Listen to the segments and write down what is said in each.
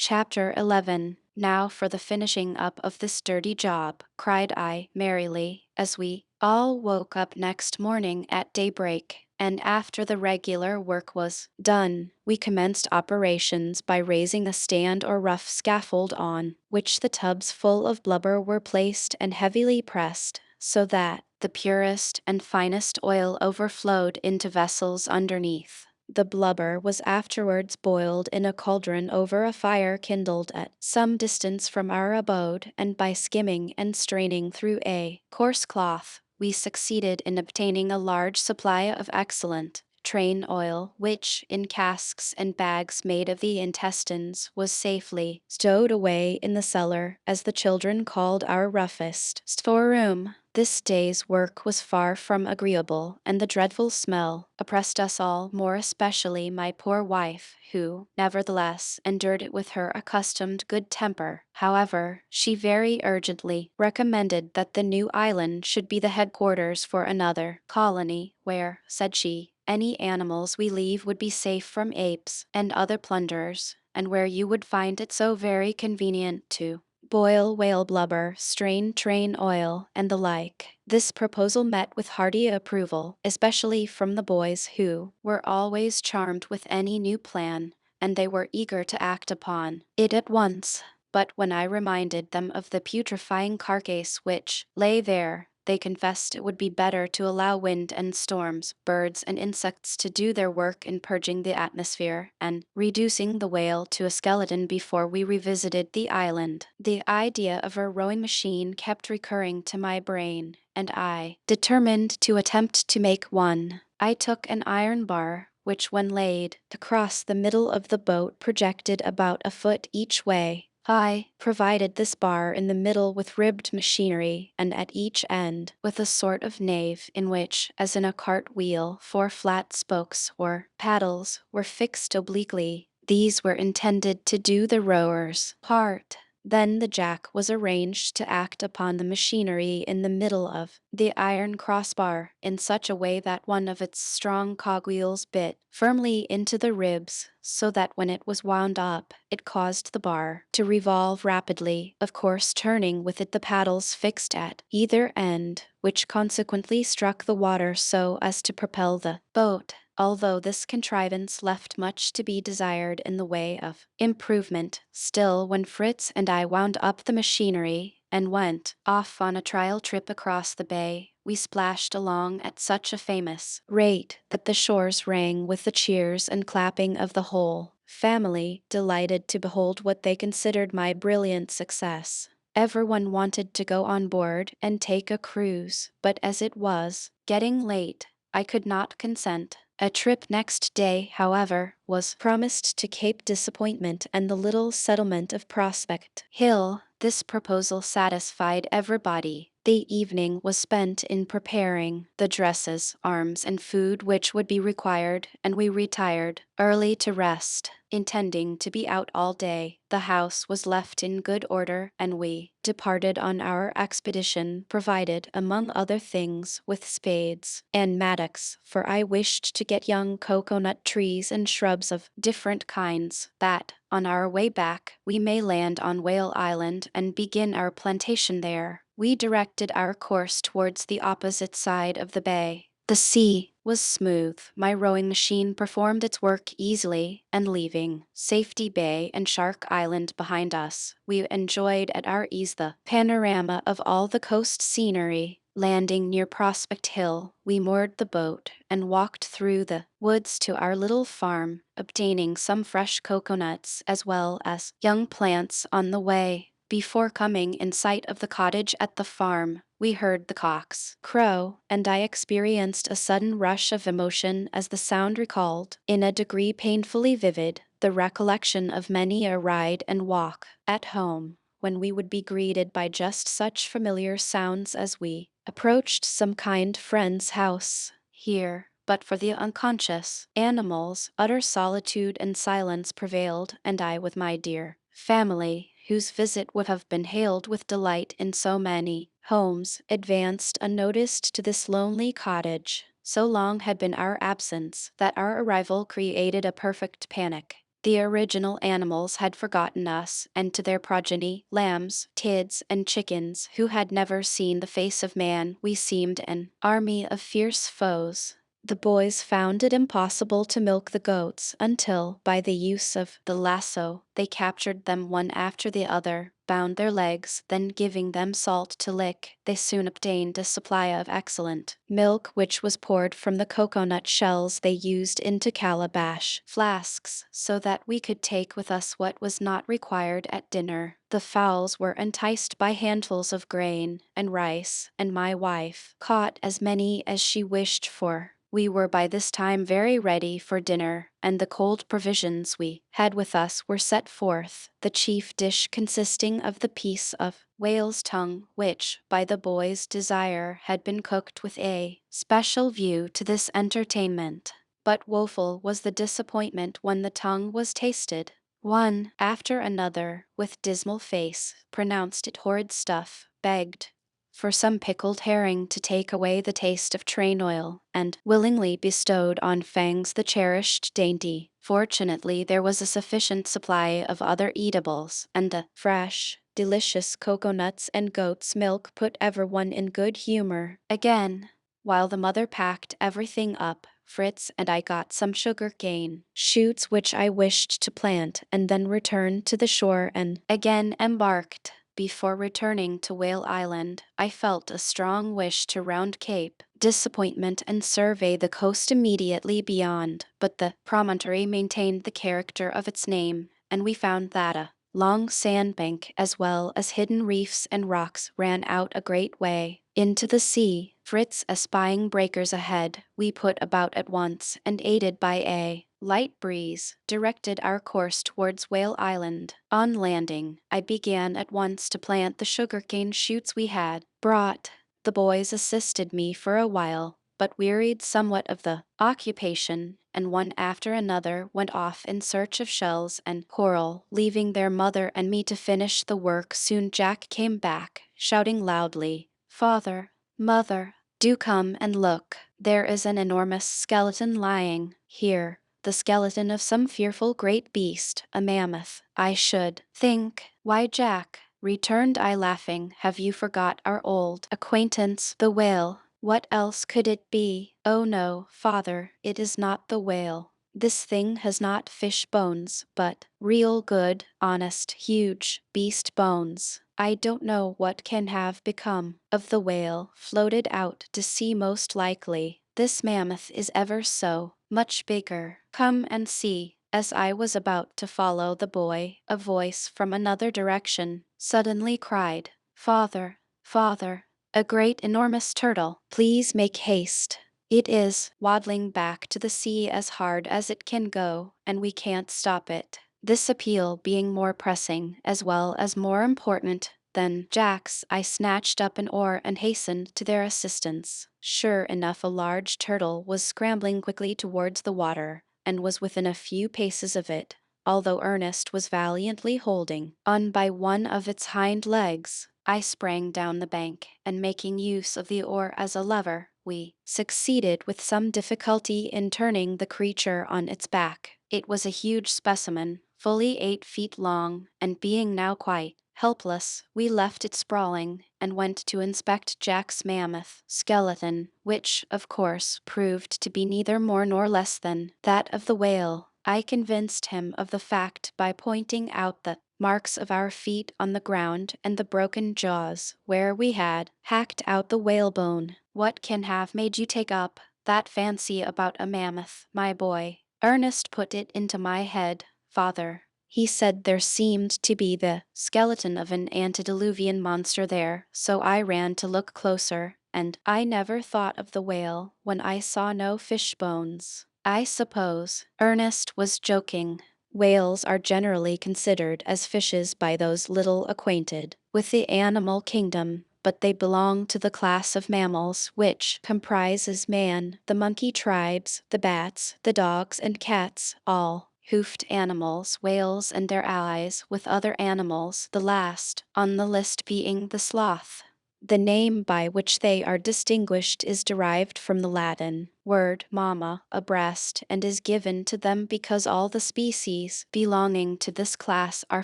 Chapter 11. Now for the finishing up of this dirty job, cried I merrily, as we all woke up next morning at daybreak, and after the regular work was done, we commenced operations by raising a stand or rough scaffold on which the tubs full of blubber were placed and heavily pressed, so that the purest and finest oil overflowed into vessels underneath. The blubber was afterwards boiled in a cauldron over a fire kindled at some distance from our abode, and by skimming and straining through a coarse cloth, we succeeded in obtaining a large supply of excellent train oil, which, in casks and bags made of the intestines, was safely stowed away in the cellar, as the children called our roughest storeroom. This day's work was far from agreeable, and the dreadful smell oppressed us all, more especially my poor wife, who, nevertheless, endured it with her accustomed good temper. However, she very urgently recommended that the new island should be the headquarters for another colony, where, said she, any animals we leave would be safe from apes and other plunderers, and where you would find it so very convenient to boil whale blubber, strain train oil, and the like. This proposal met with hearty approval, especially from the boys, who were always charmed with any new plan, and they were eager to act upon it at once. But when I reminded them of the putrefying carcass which lay there, they confessed it would be better to allow wind and storms, birds and insects to do their work in purging the atmosphere and reducing the whale to a skeleton before we revisited the island. The idea of a rowing machine kept recurring to my brain, and I determined to attempt to make one. I took an iron bar, which when laid across the middle of the boat projected about a foot each way. I provided this bar in the middle with ribbed machinery, and at each end with a sort of nave in which, as in a cart wheel, 4 flat spokes or paddles were fixed obliquely. These were intended to do the rower's part. Then the jack was arranged to act upon the machinery in the middle of the iron crossbar, in such a way that one of its strong cogwheels bit firmly into the ribs, so that when it was wound up, it caused the bar to revolve rapidly, of course turning with it the paddles fixed at either end, which consequently struck the water so as to propel the boat. Although this contrivance left much to be desired in the way of improvement, still when Fritz and I wound up the machinery and went off on a trial trip across the bay, we splashed along at such a famous rate that the shores rang with the cheers and clapping of the whole family, delighted to behold what they considered my brilliant success. Everyone wanted to go on board and take a cruise, but as it was getting late, I could not consent. A trip next day, however, was promised to Cape Disappointment and the little settlement of Prospect Hill. This proposal satisfied everybody. The evening was spent in preparing the dresses, arms, and food which would be required, and we retired early to rest, intending to be out all day. The house was left in good order, and we departed on our expedition, provided, among other things, with spades and mattocks, for I wished to get young cocoanut trees and shrubs of different kinds, that, on our way back, we may land on Whale Island and begin our plantation there. We directed our course towards the opposite side of the bay. The sea was smooth. My rowing machine performed its work easily, and leaving Safety Bay and Shark Island behind us, we enjoyed at our ease the panorama of all the coast scenery. Landing near Prospect Hill, we moored the boat and walked through the woods to our little farm, obtaining some fresh coconuts as well as young plants on the way. Before coming in sight of the cottage at the farm, we heard the cocks crow, and I experienced a sudden rush of emotion as the sound recalled, in a degree painfully vivid, the recollection of many a ride and walk at home, when we would be greeted by just such familiar sounds as we approached some kind friend's house. Here, but for the unconscious animals, utter solitude and silence prevailed, and I with my dear family, whose visit would have been hailed with delight in so many homes, advanced unnoticed to this lonely cottage. So long had been our absence that our arrival created a perfect panic The original animals had forgotten us, and to their progeny, lambs, kids, and chickens, who had never seen the face of man, we seemed an army of fierce foes. The boys found it impossible to milk the goats until, by the use of the lasso, they captured them one after the other, bound their legs, then giving them salt to lick, they soon obtained a supply of excellent milk which was poured from the coconut shells they used into calabash flasks, so that we could take with us what was not required at dinner. The fowls were enticed by handfuls of grain and rice, and my wife caught as many as she wished for. We were by this time very ready for dinner, and the cold provisions we had with us were set forth, the chief dish consisting of the piece of whale's tongue, which, by the boys' desire, had been cooked with a special view to this entertainment. But woeful was the disappointment when the tongue was tasted. One after another, with dismal face, pronounced it horrid stuff, begged for some pickled herring to take away the taste of train oil, and willingly bestowed on Fangs the cherished dainty. Fortunately, there was a sufficient supply of other eatables, and the fresh, delicious coconuts and goat's milk put everyone in good humor. Again, while the mother packed everything up, Fritz and I got some sugar cane shoots which I wished to plant, and then returned to the shore and again embarked. Before returning to Whale Island, I felt a strong wish to round Cape Disappointment and survey the coast immediately beyond, but the promontory maintained the character of its name, and we found that a long sandbank as well as hidden reefs and rocks ran out a great way into the sea. Fritz espying breakers ahead, we put about at once, and aided by a light breeze, directed our course towards Whale Island. On landing, I began at once to plant the sugarcane shoots we had brought. The boys assisted me for a while, but wearied somewhat of the occupation, and one after another went off in search of shells and coral, leaving their mother and me to finish the work. Soon Jack came back, shouting loudly, "Father, Mother, do come and look. There is an enormous skeleton lying here. The skeleton of some fearful great beast, a mammoth, I should think." "Why, Jack," returned I laughing, "have you forgot our old acquaintance, the whale?" "What else could it be?" "Oh no, father, it is not the whale. This thing has not fish bones, but real good, honest, huge beast bones. I don't know what can have become of the whale, floated out to sea most likely. This mammoth is ever so much bigger. Come and see." As I was about to follow the boy, a voice from another direction suddenly cried, "Father, father, a great enormous turtle. Please make haste. It is waddling back to the sea as hard as it can go, and we can't stop it." This appeal being more pressing, as well as more important than Jack's, I snatched up an oar and hastened to their assistance. Sure enough, a large turtle was scrambling quickly towards the water, and was within a few paces of it, although Ernest was valiantly holding on by one of its hind legs. I sprang down the bank, and making use of the oar as a lever, we succeeded with some difficulty in turning the creature on its back. It was a huge specimen, fully 8 feet long, and being now quite helpless, we left it sprawling, and went to inspect Jack's mammoth skeleton, which, of course, proved to be neither more nor less than that of the whale. I convinced him of the fact by pointing out the marks of our feet on the ground and the broken jaws, where we had hacked out the whalebone. "What can have made you take up that fancy about a mammoth, my boy?" Ernest put it into my head, father. He said there seemed to be the skeleton of an antediluvian monster there, so I ran to look closer, and I never thought of the whale when I saw no fish bones. I suppose Ernest was joking. Whales are generally considered as fishes by those little acquainted with the animal kingdom, but they belong to the class of mammals which comprises man, the monkey tribes, the bats, the dogs and cats, all hoofed animals, whales and their allies with other animals, the last on the list being the sloth. The name by which they are distinguished is derived from the Latin word mamma, abreast, and is given to them because all the species belonging to this class are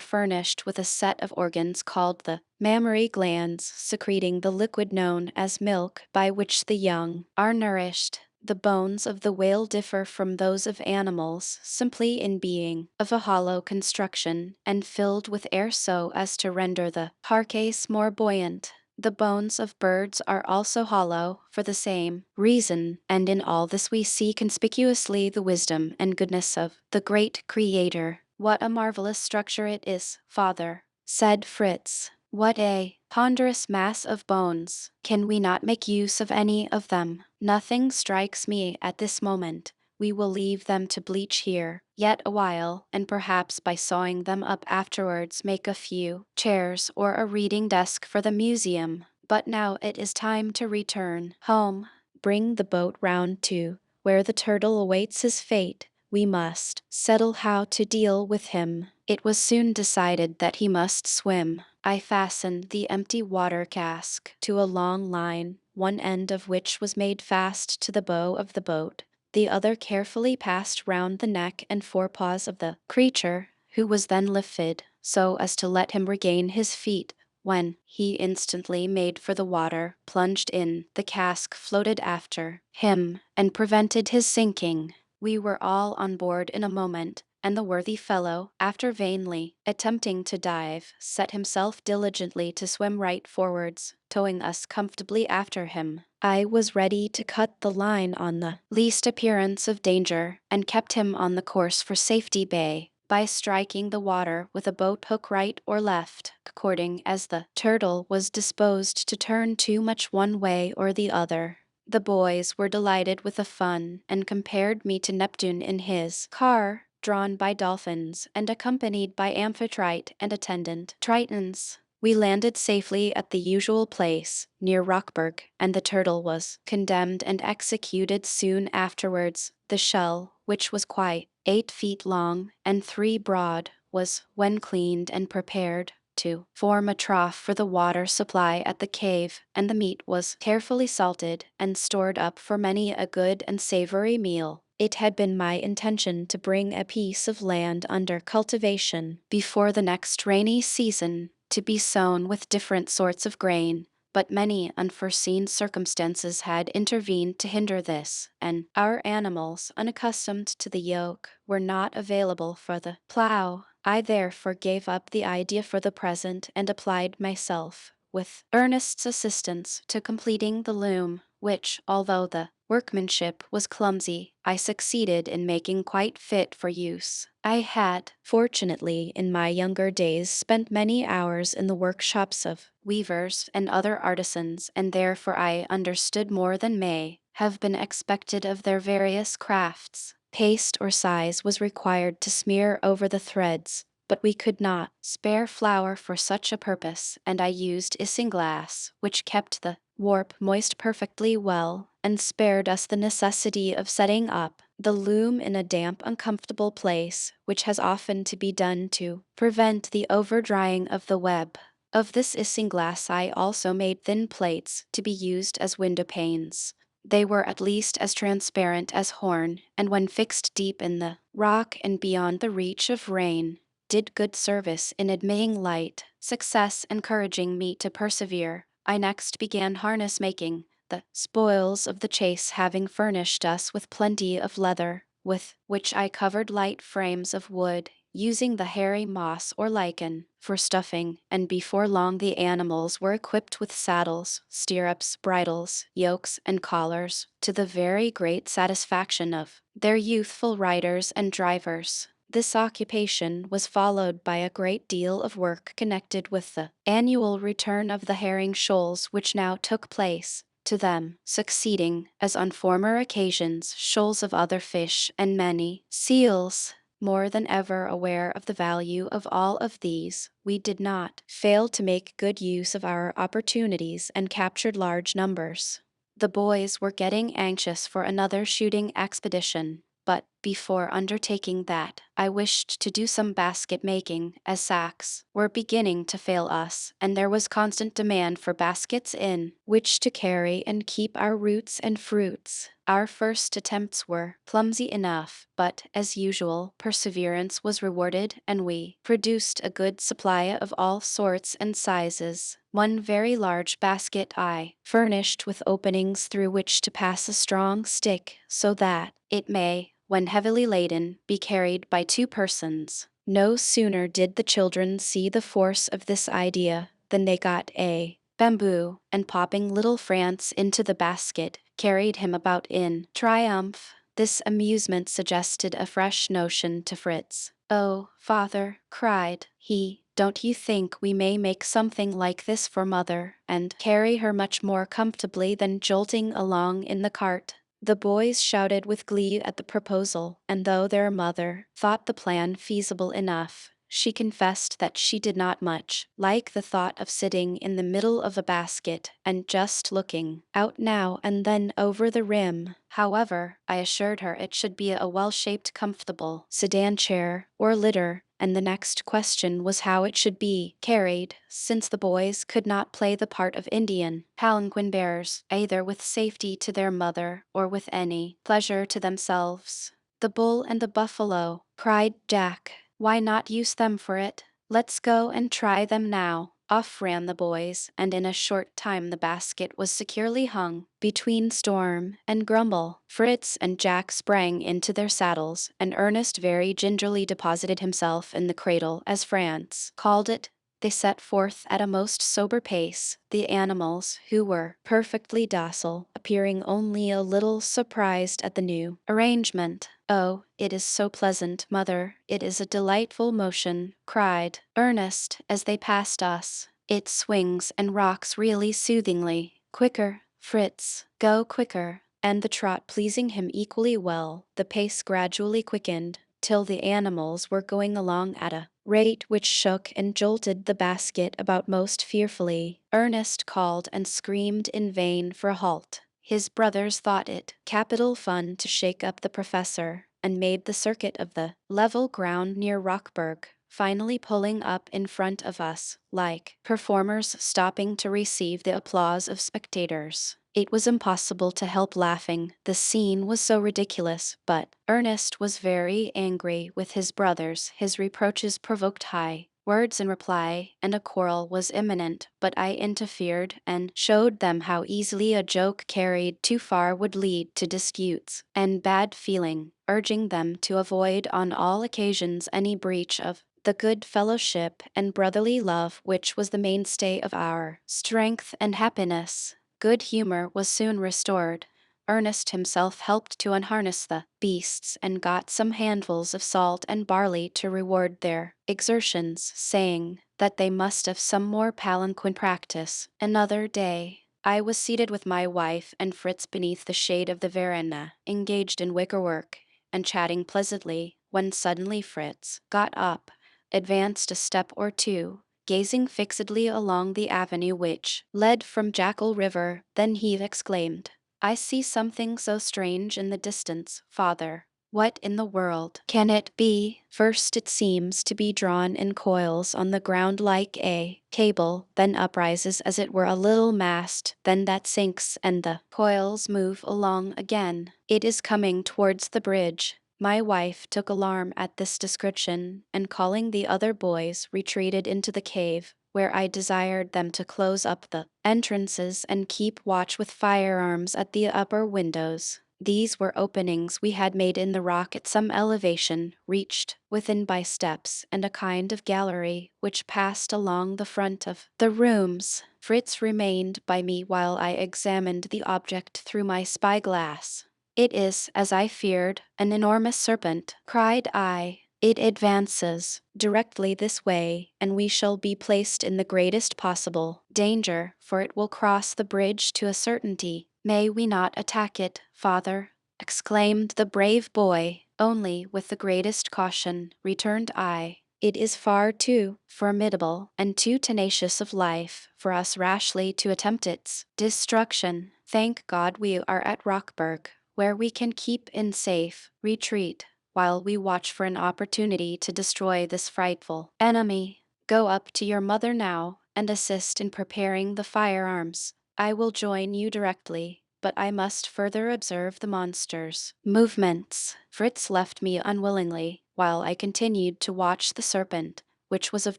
furnished with a set of organs called the mammary glands, secreting the liquid known as milk by which the young are nourished. The bones of the whale differ from those of animals simply in being of a hollow construction and filled with air so as to render the carcass more buoyant. The bones of birds are also hollow for the same reason, and in all this we see conspicuously the wisdom and goodness of the great Creator. What a marvelous structure it is, father, said Fritz. What a ponderous mass of bones. Can we not make use of any of them? Nothing strikes me at this moment. We will leave them to bleach here yet a while, and perhaps by sewing them up afterwards make a few chairs or a reading desk for the museum. But now it is time to return home. Bring the boat round to where the turtle awaits his fate. We must settle how to deal with him. It was soon decided that he must swim. I fastened the empty water cask to a long line, one end of which was made fast to the bow of the boat. The other carefully passed round the neck and forepaws of the creature, who was then lifted, so as to let him regain his feet, when he instantly made for the water, plunged in, the cask floated after him, and prevented his sinking. We were all on board in a moment, and the worthy fellow, after vainly attempting to dive, set himself diligently to swim right forwards, towing us comfortably after him. I was ready to cut the line on the least appearance of danger, and kept him on the course for Safety Bay, by striking the water with a boat hook right or left, according as the turtle was disposed to turn too much one way or the other. The boys were delighted with the fun, and compared me to Neptune in his car, drawn by dolphins, and accompanied by Amphitrite and attendant Tritons. We landed safely at the usual place, near Rockburg, and the turtle was condemned and executed soon afterwards. The shell, which was quite 8 feet long and 3 broad, was, when cleaned and prepared, to form a trough for the water supply at the cave, and the meat was carefully salted and stored up for many a good and savory meal. It had been my intention to bring a piece of land under cultivation before the next rainy season, to be sown with different sorts of grain, but many unforeseen circumstances had intervened to hinder this, and our animals, unaccustomed to the yoke, were not available for the plough. I therefore gave up the idea for the present and applied myself, with Ernest's assistance, to completing the loom, which, although the workmanship was clumsy, I succeeded in making quite fit for use. I had, fortunately, in my younger days spent many hours in the workshops of weavers and other artisans, and therefore I understood more than may have been expected of their various crafts. Paste or size was required to smear over the threads, but we could not spare flour for such a purpose, and I used isinglass, which kept the warp moist perfectly well, and spared us the necessity of setting up the loom in a damp, uncomfortable place, which has often to be done to prevent the over-drying of the web. Of this isinglass I also made thin plates to be used as window panes. They were at least as transparent as horn, and when fixed deep in the rock and beyond the reach of rain, did good service in admitting light, success encouraging me to persevere. I next began harness making, the spoils of the chase having furnished us with plenty of leather, with which I covered light frames of wood, using the hairy moss or lichen for stuffing, and before long the animals were equipped with saddles, stirrups, bridles, yokes, and collars, to the very great satisfaction of their youthful riders and drivers. This occupation was followed by a great deal of work connected with the annual return of the herring shoals which now took place, to them succeeding, as on former occasions, shoals of other fish and many seals. More than ever aware of the value of all of these, we did not fail to make good use of our opportunities and captured large numbers. The boys were getting anxious for another shooting expedition, but before undertaking that, I wished to do some basket making, as sacks were beginning to fail us, and there was constant demand for baskets in which to carry and keep our roots and fruits. Our first attempts were clumsy enough, but, as usual, perseverance was rewarded, and we produced a good supply of all sorts and sizes. One very large basket I furnished with openings through which to pass a strong stick, so that it may, when heavily laden, be carried by 2 persons. No sooner did the children see the force of this idea than they got a bamboo, and popping little France into the basket, carried him about in triumph. This amusement suggested a fresh notion to Fritz. "Oh, father," cried he, "don't you think we may make something like this for mother, and carry her much more comfortably than jolting along in the cart?" The boys shouted with glee at the proposal, and though their mother thought the plan feasible enough, she confessed that she did not much like the thought of sitting in the middle of a basket and just looking out now and then over the rim. However, I assured her it should be a well-shaped, comfortable sedan chair or litter, and the next question was how it should be carried, since the boys could not play the part of Indian palanquin bearers, either with safety to their mother or with any pleasure to themselves. "The bull and the buffalo," cried Jack. "Why not use them for it? Let's go and try them now." Off ran the boys, and in a short time the basket was securely hung between Storm and Grumble. Fritz and Jack sprang into their saddles, and Ernest very gingerly deposited himself in the cradle, as France called it. They set forth at a most sober pace, the animals, who were perfectly docile, appearing only a little surprised at the new arrangement. "Oh, it is so pleasant, mother, it is a delightful motion," cried Ernest as they passed us. "It swings and rocks really soothingly. Quicker, Fritz, go quicker." And the trot pleasing him equally well, the pace gradually quickened, till the animals were going along at a rate which shook and jolted the basket about most fearfully. Ernest called and screamed in vain for a halt. His brothers thought it capital fun to shake up the professor, and made the circuit of the level ground near Rockburg, finally pulling up in front of us, like performers stopping to receive the applause of spectators. It was impossible to help laughing, the scene was so ridiculous, but Ernest was very angry with his brothers. His reproaches provoked high words in reply, and a quarrel was imminent, but I interfered and showed them how easily a joke carried too far would lead to disputes and bad feeling, urging them to avoid on all occasions any breach of the good fellowship and brotherly love which was the mainstay of our strength and happiness. Good humor was soon restored. Ernest himself helped to unharness the beasts and got some handfuls of salt and barley to reward their exertions, saying that they must have some more palanquin practice. Another day, I was seated with my wife and Fritz beneath the shade of the veranda, engaged in wickerwork and chatting pleasantly, when suddenly Fritz got up, advanced a step or two, gazing fixedly along the avenue which led from Jackal River, then he exclaimed, "I see something so strange in the distance, father. What in the world can it be? First it seems to be drawn in coils on the ground like a cable, then uprises as it were a little mast, then that sinks and the coils move along again. It is coming towards the bridge." My wife took alarm at this description, and calling the other boys, retreated into the cave, where I desired them to close up the entrances and keep watch with firearms at the upper windows. These were openings we had made in the rock at some elevation, reached within by steps and a kind of gallery which passed along the front of the rooms. Fritz remained by me while I examined the object through my spyglass. "It is, as I feared, an enormous serpent," cried I. "It advances directly this way, and we shall be placed in the greatest possible danger, for it will cross the bridge to a certainty." "May we not attack it, father?" exclaimed the brave boy. "Only with the greatest caution," returned I. "It is far too formidable and too tenacious of life for us rashly to attempt its destruction. Thank God we are at Rockburg, where we can keep in safe retreat." while we watch for an opportunity to destroy this frightful enemy. Go up to your mother now and assist in preparing the firearms. I will join you directly, but I must further observe the monster's movements. Fritz left me unwillingly, while I continued to watch the serpent, which was of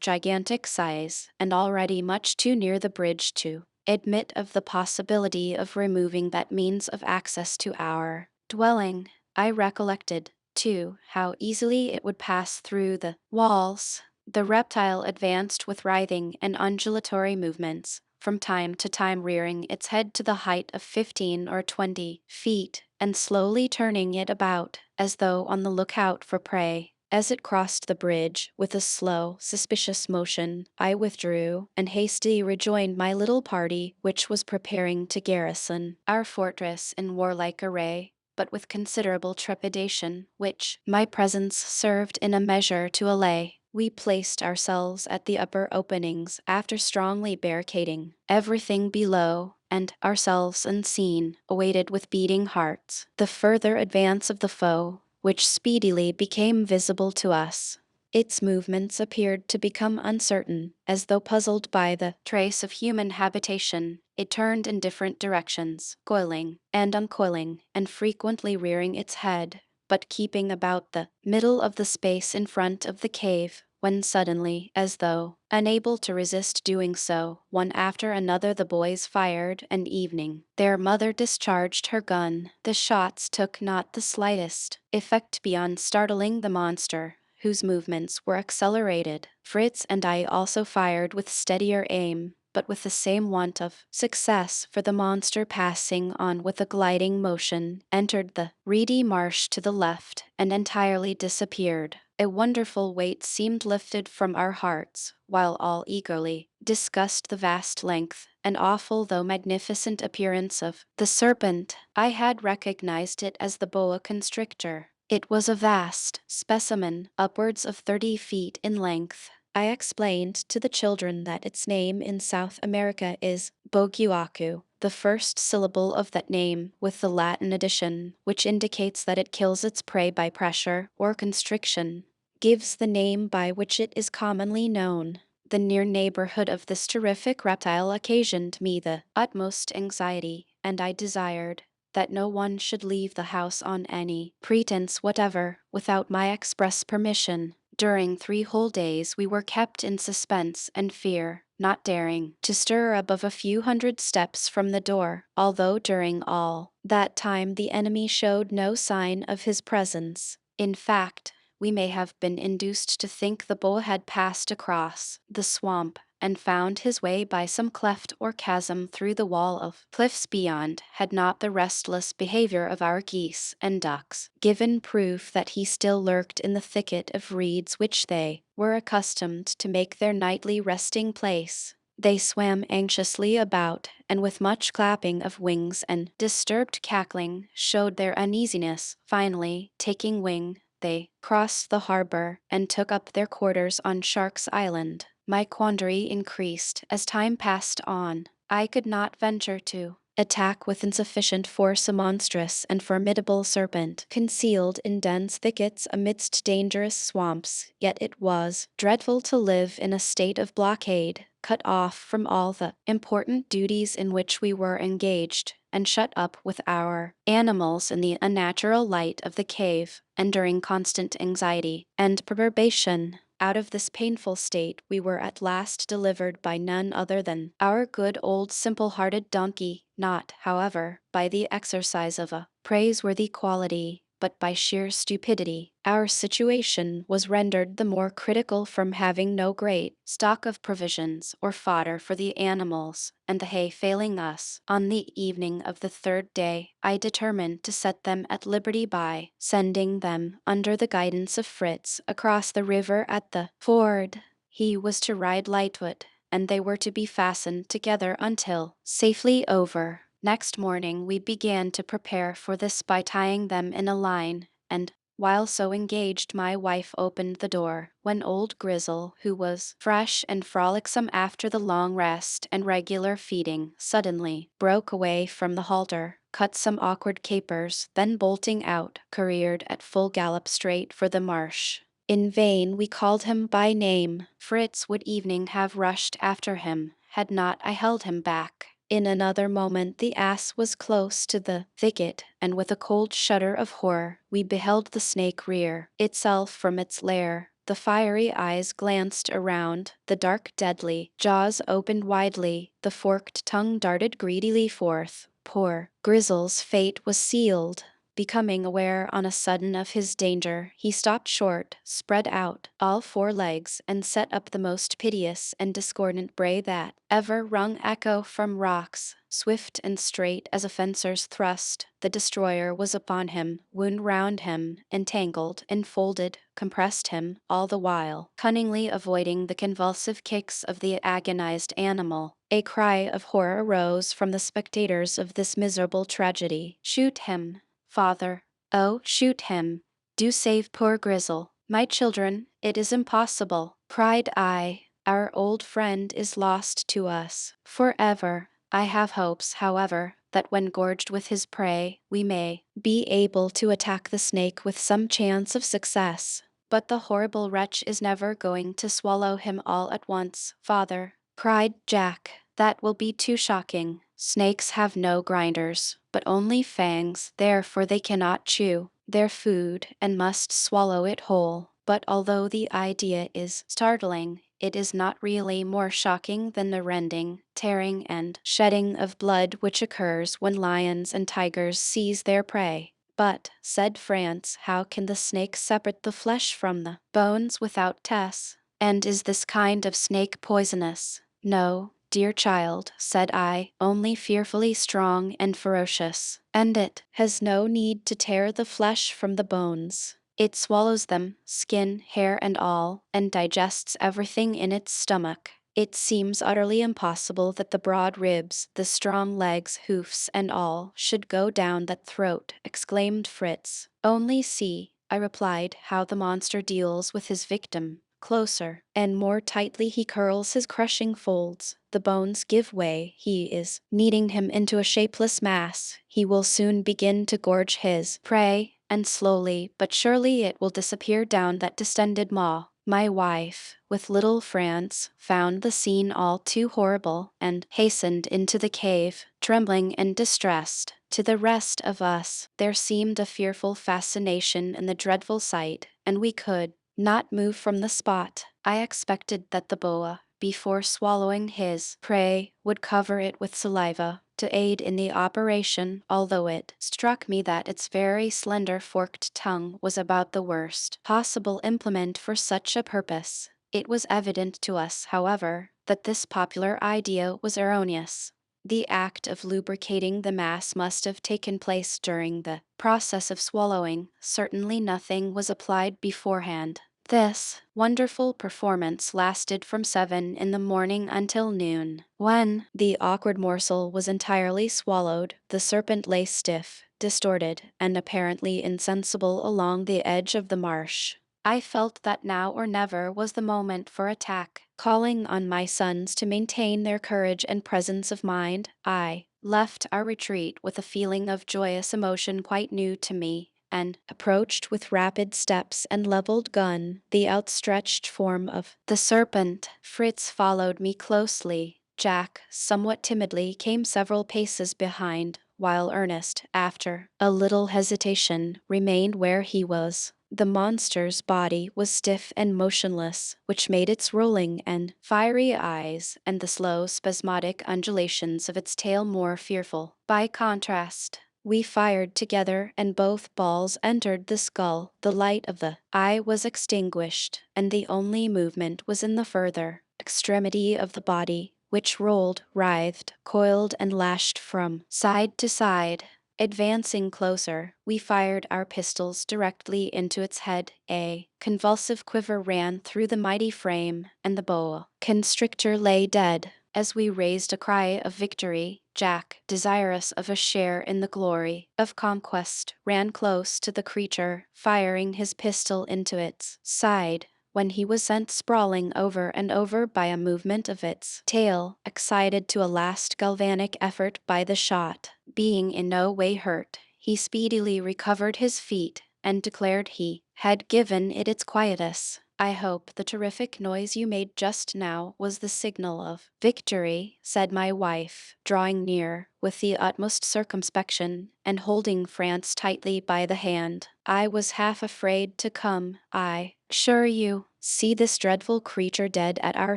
gigantic size and already much too near the bridge to admit of the possibility of removing that means of access to our dwelling. I recollected, too, how easily it would pass through the walls. The reptile advanced with writhing and undulatory movements, from time to time rearing its head to the height of 15 or 20 feet, and slowly turning it about, as though on the lookout for prey. As it crossed the bridge with a slow, suspicious motion, I withdrew and hastily rejoined my little party, which was preparing to garrison our fortress in warlike array, but with considerable trepidation, which my presence served in a measure to allay. We placed ourselves at the upper openings after strongly barricading everything below, and ourselves unseen, awaited with beating hearts the further advance of the foe, which speedily became visible to us. Its movements appeared to become uncertain, as though puzzled by the trace of human habitation. It turned in different directions, coiling and uncoiling, and frequently rearing its head, but keeping about the middle of the space in front of the cave, when suddenly, as though unable to resist doing so, one after another the boys fired, and evening, their mother discharged her gun. The shots took not the slightest effect beyond startling the monster, whose movements were accelerated. Fritz and I also fired with steadier aim, but with the same want of success, for the monster, passing on with a gliding motion, entered the reedy marsh to the left and entirely disappeared. A wonderful weight seemed lifted from our hearts, while all eagerly discussed the vast length and awful though magnificent appearance of the serpent. I had recognized it as the boa constrictor. It was a vast specimen, upwards of 30 feet in length. I explained to the children that its name in South America is boguacu, the first syllable of that name with the Latin addition, which indicates that it kills its prey by pressure or constriction, gives the name by which it is commonly known. The near neighborhood of this terrific reptile occasioned me the utmost anxiety, and I desired that no one should leave the house on any pretense whatever without my express permission. During 3 whole days we were kept in suspense and fear, not daring to stir above a few hundred steps from the door, although during all that time the enemy showed no sign of his presence. In fact, we may have been induced to think the bull had passed across the swamp and found his way by some cleft or chasm through the wall of cliffs beyond, had not the restless behavior of our geese and ducks given proof that he still lurked in the thicket of reeds which they were accustomed to make their nightly resting place. They swam anxiously about, and with much clapping of wings and disturbed cackling showed their uneasiness. Finally, taking wing, they crossed the harbor and took up their quarters on Shark's Island. My quandary increased as time passed on. I could not venture to attack with insufficient force a monstrous and formidable serpent, concealed in dense thickets amidst dangerous swamps, yet it was dreadful to live in a state of blockade, cut off from all the important duties in which we were engaged, and shut up with our animals in the unnatural light of the cave, enduring constant anxiety and perturbation. Out of this painful state we were at last delivered by none other than our good old simple-hearted donkey, not, however, by the exercise of a praiseworthy quality, but by sheer stupidity. Our situation was rendered the more critical from having no great stock of provisions or fodder for the animals, and the hay failing us. On the evening of the 3rd day, I determined to set them at liberty by sending them, under the guidance of Fritz, across the river at the ford. He was to ride Lightfoot, and they were to be fastened together until safely over. Next morning we began to prepare for this by tying them in a line and While so engaged, my wife opened the door, when old Grizzle, who was fresh and frolicsome after the long rest and regular feeding, suddenly broke away from the halter, cut some awkward capers, then bolting out, careered at full gallop straight for the marsh. In vain we called him by name. Fritz would evening have rushed after him, had not I held him back. In another moment the ass was close to the thicket, and with a cold shudder of horror we beheld the snake rear itself from its lair. The fiery eyes glanced around, the dark deadly jaws opened widely, the forked tongue darted greedily forth. Poor Grizzle's fate was sealed. Becoming aware on a sudden of his danger, he stopped short, spread out all four legs, and set up the most piteous and discordant bray that ever wrung echo from rocks. Swift and straight as a fencer's thrust, the destroyer was upon him, wound round him, entangled, enfolded, compressed him, all the while cunningly avoiding the convulsive kicks of the agonized animal. A cry of horror arose from the spectators of this miserable tragedy. "Shoot him, Father! Oh, shoot him! Do save poor Grizzle! My children, it is impossible!" cried I. "Our old friend is lost to us forever." I have hopes, however, that when gorged with his prey, we may be able to attack the snake with some chance of success. "But the horrible wretch is never going to swallow him all at once, Father," cried Jack. "That will be too shocking. Snakes have no grinders, but only fangs, therefore they cannot chew their food and must swallow it whole." But although the idea is startling, it is not really more shocking than the rending, tearing, and shedding of blood which occurs when lions and tigers seize their prey. "But," said France, "how can the snake separate the flesh from the bones without tests? And is this kind of snake poisonous?" "No, dear child," said I, "only fearfully strong and ferocious. And it has no need to tear the flesh from the bones. It swallows them, skin, hair, and all, and digests everything in its stomach. It seems utterly impossible that the broad ribs, the strong legs, hoofs, and all, should go down that throat," exclaimed Fritz. "Only see," I replied, "how the monster deals with his victim. Closer and more tightly he curls his crushing folds. The bones give way, he is kneading him into a shapeless mass. He will soon begin to gorge his prey, and slowly but surely it will disappear down that distended maw." My wife, with little France, found the scene all too horrible, and hastened into the cave, trembling and distressed. To the rest of us, there seemed a fearful fascination in the dreadful sight, and we could not move from the spot. I expected that the boa, before swallowing his prey, would cover it with saliva to aid in the operation, although it struck me that its very slender forked tongue was about the worst possible implement for such a purpose. It was evident to us, however, that this popular idea was erroneous. The act of lubricating the mass must have taken place during the process of swallowing. Certainly nothing was applied beforehand. This wonderful performance lasted from 7 in the morning until noon. When the awkward morsel was entirely swallowed, the serpent lay stiff, distorted, and apparently insensible along the edge of the marsh. I felt that now or never was the moment for attack. Calling on my sons to maintain their courage and presence of mind, I left our retreat with a feeling of joyous emotion quite new to me, and approached with rapid steps and leveled gun the outstretched form of the serpent. Fritz followed me closely. Jack, somewhat timidly, came several paces behind, while Ernest, after a little hesitation, remained where he was. The monster's body was stiff and motionless, which made its rolling and fiery eyes and the slow spasmodic undulations of its tail more fearful. By contrast, we fired together, and both balls entered the skull. The light of the eye was extinguished, and the only movement was in the further extremity of the body, which rolled, writhed, coiled, and lashed from side to side. Advancing closer, we fired our pistols directly into its head. A convulsive quiver ran through the mighty frame, and the boa constrictor lay dead. As we raised a cry of victory, Jack, desirous of a share in the glory of conquest, ran close to the creature, firing his pistol into its side, when he was sent sprawling over and over by a movement of its tail, excited to a last galvanic effort by the shot. Being in no way hurt, he speedily recovered his feet and declared he had given it its quietus. I hope the terrific noise you made just now was the signal of victory, said my wife, drawing near with the utmost circumspection and holding France tightly by the hand. I was half afraid to come. I assure you, see this dreadful creature dead at our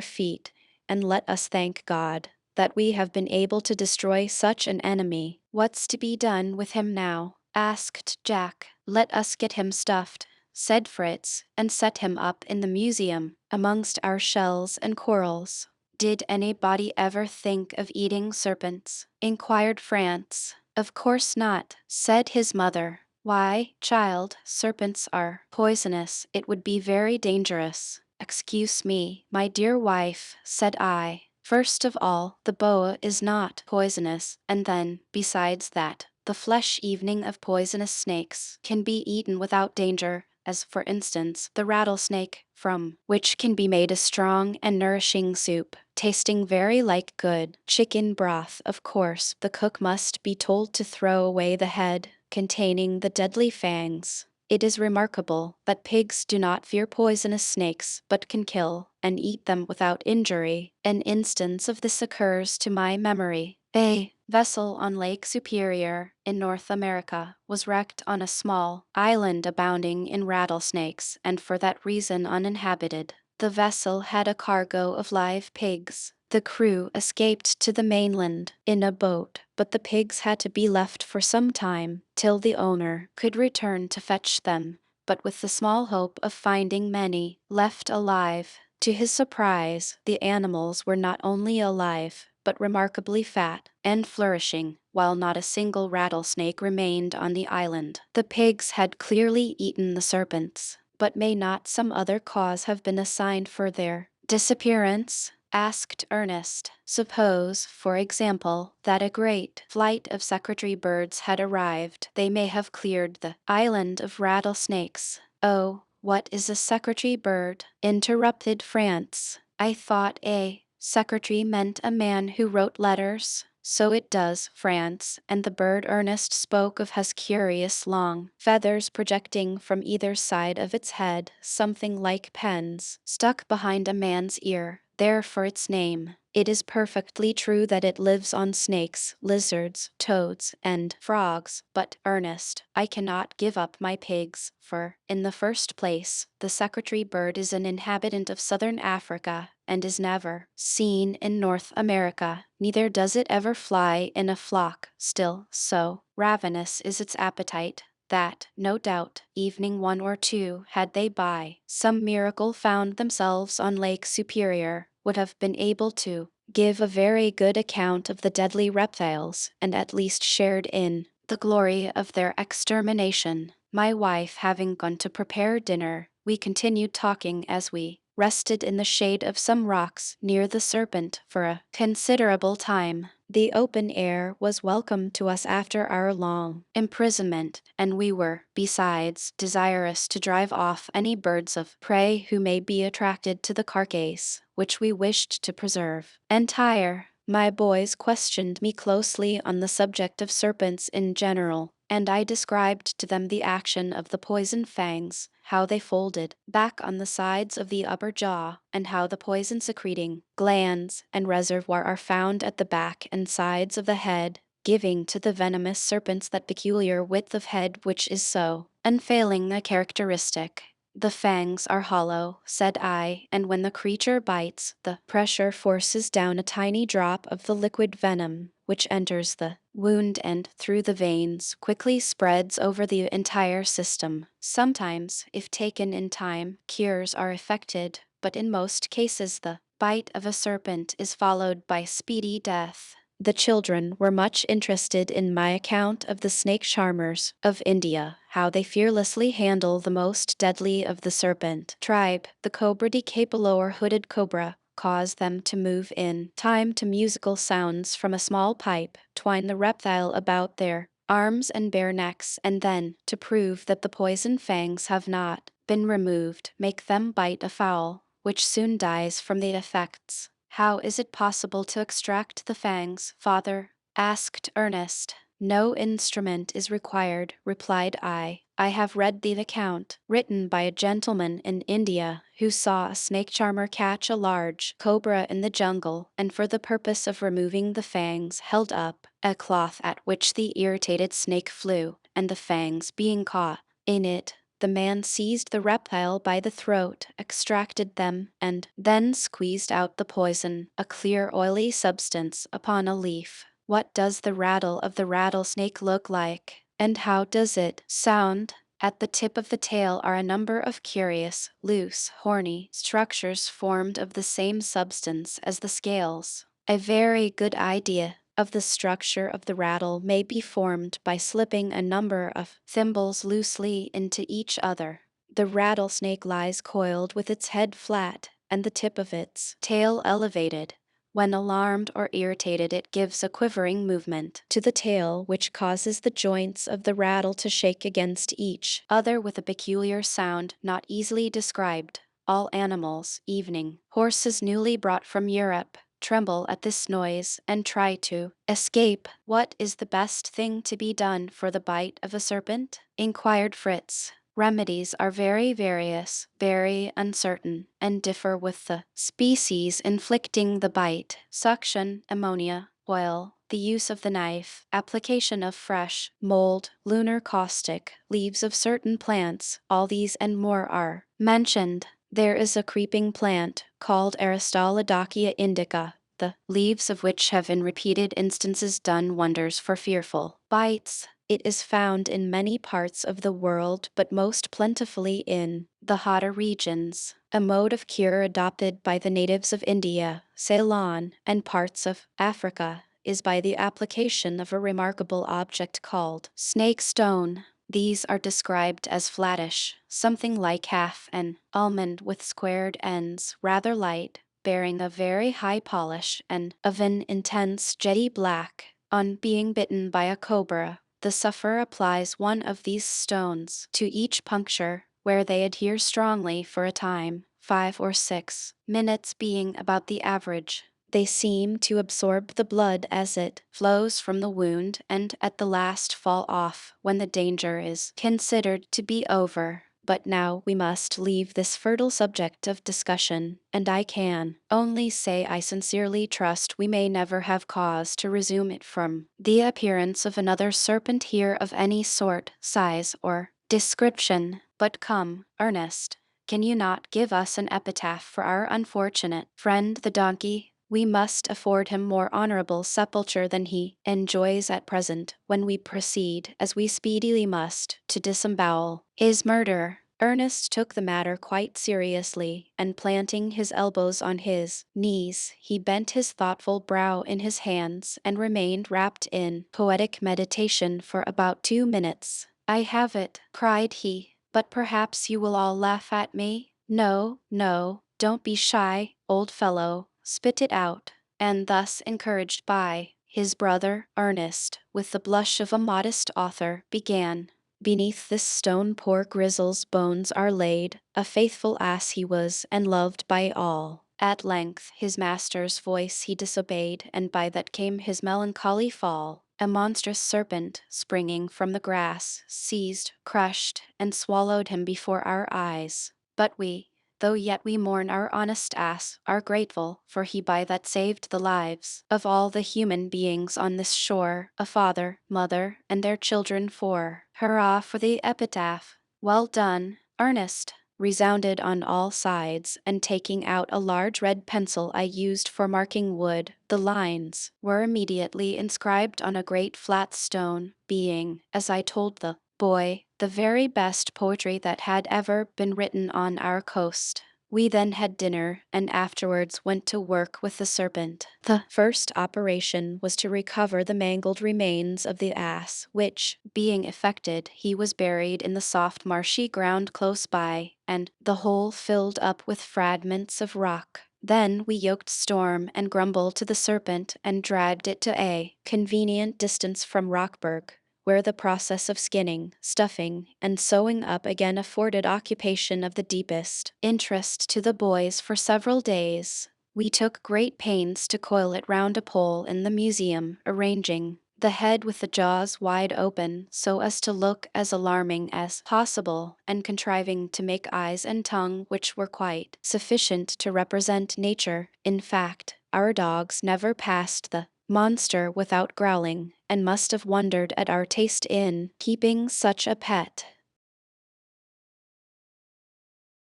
feet, and let us thank God that we have been able to destroy such an enemy. What's to be done with him now? Asked Jack. Let us get him stuffed, said Fritz, and set him up in the museum, amongst our shells and corals. Did anybody ever think of eating serpents? Inquired France. Of course not, said his mother. Why, child, serpents are poisonous. It would be very dangerous. Excuse me, my dear wife, said I. First of all, the boa is not poisonous, and then, besides that, the flesh evening of poisonous snakes can be eaten without danger, as for instance the rattlesnake, from which can be made a strong and nourishing soup, tasting very like good chicken broth. Of course, the cook must be told to throw away the head, containing the deadly fangs. It is remarkable that pigs do not fear poisonous snakes, but can kill and eat them without injury. An instance of this occurs to my memory. A vessel on Lake Superior, in North America, was wrecked on a small island abounding in rattlesnakes and for that reason uninhabited. The vessel had a cargo of live pigs. The crew escaped to the mainland in a boat, but the pigs had to be left for some time, till the owner could return to fetch them, but with the small hope of finding many left alive. To his surprise, the animals were not only alive, but remarkably fat and flourishing, while not a single rattlesnake remained on the island. The pigs had clearly eaten the serpents, but may not some other cause have been assigned for their disappearance? Asked Ernest. Suppose, for example, that a great flight of secretary birds had arrived. They may have cleared the island of rattlesnakes. Oh, what is a secretary bird? Interrupted France. I thought a secretary meant a man who wrote letters. So it does, France, and the bird Ernest spoke of has curious long feathers projecting from either side of its head, something like pens, stuck behind a man's ear. Therefore its name. It is perfectly true that it lives on snakes, lizards, toads, and frogs, but, Ernest, I cannot give up my pigs, for, in the first place, the secretary bird is an inhabitant of southern Africa, and is never seen in North America, neither does it ever fly in a flock. Still, so ravenous is its appetite, that, no doubt, evening one or two, had they by some miracle found themselves on Lake Superior, would have been able to give a very good account of the deadly reptiles, and at least shared in the glory of their extermination. My wife having gone to prepare dinner, we continued talking as we rested in the shade of some rocks near the serpent for a considerable time. The open air was welcome to us after our long imprisonment, and we were, besides, desirous to drive off any birds of prey who may be attracted to the carcass, which we wished to preserve entire. My boys questioned me closely on the subject of serpents in general, and I described to them the action of the poison fangs, how they folded back on the sides of the upper jaw, and how the poison-secreting glands and reservoir are found at the back and sides of the head, giving to the venomous serpents that peculiar width of head which is so unfailing a characteristic. The fangs are hollow, said I, and when the creature bites, the pressure forces down a tiny drop of the liquid venom, which enters the wound and, through the veins, quickly spreads over the entire system. Sometimes, if taken in time, cures are effected, but in most cases the bite of a serpent is followed by speedy death. The children were much interested in my account of the snake charmers of India, how they fearlessly handle the most deadly of the serpent tribe, the cobra de capello or hooded cobra, cause them to move in time to musical sounds from a small pipe, twine the reptile about their arms and bare necks, and then, to prove that the poison fangs have not been removed, make them bite a fowl, which soon dies from the effects. How is it possible to extract the fangs, father? Asked Ernest. No instrument is required, replied I. I have read the account, written by a gentleman in India, who saw a snake charmer catch a large cobra in the jungle, and for the purpose of removing the fangs held up a cloth at which the irritated snake flew, and the fangs being caught in it, the man seized the reptile by the throat, extracted them, and then squeezed out the poison, a clear oily substance, upon a leaf. What does the rattle of the rattlesnake look like? And how does it sound? At the tip of the tail are a number of curious, loose, horny structures formed of the same substance as the scales. A very good idea of the structure of the rattle may be formed by slipping a number of thimbles loosely into each other. The rattlesnake lies coiled with its head flat and the tip of its tail elevated. When alarmed or irritated, it gives a quivering movement to the tail which causes the joints of the rattle to shake against each other with a peculiar sound not easily described. All animals, evening, horses newly brought from Europe, tremble at this noise and try to escape. What is the best thing to be done for the bite of a serpent? Inquired Fritz. Remedies are very various, very uncertain, and differ with the species inflicting the bite: suction, ammonia, oil, the use of the knife, application of fresh mold, lunar caustic, leaves of certain plants. All these and more are mentioned. There is a creeping plant called Aristolodokia indica, the leaves of which have in repeated instances done wonders for fearful bites. It is found in many parts of the world, but most plentifully in the hotter regions. A mode of cure adopted by the natives of India, Ceylon, and parts of Africa is by the application of a remarkable object called snake stone. These are described as flattish, something like half an almond with squared ends, rather light, bearing a very high polish, and of an intense jetty black. On being bitten by a cobra, the sufferer applies one of these stones to each puncture, where they adhere strongly for a time, 5 or 6 minutes being about the average. They seem to absorb the blood as it flows from the wound, and at the last fall off when the danger is considered to be over. But now we must leave this fertile subject of discussion, and I can only say I sincerely trust we may never have cause to resume it from the appearance of another serpent here of any sort, size, or description. But come, Ernest, can you not give us an epitaph for our unfortunate friend the donkey? We must afford him more honorable sepulture than he enjoys at present, when we proceed, as we speedily must, to disembowel his murderer. Ernest took the matter quite seriously, and planting his elbows on his knees, he bent his thoughtful brow in his hands, and remained wrapped in poetic meditation for about 2 minutes. "I have it," cried he, "but perhaps you will all laugh at me. No, no, don't be shy, old fellow, spit it out." And thus encouraged by his brother Ernest, with the blush of a modest author, began: "Beneath this stone poor Grizzle's bones are laid. A faithful ass he was, and loved by all. At length his master's voice he disobeyed, and by that came his melancholy fall. A monstrous serpent, springing from the grass, seized, crushed, and swallowed him before our eyes. But we, though yet we mourn our honest ass, are grateful, for he by that saved the lives of all the human beings on this shore, a father, mother, and their children 4. Hurrah for the epitaph! Well done, Ernest!" resounded on all sides, and taking out a large red pencil I used for marking wood, the lines were immediately inscribed on a great flat stone, being, as I told the boy, the very best poetry that had ever been written on our coast. We then had dinner, and afterwards went to work with the serpent. The first operation was to recover the mangled remains of the ass, which, being effected, he was buried in the soft marshy ground close by, and the whole filled up with fragments of rock. Then we yoked Storm and Grumble to the Serpent and dragged it to a convenient distance from Rockburg, where the process of skinning, stuffing, and sewing up again afforded occupation of the deepest interest to the boys for several days. We took great pains to coil it round a pole in the museum, arranging the head with the jaws wide open so as to look as alarming as possible, and contriving to make eyes and tongue which were quite sufficient to represent nature. In fact, our dogs never passed the monster without growling, and must have wondered at our taste in keeping such a pet.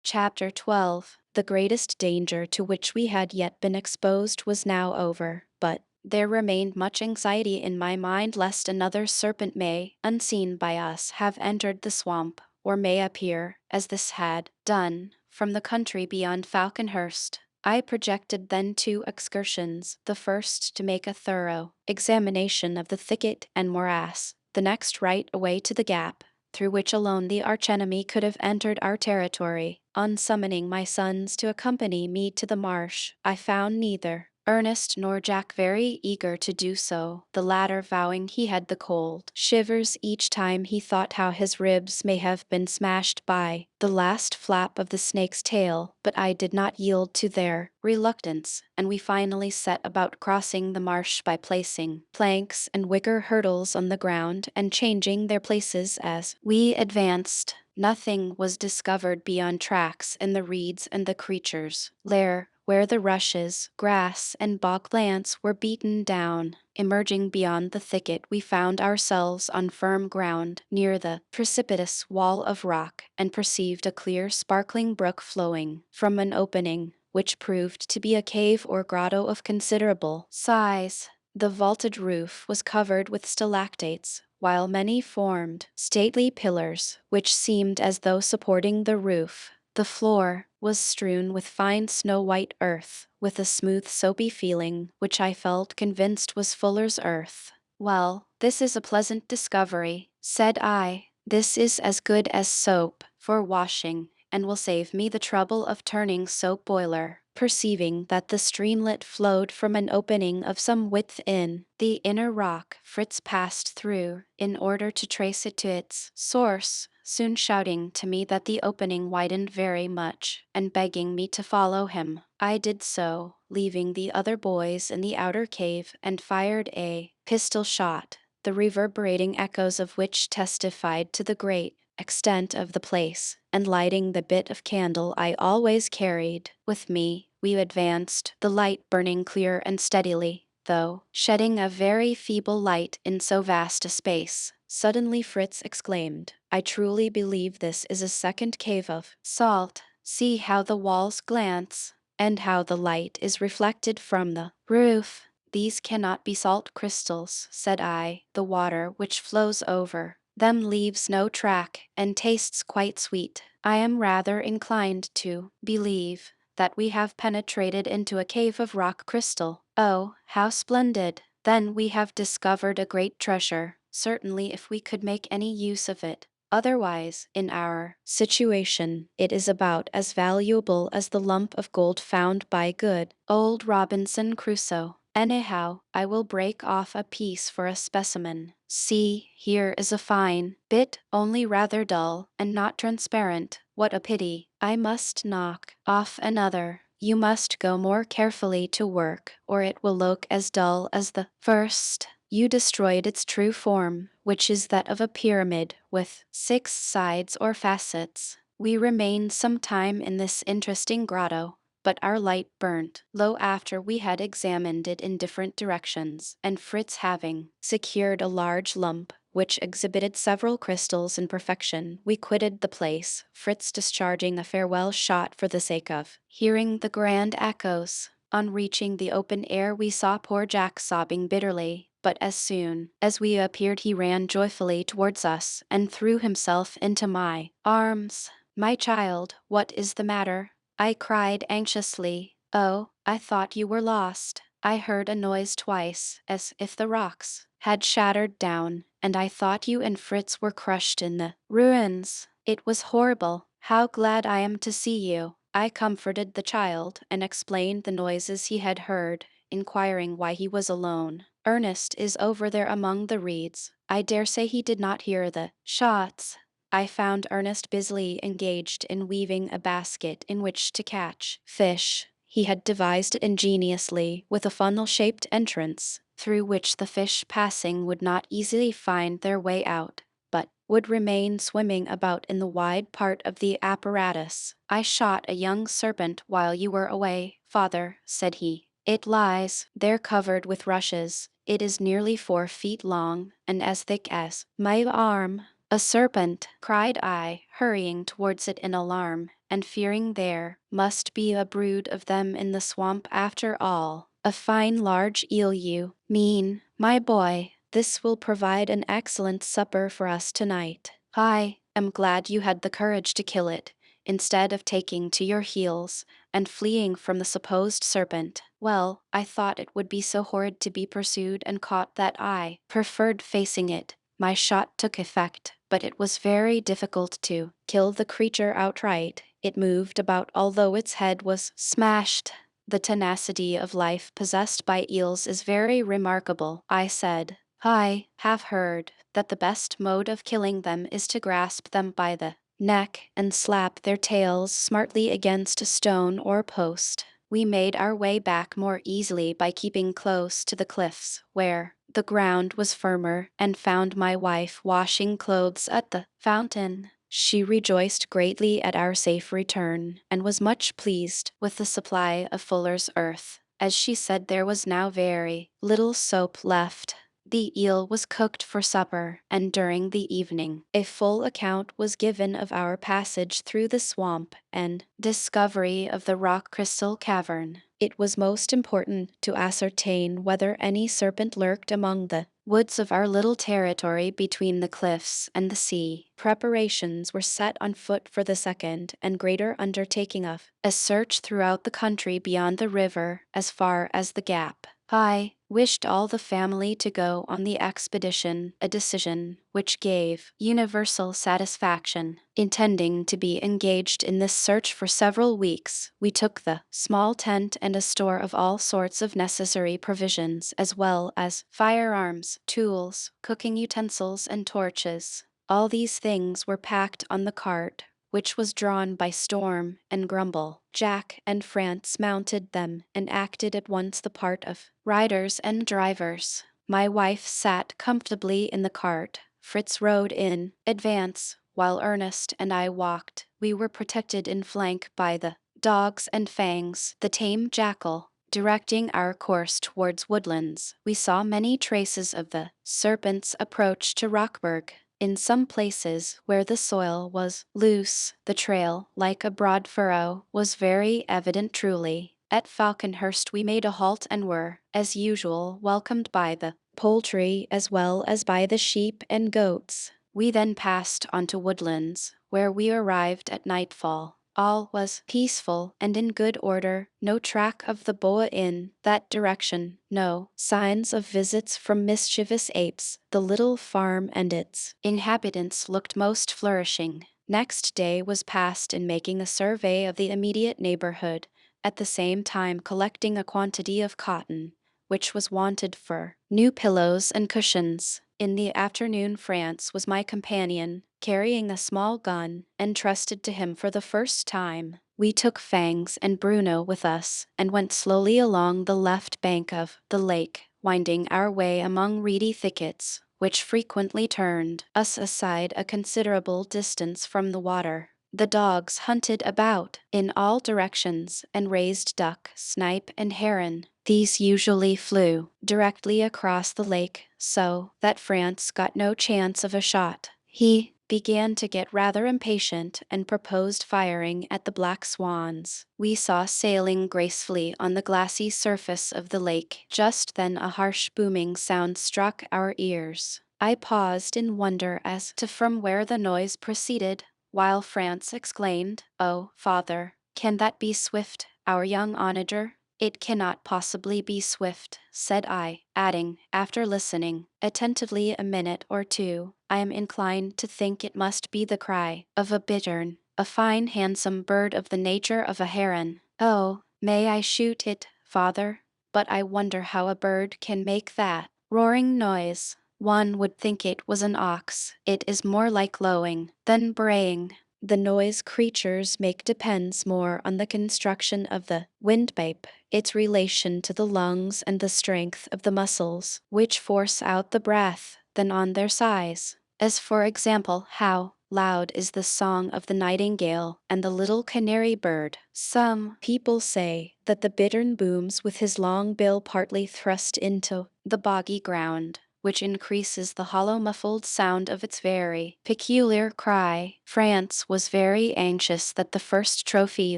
Chapter 12. The greatest danger to which we had yet been exposed was now over, but there remained much anxiety in my mind lest another serpent may, unseen by us, have entered the swamp, or may appear, as this had done, from the country beyond Falconhurst. I projected then 2 excursions, the first to make a thorough examination of the thicket and morass, the next right away to the gap, through which alone the archenemy could have entered our territory. On summoning my sons to accompany me to the marsh, I found neither Ernest nor Jack very eager to do so, the latter vowing he had the cold shivers each time he thought how his ribs may have been smashed by the last flap of the snake's tail. But I did not yield to their reluctance, and we finally set about crossing the marsh by placing planks and wicker hurdles on the ground and changing their places as we advanced. Nothing was discovered beyond tracks in the reeds and the creatures' lair, where the rushes, grass, and bog plants were beaten down. Emerging beyond the thicket, we found ourselves on firm ground near the precipitous wall of rock, and perceived a clear, sparkling brook flowing from an opening, which proved to be a cave or grotto of considerable size. The vaulted roof was covered with stalactites, while many formed stately pillars, which seemed as though supporting the roof. The floor was strewn with fine snow-white earth, with a smooth soapy feeling, which I felt convinced was fuller's earth. "Well, this is a pleasant discovery," said I. "This is as good as soap for washing, and will save me the trouble of turning soap boiler." Perceiving that the streamlet flowed from an opening of some width in the inner rock, Fritz passed through, in order to trace it to its source, soon shouting to me that the opening widened very much, and begging me to follow him. I did so, leaving the other boys in the outer cave, and fired a pistol shot, the reverberating echoes of which testified to the great extent of the place, and lighting the bit of candle I always carried with me, we advanced, the light burning clear and steadily, though shedding a very feeble light in so vast a space. Suddenly Fritz exclaimed, "I truly believe this is a second cave of salt. See how the walls glance, and how the light is reflected from the roof." "These cannot be salt crystals," said I. "The water which flows over them leaves no track, and tastes quite sweet. I am rather inclined to believe that we have penetrated into a cave of rock crystal." "Oh, how splendid! Then we have discovered a great treasure, certainly, if we could make any use of it. Otherwise, in our situation, it is about as valuable as the lump of gold found by good old Robinson Crusoe. Anyhow, I will break off a piece for a specimen. See, here is a fine bit, only rather dull, and not transparent. What a pity! I must knock off another. You must go more carefully to work, or it will look as dull as the first. You destroyed its true form, which is that of a pyramid with 6 sides or facets." We remained some time in this interesting grotto, but our light burnt low after we had examined it in different directions, and Fritz having secured a large lump, which exhibited several crystals in perfection, we quitted the place, Fritz discharging a farewell shot for the sake of hearing the grand echoes. On reaching the open air we saw poor Jack sobbing bitterly, but as soon as we appeared he ran joyfully towards us, and threw himself into my arms. "My child, what is the matter?" I cried anxiously. "Oh, I thought you were lost. I heard a noise twice, as if the rocks had shattered down, and I thought you and Fritz were crushed in the ruins. It was horrible. How glad I am to see you. I comforted the child and explained the noises he had heard, inquiring why he was alone. Ernest is over there among the reeds. I dare say he did not hear the shots. I found Ernest busily engaged in weaving a basket in which to catch fish. He had devised it ingeniously with a funnel-shaped entrance, through which the fish passing would not easily find their way out, but would remain swimming about in the wide part of the apparatus. I shot a young serpent while you were away, father, said he. It lies there covered with rushes. It is nearly 4 feet long, and as thick as my arm. A serpent, cried I, hurrying towards it in alarm, and fearing there must be a brood of them in the swamp after all. A fine large eel you mean, my boy. This will provide an excellent supper for us tonight. I am glad you had the courage to kill it, instead of taking to your heels and fleeing from the supposed serpent. Well, I thought it would be so horrid to be pursued and caught that I preferred facing it. My shot took effect, but it was very difficult to kill the creature outright. It moved about although its head was smashed. The tenacity of life possessed by eels is very remarkable, I said. I have heard that the best mode of killing them is to grasp them by the neck and slap their tails smartly against a stone or post. We made our way back more easily by keeping close to the cliffs, where the ground was firmer, and found my wife washing clothes at the fountain. She rejoiced greatly at our safe return, and was much pleased with the supply of fuller's earth, as she said there was now very little soap left. The eel was cooked for supper, and during the evening a full account was given of our passage through the swamp and discovery of the rock crystal cavern. It was most important to ascertain whether any serpent lurked among the woods of our little territory between the cliffs and the sea. Preparations were set on foot for the second and greater undertaking of a search throughout the country beyond the river as far as the Gap. I wished all the family to go on the expedition, a decision which gave universal satisfaction. Intending to be engaged in this search for several weeks, we took the small tent and a store of all sorts of necessary provisions, as well as firearms, tools, cooking utensils, and torches. All these things were packed on the cart, which was drawn by Storm and Grumble. Jack and France mounted them and acted at once the part of riders and drivers. My wife sat comfortably in the cart. Fritz rode in advance, while Ernest and I walked. We were protected in flank by the dogs and Fangs, the tame jackal, directing our course towards woodlands. We saw many traces of the serpent's approach to Rockburg. In some places where the soil was loose, the trail, like a broad furrow, was very evident truly. At Falconhurst we made a halt and were, as usual, welcomed by the poultry as well as by the sheep and goats. We then passed on to woodlands, where we arrived at nightfall. All was peaceful and in good order, no track of the boa in that direction, no signs of visits from mischievous apes. The little farm and its inhabitants looked most flourishing. Next day was passed in making a survey of the immediate neighborhood, at the same time collecting a quantity of cotton, which was wanted for new pillows and cushions. In the afternoon France was my companion, carrying a small gun, entrusted to him for the first time. We took Fangs and Bruno with us, and went slowly along the left bank of the lake, winding our way among reedy thickets, which frequently turned us aside a considerable distance from the water. The dogs hunted about in all directions and raised duck, snipe, and heron. These usually flew directly across the lake, so that France got no chance of a shot. He began to get rather impatient and proposed firing at the black swans we saw sailing gracefully on the glassy surface of the lake. Just then a harsh booming sound struck our ears. I paused in wonder as to from where the noise proceeded, while France exclaimed, "Oh, father, can that be Swift, our young onager?" "It cannot possibly be Swift," said I, adding, after listening attentively a minute or two, "I am inclined to think it must be the cry of a bittern." a fine handsome bird of the nature of a heron. Oh, may I shoot it, father? But I wonder how a bird can make that roaring noise. One would think it was an ox. It is more like lowing than braying. The noise creatures make depends more on the construction of the windpipe, its relation to the lungs and the strength of the muscles, which force out the breath, than on their size. As for example, how loud is the song of the nightingale and the little canary bird. Some people say that the bittern booms with his long bill partly thrust into the boggy ground, which increases the hollow muffled sound of its very peculiar cry. France was very anxious that the first trophy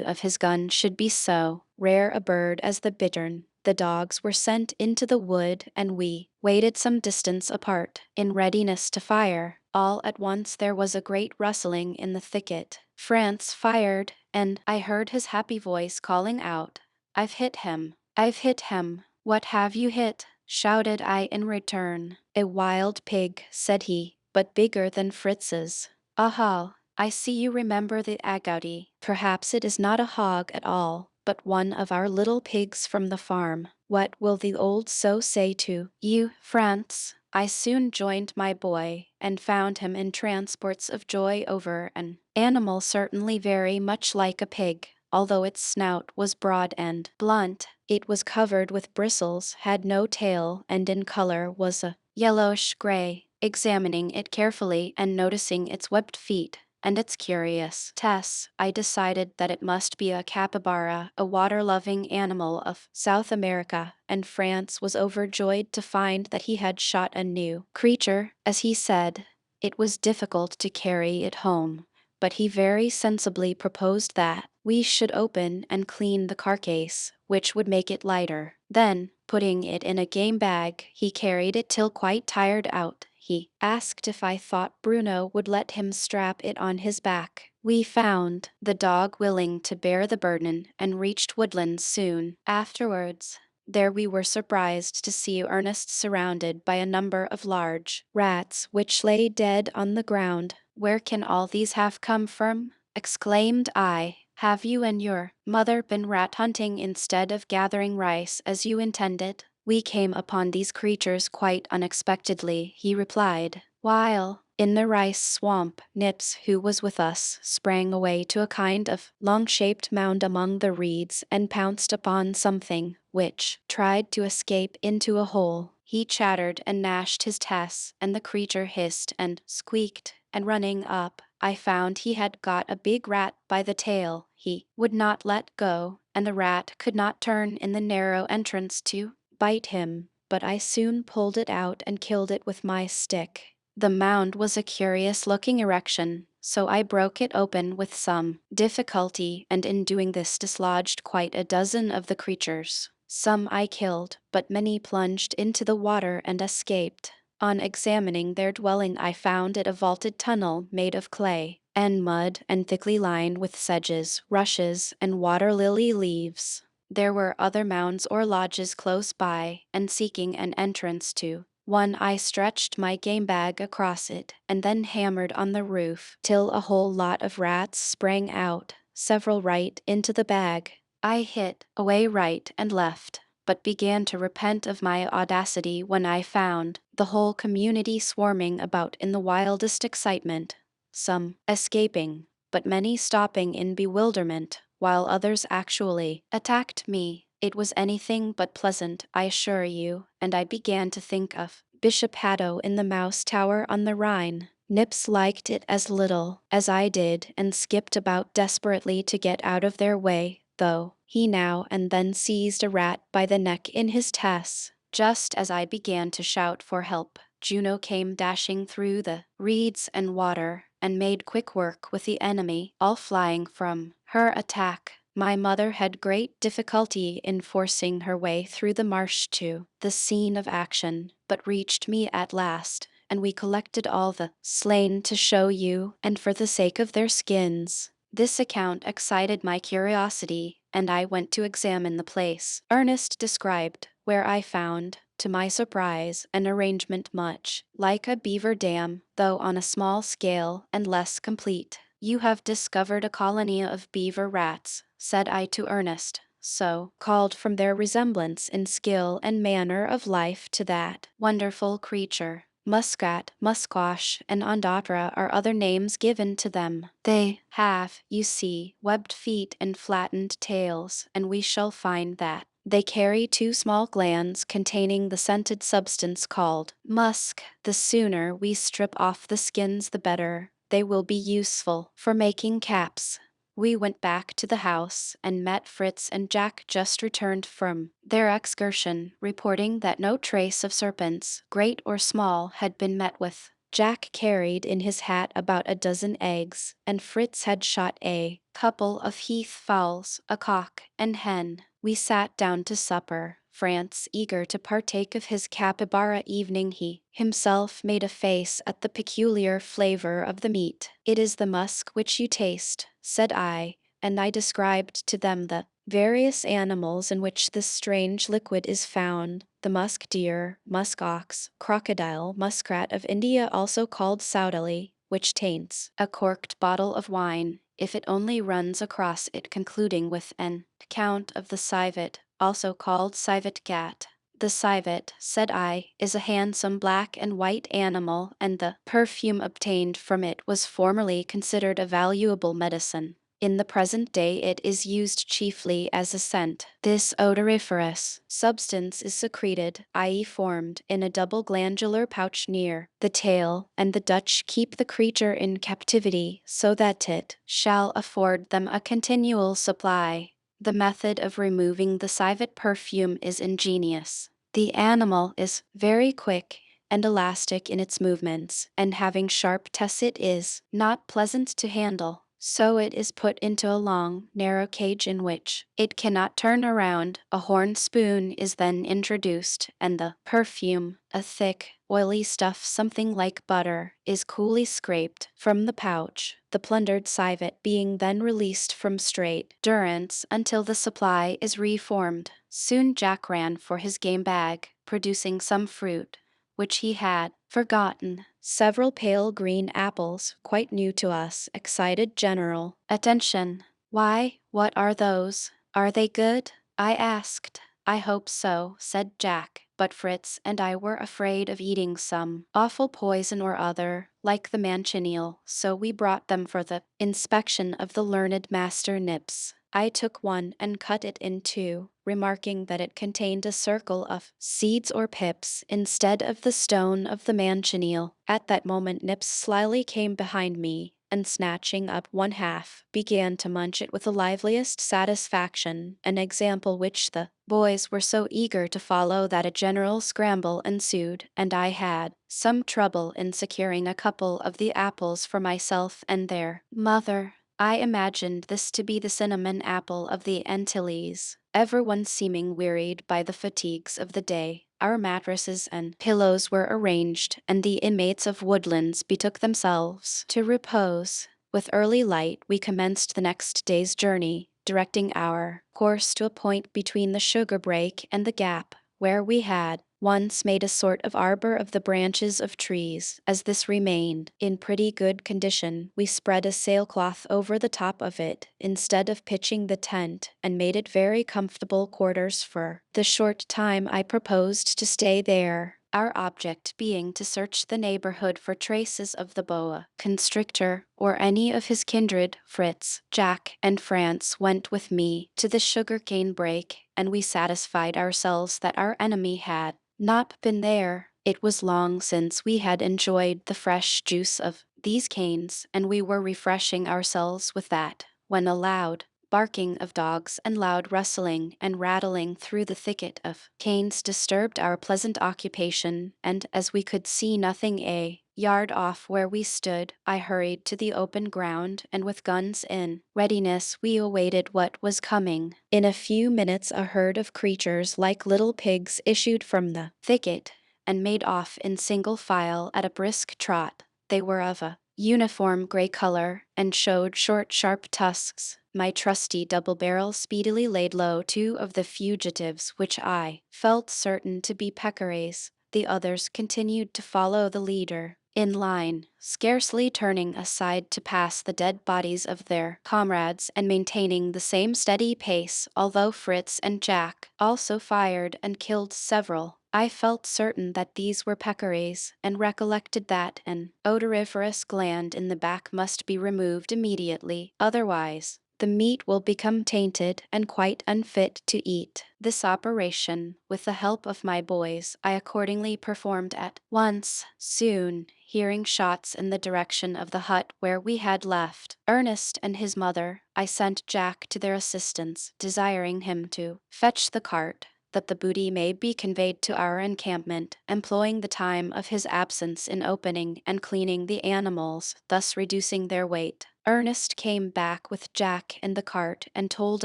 of his gun should be so rare a bird as the bittern. The dogs were sent into the wood, and we waited some distance apart, in readiness to fire. All at once there was a great rustling in the thicket. France fired, and I heard his happy voice calling out, "I've hit him! I've hit him!" "What have you hit?" shouted I in return. "A wild pig," said he, "but bigger than Fritz's." "Aha! I see you remember the agouti. Perhaps it is not a hog at all, but one of our little pigs from the farm. What will the old sow say to you, France?" I soon joined my boy, and found him in transports of joy over an animal certainly very much like a pig, although its snout was broad and blunt. It was covered with bristles, had no tail, and in color was a yellowish-gray. Examining it carefully and noticing its webbed feet and its curious tests, I decided that it must be a capybara, a water-loving animal of South America, and France was overjoyed to find that he had shot a new creature, as he said. It was difficult to carry it home, but he very sensibly proposed that we should open and clean the carcase, which would make it lighter. Then, putting it in a game bag, he carried it till quite tired out. He asked if I thought Bruno would let him strap it on his back. We found the dog willing to bear the burden and reached Woodlands soon afterwards. There we were surprised to see Ernest surrounded by a number of large rats which lay dead on the ground. "Where can all these have come from?" exclaimed I. "Have you and your mother been rat hunting instead of gathering rice as you intended?" "We came upon these creatures quite unexpectedly," he replied. "While in the rice swamp, Nips, who was with us, sprang away to a kind of long-shaped mound among the reeds and pounced upon something, which tried to escape into a hole. He chattered and gnashed his teeth, and the creature hissed and squeaked, and running up, I found he had got a big rat by the tail. He would not let go, and the rat could not turn in the narrow entrance to bite him, but I soon pulled it out and killed it with my stick. The mound was a curious-looking erection, so I broke it open with some difficulty, and in doing this dislodged quite a dozen of the creatures. Some I killed, but many plunged into the water and escaped. On examining their dwelling, I found it a vaulted tunnel made of clay and mud and thickly lined with sedges, rushes, and water-lily leaves. There were other mounds or lodges close by, and seeking an entrance to one, I stretched my game bag across it, and then hammered on the roof till a whole lot of rats sprang out, several right into the bag. I hit away right and left, but began to repent of my audacity when I found the whole community swarming about in the wildest excitement, some escaping, but many stopping in bewilderment, while others actually attacked me. It was anything but pleasant, I assure you, and I began to think of Bishop Hatto in the Mouse Tower on the Rhine. Nips liked it as little as I did and skipped about desperately to get out of their way, though he now and then seized a rat by the neck in his teeth. Just as I began to shout for help, Juno came dashing through the reeds and water, and made quick work with the enemy, all flying from her attack. My mother had great difficulty in forcing her way through the marsh to the scene of action, but reached me at last, and we collected all the slain to show you, and for the sake of their skins. This account excited my curiosity, and I went to examine the place Ernest described, where I found, to my surprise, an arrangement much like a beaver dam, though on a small scale and less complete. You have discovered a colony of beaver rats, said I to Ernest, so called from their resemblance in skill and manner of life to that wonderful creature. Muscat, musquash, and ondatra are other names given to them. They have, you see, webbed feet and flattened tails, and we shall find that they carry two small glands containing the scented substance called musk. The sooner we strip off the skins, the better. They will be useful for making caps. We went back to the house and met Fritz and Jack just returned from their excursion, reporting that no trace of serpents, great or small, had been met with. Jack carried in his hat about a dozen eggs, and Fritz had shot a couple of heath fowls, a cock and hen. We sat down to supper. France, eager to partake of his capybara evening, he himself made a face at the peculiar flavor of the meat. It is the musk which you taste, said I, and I described to them the various animals in which this strange liquid is found: the musk deer, musk ox, crocodile, muskrat of India, also called soudali, which taints a corked bottle of wine if it only runs across it, concluding with an account of the civet, also called civet cat. The civet, said I, is a handsome black and white animal, and the perfume obtained from it was formerly considered a valuable medicine. In the present day it is used chiefly as a scent. This odoriferous substance is secreted, i.e. formed, in a double glandular pouch near the tail, and the Dutch keep the creature in captivity so that it shall afford them a continual supply. The method of removing the civet perfume is ingenious. The animal is very quick and elastic in its movements, and having sharp teeth it is not pleasant to handle. So it is put into a long, narrow cage in which it cannot turn around. A horn spoon is then introduced, and the perfume, a thick, oily stuff something like butter, is coolly scraped from the pouch, the plundered civet being then released from straight durance until the supply is reformed. Soon Jack ran for his game bag, producing some fruit, which he had forgotten. Several pale green apples, quite new to us, excited general attention. Why, what are those? Are they good? I asked. I hope so, said Jack, but Fritz and I were afraid of eating some awful poison or other, like the manchineel, so we brought them for the inspection of the learned Master Nips. I took one and cut it in two, remarking that it contained a circle of seeds or pips instead of the stone of the manchineel. At that moment Nips slyly came behind me, and snatching up one half, began to munch it with the liveliest satisfaction, an example which the boys were so eager to follow that a general scramble ensued, and I had some trouble in securing a couple of the apples for myself and their mother. I imagined this to be the cinnamon apple of the Antilles. Everyone seeming wearied by the fatigues of the day, our mattresses and pillows were arranged, and the inmates of Woodlands betook themselves to repose. With early light we commenced the next day's journey, directing our course to a point between the sugar brake and the gap, where we had once made a sort of arbor of the branches of trees. As this remained in pretty good condition, we spread a sailcloth over the top of it, instead of pitching the tent, and made it very comfortable quarters for the short time I proposed to stay there, our object being to search the neighborhood for traces of the boa constrictor or any of his kindred. Fritz, Jack, and France went with me to the sugar-cane brake, and we satisfied ourselves that our enemy had not been there. It was long since we had enjoyed the fresh juice of these canes, and we were refreshing ourselves with that, when a loud barking of dogs and loud rustling and rattling through the thicket of canes disturbed our pleasant occupation, and as we could see nothing a yard off where we stood, I hurried to the open ground, and with guns in readiness we awaited what was coming. In a few minutes a herd of creatures like little pigs issued from the thicket and made off in single file at a brisk trot. They were of a uniform gray color, and showed short, sharp tusks. My trusty double barrel speedily laid low two of the fugitives, which I felt certain to be peccaries. The others continued to follow the leader. in line, scarcely turning aside to pass the dead bodies of their comrades and maintaining the same steady pace, although Fritz and Jack also fired and killed several. I felt certain that these were peccaries, and recollected that an odoriferous gland in the back must be removed immediately, otherwise the meat will become tainted and quite unfit to eat. This operation, with the help of my boys, I accordingly performed at once. Soon, hearing shots in the direction of the hut where we had left Ernest and his mother, I sent Jack to their assistance, desiring him to fetch the cart, that the booty may be conveyed to our encampment, employing the time of his absence in opening and cleaning the animals, thus reducing their weight. Ernest came back with Jack in the cart and told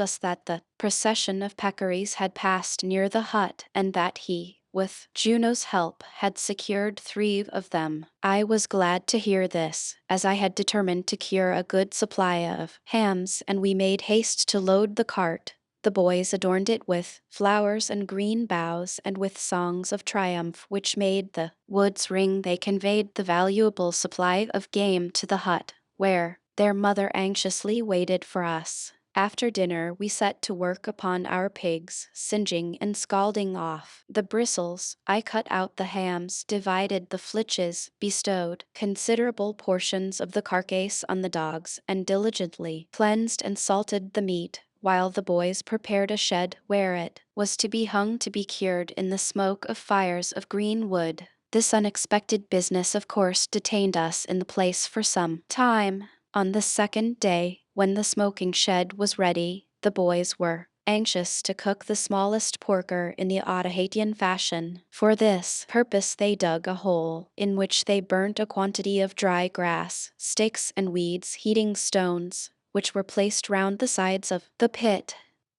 us that the procession of peccaries had passed near the hut and that he, with Juno's help, had secured 3 of them. I was glad to hear this, as I had determined to cure a good supply of hams, and we made haste to load the cart. The boys adorned it with flowers and green boughs, and with songs of triumph which made the woods ring. They conveyed the valuable supply of game to the hut, where their mother anxiously waited for us. After dinner, we set to work upon our pigs, singeing and scalding off the bristles. I cut out the hams, divided the flitches, bestowed considerable portions of the carcass on the dogs, and diligently cleansed and salted the meat, while the boys prepared a shed where it was to be hung to be cured in the smoke of fires of green wood. This unexpected business of course detained us in the place for some time. On the second day, when the smoking shed was ready, the boys were anxious to cook the smallest porker in the Otaheitian fashion. For this purpose they dug a hole, in which they burnt a quantity of dry grass, sticks and weeds, heating stones, which were placed round the sides of the pit.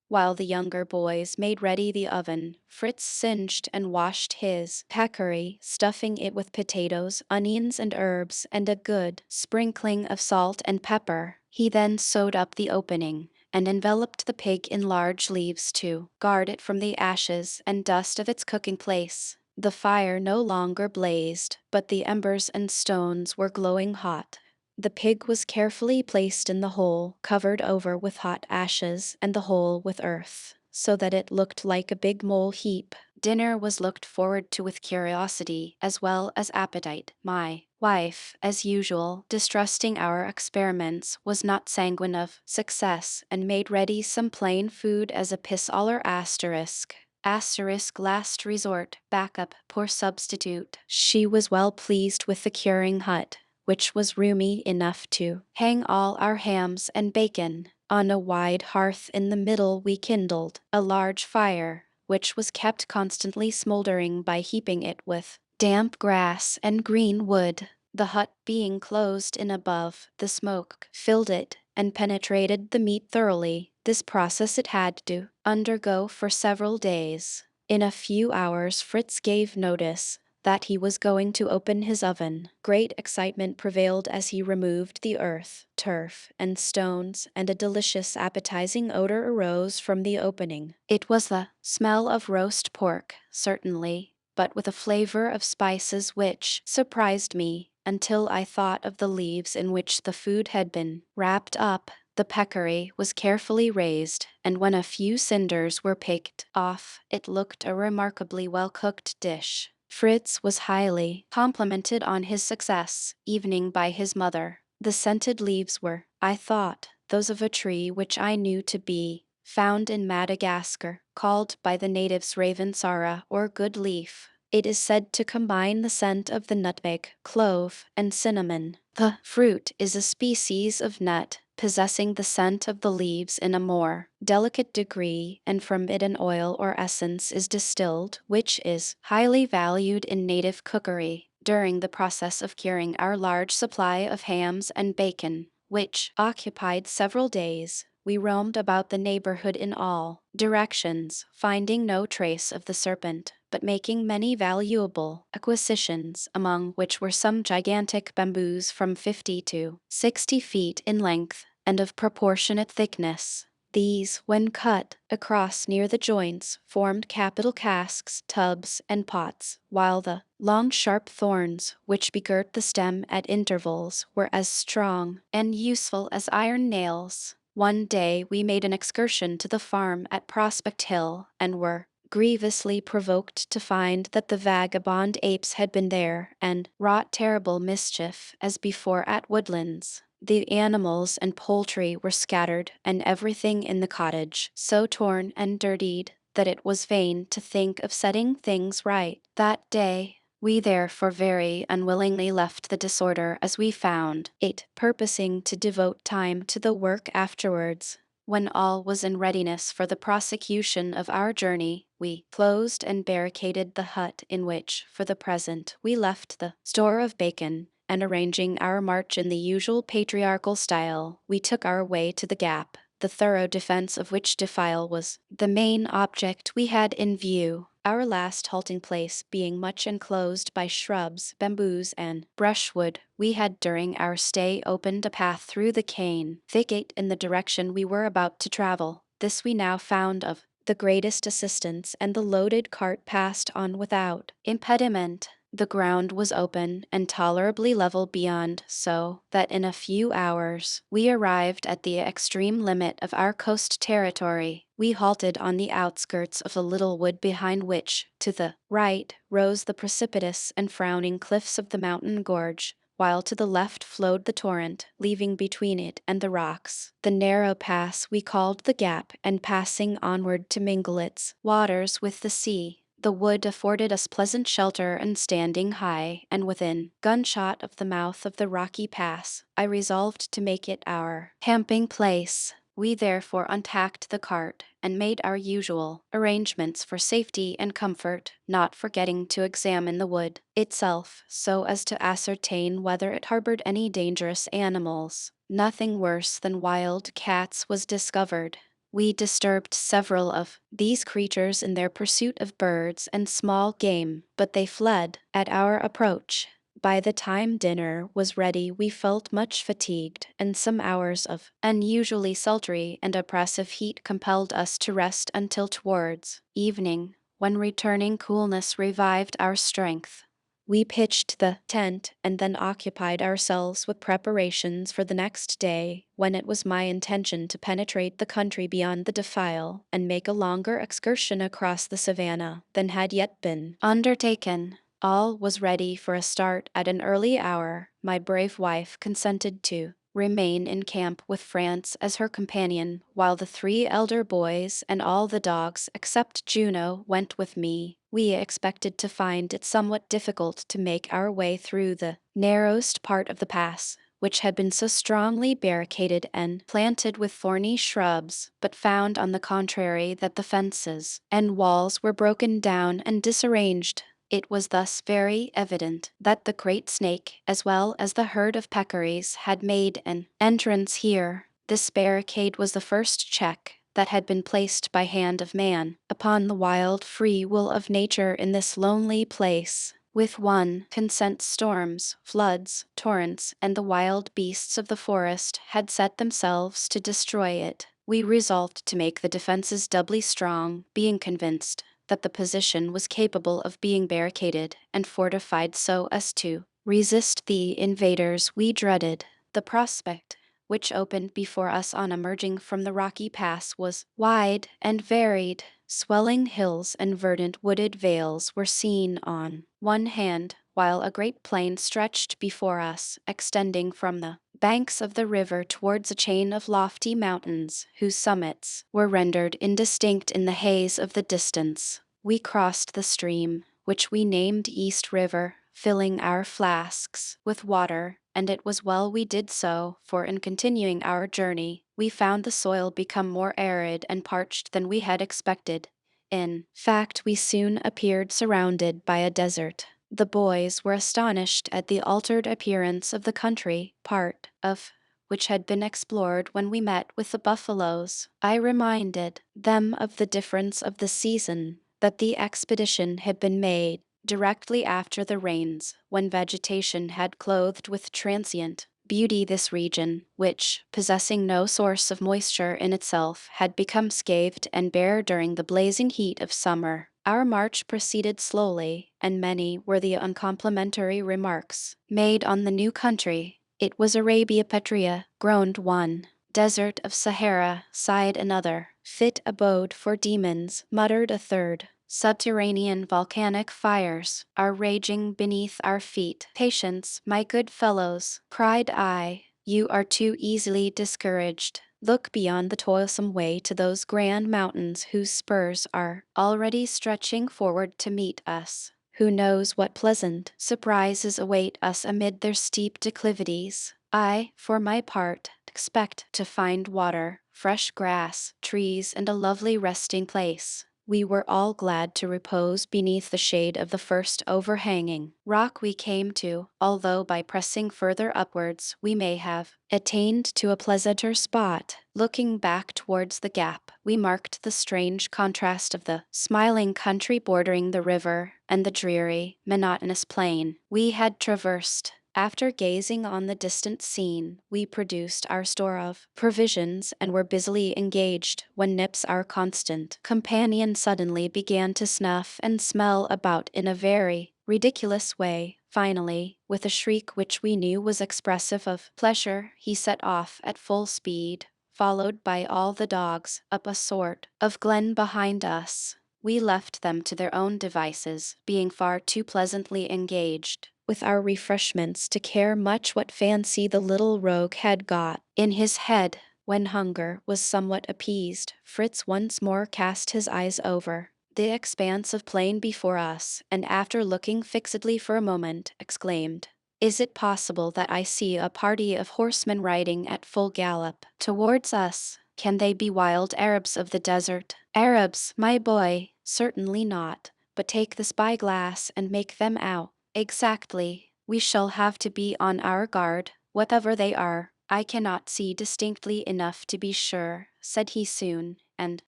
While the younger boys made ready the oven, Fritz singed and washed his peccary, stuffing it with potatoes, onions, and herbs, and a good sprinkling of salt and pepper. He then sewed up the opening, and enveloped the pig in large leaves to guard it from the ashes and dust of its cooking place. The fire no longer blazed, but the embers and stones were glowing hot. The pig was carefully placed in the hole, covered over with hot ashes, and the hole with earth, so that it looked like a big mole heap. Dinner was looked forward to with curiosity as well as appetite. My wife, as usual, distrusting our experiments, was not sanguine of success, and made ready some plain food as a piss-aller asterisk. Asterisk last resort, backup, poor substitute. She was well pleased with the curing hut, which was roomy enough to hang all our hams and bacon. On a wide hearth in the middle we kindled a large fire, which was kept constantly smoldering by heaping it with damp grass and green wood. The hut being closed in above, the smoke filled it and penetrated the meat thoroughly. This process it had to undergo for several days. In a few hours Fritz gave notice that he was going to open his oven. Great excitement prevailed as he removed the earth, turf, and stones, and a delicious appetizing odor arose from the opening. It was the smell of roast pork, certainly, but with a flavor of spices which surprised me until I thought of the leaves in which the food had been wrapped up. The peccary was carefully raised, and when a few cinders were picked off, it looked a remarkably well-cooked dish. Fritz was highly complimented on his success, evening by his mother. The scented leaves were, I thought, those of a tree which I knew to be found in Madagascar, called by the natives ravensara or good leaf. It is said to combine the scent of the nutmeg, clove, and cinnamon. The fruit is a species of nut, possessing the scent of the leaves in a more delicate degree, and from it an oil or essence is distilled, which is highly valued in native cookery. During the process of curing our large supply of hams and bacon, which occupied several days, we roamed about the neighborhood in all directions, finding no trace of the serpent, but making many valuable acquisitions, among which were some gigantic bamboos from 50 to 60 feet in length, and of proportionate thickness. These, when cut across near the joints, formed capital casks, tubs, and pots, while the long sharp thorns, which begirt the stem at intervals, were as strong and useful as iron nails. One day we made an excursion to the farm at Prospect Hill, and were grievously provoked to find that the vagabond apes had been there and wrought terrible mischief as before at Woodlands. The animals and poultry were scattered, and everything in the cottage so torn and dirtied that it was vain to think of setting things right. That day we therefore very unwillingly left the disorder as we found it, purposing to devote time to the work afterwards. When all was in readiness for the prosecution of our journey, we closed and barricaded the hut in which, for the present, we left the store of bacon, and arranging our march in the usual patriarchal style, we took our way to the Gap, the thorough defense of which defile was the main object we had in view. Our last halting place being much enclosed by shrubs, bamboos, and brushwood, we had during our stay opened a path through the cane thicket in the direction we were about to travel. This we now found of the greatest assistance, and the loaded cart passed on without impediment. The ground was open and tolerably level beyond, so that in a few hours we arrived at the extreme limit of our coast territory. We halted on the outskirts of a little wood behind which, to the right, rose the precipitous and frowning cliffs of the mountain gorge, while to the left flowed the torrent, leaving between it and the rocks the narrow pass we called the Gap, and passing onward to mingle its waters with the sea. The wood afforded us pleasant shelter, and standing high and within gunshot of the mouth of the rocky pass, I resolved to make it our camping place. We therefore untacked the cart and made our usual arrangements for safety and comfort, not forgetting to examine the wood itself so as to ascertain whether it harbored any dangerous animals. Nothing worse than wild cats was discovered. We disturbed several of these creatures in their pursuit of birds and small game, but they fled at our approach. By the time dinner was ready, we felt much fatigued, and some hours of unusually sultry and oppressive heat compelled us to rest until towards evening, when returning coolness revived our strength. We pitched the tent and then occupied ourselves with preparations for the next day, when it was my intention to penetrate the country beyond the defile and make a longer excursion across the savannah than had yet been undertaken. All was ready for a start at an early hour. My brave wife consented to remain in camp with France as her companion, while the 3 elder boys and all the dogs except Juno went with me. We expected to find it somewhat difficult to make our way through the narrowest part of the pass, which had been so strongly barricaded and planted with thorny shrubs, but found on the contrary that the fences and walls were broken down and disarranged. It was thus very evident that the great snake, as well as the herd of peccaries, had made an entrance here. This barricade was the first check that had been placed by hand of man upon the wild free will of nature in this lonely place. With one consent, storms, floods, torrents, and the wild beasts of the forest had set themselves to destroy it. We resolved to make the defenses doubly strong, being convinced that the position was capable of being barricaded and fortified so as to resist the invaders we dreaded. The prospect which opened before us on emerging from the rocky pass was wide and varied. Swelling hills and verdant wooded vales were seen on one hand, while a great plain stretched before us, extending from the banks of the river towards a chain of lofty mountains, whose summits were rendered indistinct in the haze of the distance. We crossed the stream, which we named East River, filling our flasks with water, and it was well we did so, for in continuing our journey, we found the soil become more arid and parched than we had expected. In fact, we soon appeared surrounded by a desert. The boys were astonished at the altered appearance of the country, part of which had been explored when we met with the buffaloes. I reminded them of the difference of the season, that the expedition had been made directly after the rains, when vegetation had clothed with transient beauty this region, which, possessing no source of moisture in itself, had become scathed and bare during the blazing heat of summer. Our march proceeded slowly, and many were the uncomplimentary remarks made on the new country. It was Arabia Petrea, groaned one. Desert of Sahara, sighed another. Fit abode for demons, muttered a third. Subterranean volcanic fires are raging beneath our feet. Patience, my good fellows, cried I. You are too easily discouraged. Look beyond the toilsome way to those grand mountains whose spurs are already stretching forward to meet us. Who knows what pleasant surprises await us amid their steep declivities? I, for my part, expect to find water, fresh grass, trees, and a lovely resting place. We were all glad to repose beneath the shade of the first overhanging rock we came to, although by pressing further upwards we may have attained to a pleasanter spot. Looking back towards the gap, we marked the strange contrast of the smiling country bordering the river and the dreary, monotonous plain we had traversed. After gazing on the distant scene, we produced our store of provisions and were busily engaged when Nips, our constant companion, suddenly began to snuff and smell about in a very ridiculous way. Finally, with a shriek which we knew was expressive of pleasure, he set off at full speed, followed by all the dogs, up a sort of glen behind us. We left them to their own devices, being far too pleasantly engaged with our refreshments to care much what fancy the little rogue had got in his head. When hunger was somewhat appeased, Fritz once more cast his eyes over the expanse of plain before us, and after looking fixedly for a moment, exclaimed, "Is it possible that I see a party of horsemen riding at full gallop towards us? Can they be wild Arabs of the desert?" "Arabs, my boy? Certainly not. But take the spyglass and make them out." "Exactly. We shall have to be on our guard, whatever they are. I cannot see distinctly enough to be sure," said he soon, and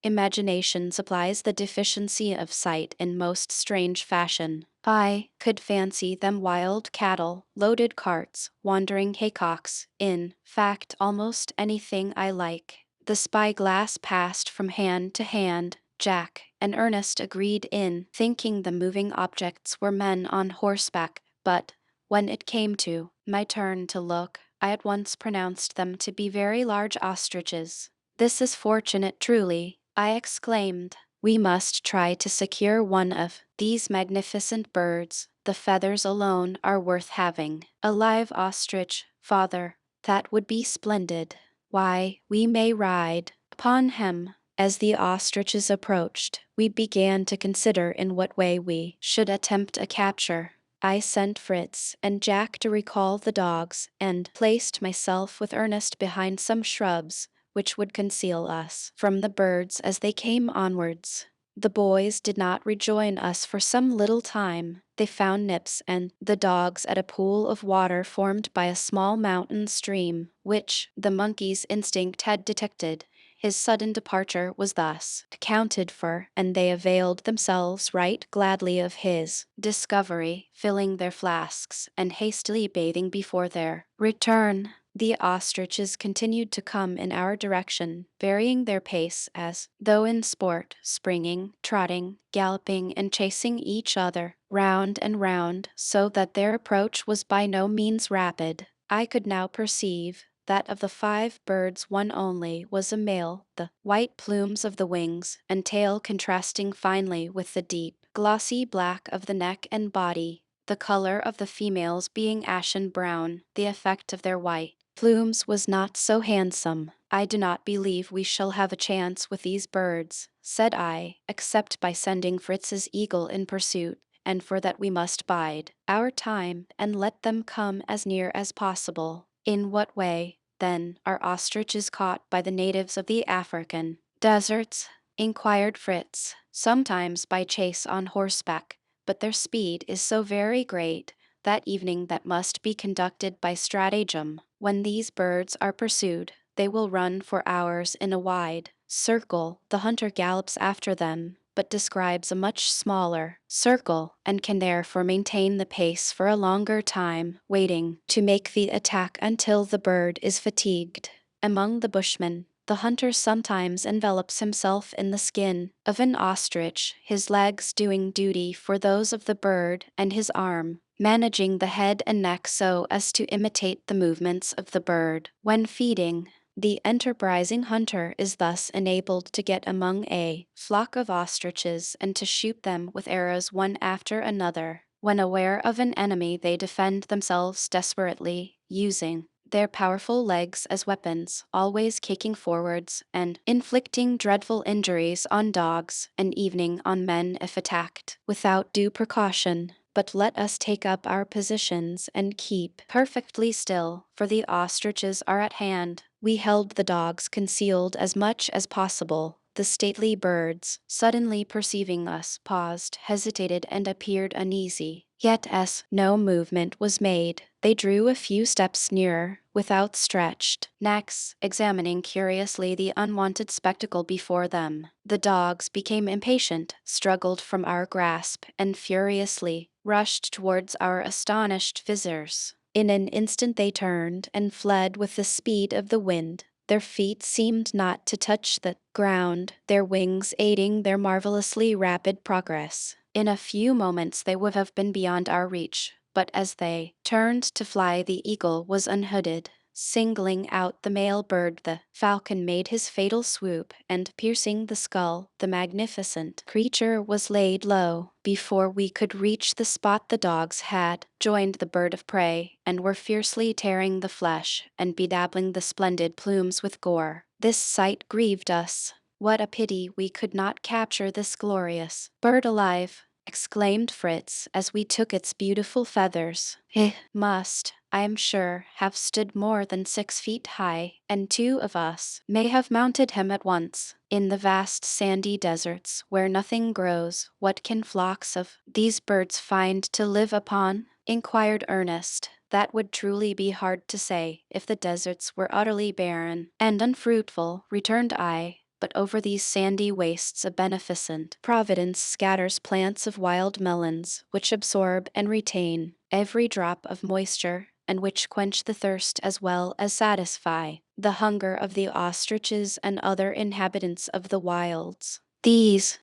imagination supplies the deficiency of sight in most strange fashion. I could fancy them wild cattle, loaded carts, wandering haycocks, in fact almost anything I like. The spyglass passed from hand to hand. Jack and Ernest agreed in thinking the moving objects were men on horseback, but when it came to my turn to look, I at once pronounced them to be very large ostriches. "This is fortunate, truly," I exclaimed. "We must try to secure one of these magnificent birds. The feathers alone are worth having. A live ostrich, father, that would be splendid. Why, we may ride upon him." As the ostriches approached, we began to consider in what way we should attempt a capture. I sent Fritz and Jack to recall the dogs, and placed myself with Ernest behind some shrubs which would conceal us from the birds as they came onwards. The boys did not rejoin us for some little time. They found Nips and the dogs at a pool of water formed by a small mountain stream, which the monkey's instinct had detected. His sudden departure was thus accounted for, and they availed themselves right gladly of his discovery, filling their flasks and hastily bathing before their return. The ostriches continued to come in our direction, varying their pace as though in sport, springing, trotting, galloping, and chasing each other round and round, so that their approach was by no means rapid. I could now perceive that of the 5 birds one only was a male, the white plumes of the wings and tail contrasting finely with the deep, glossy black of the neck and body, the color of the females being ashen brown. The effect of their white plumes was not so handsome. "I do not believe we shall have a chance with these birds," said I, "except by sending Fritz's eagle in pursuit, and for that we must bide our time and let them come as near as possible." "In what way, then, are ostriches caught by the natives of the African deserts?" inquired Fritz. "Sometimes by chase on horseback, but their speed is so very great that evening that must be conducted by stratagem. When these birds are pursued, they will run for hours in a wide circle. The hunter gallops after them, but describes a much smaller circle and can therefore maintain the pace for a longer time, waiting to make the attack until the bird is fatigued. Among the Bushmen, the hunter sometimes envelops himself in the skin of an ostrich, his legs doing duty for those of the bird and his arm, managing the head and neck so as to imitate the movements of the bird. When feeding, the enterprising hunter is thus enabled to get among a flock of ostriches and to shoot them with arrows one after another. When aware of an enemy, they defend themselves desperately, using their powerful legs as weapons, always kicking forwards and inflicting dreadful injuries on dogs and even on men if attacked without due precaution. But let us take up our positions and keep perfectly still, for the ostriches are at hand. We held the dogs concealed as much as possible. The stately birds, suddenly perceiving us, paused, hesitated, and appeared uneasy. Yet as no movement was made, they drew a few steps nearer, with outstretched necks, examining curiously the unwonted spectacle before them. The dogs became impatient, struggled from our grasp, and furiously rushed towards our astonished visitors. In an instant they turned and fled with the speed of the wind. Their feet seemed not to touch the ground, their wings aiding their marvelously rapid progress. In a few moments they would have been beyond our reach, but as they turned to fly, the eagle was unhooded. Singling out the male bird, the falcon made his fatal swoop, and piercing the skull, the magnificent creature was laid low. Before we could reach the spot, the dogs had joined the bird of prey, and were fiercely tearing the flesh and bedabbling the splendid plumes with gore. This sight grieved us. What a pity we could not capture this glorious bird alive, exclaimed Fritz, as we took its beautiful feathers. It must, I am sure, have stood more than 6 feet high, and 2 of us may have mounted him at once. In the vast sandy deserts, where nothing grows, what can flocks of these birds find to live upon? Inquired Ernest. That would truly be hard to say, if the deserts were utterly barren and unfruitful, returned I. But over these sandy wastes a beneficent providence scatters plants of wild melons, which absorb and retain every drop of moisture, and which quench the thirst as well as satisfy the hunger of the ostriches and other inhabitants of the wilds. These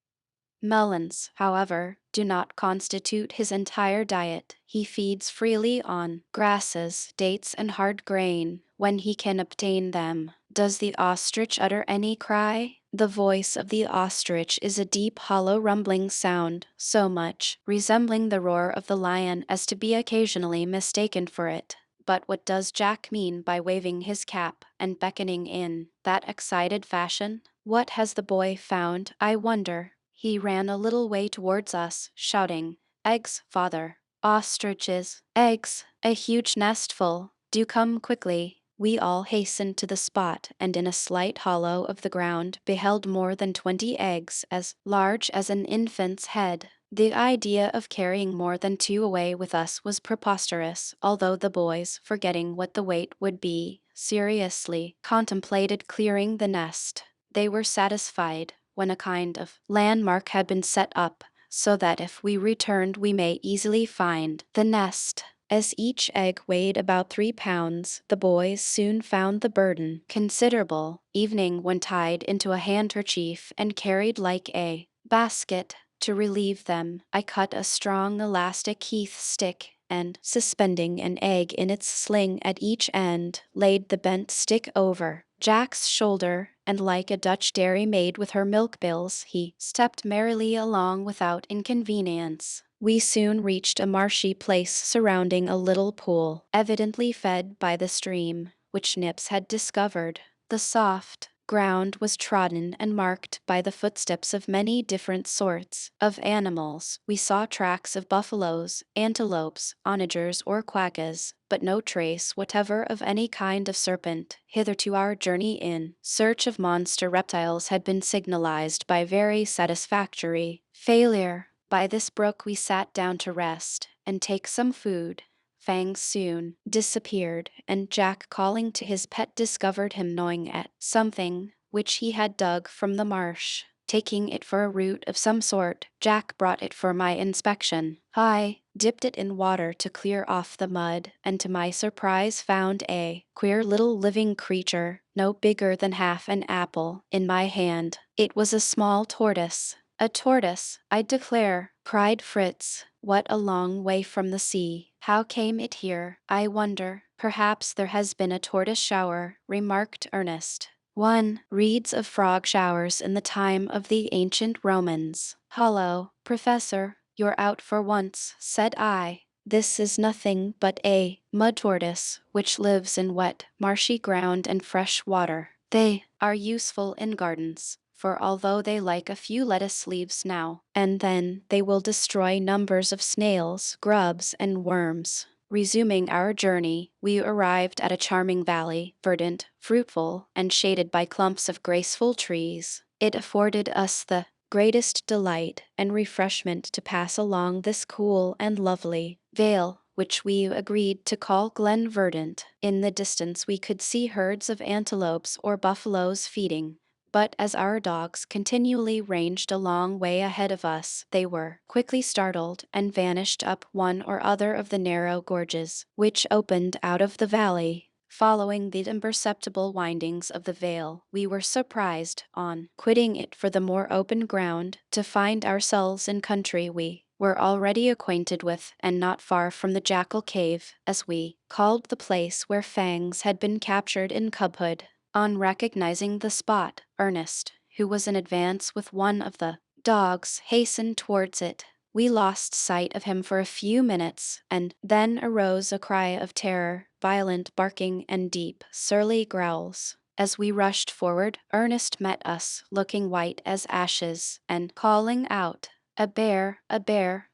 melons, however, do not constitute his entire diet. He feeds freely on grasses, dates, and hard grain when he can obtain them. Does the ostrich utter any cry? The voice of the ostrich is a deep, hollow, rumbling sound, so much resembling the roar of the lion as to be occasionally mistaken for it. But what does Jack mean by waving his cap and beckoning in that excited fashion? What has the boy found, I wonder? He ran a little way towards us, shouting, "Eggs, father! Ostriches! Eggs! A huge nestful! Do come quickly!" We all hastened to the spot, and in a slight hollow of the ground beheld more than 20 eggs as large as an infant's head. The idea of carrying more than 2 away with us was preposterous, although the boys, forgetting what the weight would be, seriously contemplated clearing the nest. They were satisfied when a kind of landmark had been set up, so that if we returned we may easily find the nest. As each egg weighed about 3 pounds, the boys soon found the burden considerable. Evening, when tied into a handkerchief and carried like a basket to relieve them, I cut a strong elastic heath stick and, suspending an egg in its sling at each end, laid the bent stick over Jack's shoulder, and like a Dutch dairymaid with her milk bills, he stepped merrily along without inconvenience. We soon reached a marshy place surrounding a little pool, evidently fed by the stream, which Nips had discovered. The soft ground was trodden and marked by the footsteps of many different sorts of animals. We saw tracks of buffaloes, antelopes, onagers, or quaggas, but no trace whatever of any kind of serpent. Hitherto our journey in search of monster reptiles had been signalized by very satisfactory failure. By this brook we sat down to rest and take some food. Fang soon disappeared, and Jack, calling to his pet, discovered him gnawing at something which he had dug from the marsh. taking it for a root of some sort. Jack brought it for my inspection. I dipped it in water to clear off the mud, and to my surprise found a queer little living creature, no bigger than half an apple, in my hand. It was a small tortoise. A tortoise, I declare, cried Fritz. What a long way from the sea. How came it here, I wonder? Perhaps there has been a tortoise shower, remarked Ernest. One reads of frog showers in the time of the ancient Romans. Hullo, Professor, you're out for once, said I. This is nothing but a mud tortoise, which lives in wet, marshy ground and fresh water. They are useful in gardens, for although they like a few lettuce leaves now and then, they will destroy numbers of snails, grubs, and worms. Resuming our journey, we arrived at a charming valley, verdant, fruitful, and shaded by clumps of graceful trees. It afforded us the greatest delight and refreshment to pass along this cool and lovely vale, which we agreed to call Glen Verdant. In the distance we could see herds of antelopes or buffaloes feeding, but as our dogs continually ranged a long way ahead of us, they were quickly startled and vanished up one or other of the narrow gorges, which opened out of the valley. Following the imperceptible windings of the vale, we were surprised, on quitting it for the more open ground, to find ourselves in country we were already acquainted with, and not far from the Jackal Cave, as we called the place where Fangs had been captured in cubhood. On recognizing the spot, Ernest, who was in advance with one of the dogs, hastened towards it. We lost sight of him for a few minutes, and then arose a cry of terror, violent barking and deep, surly growls. As we rushed forward, Ernest met us, looking white as ashes, and calling out, a bear,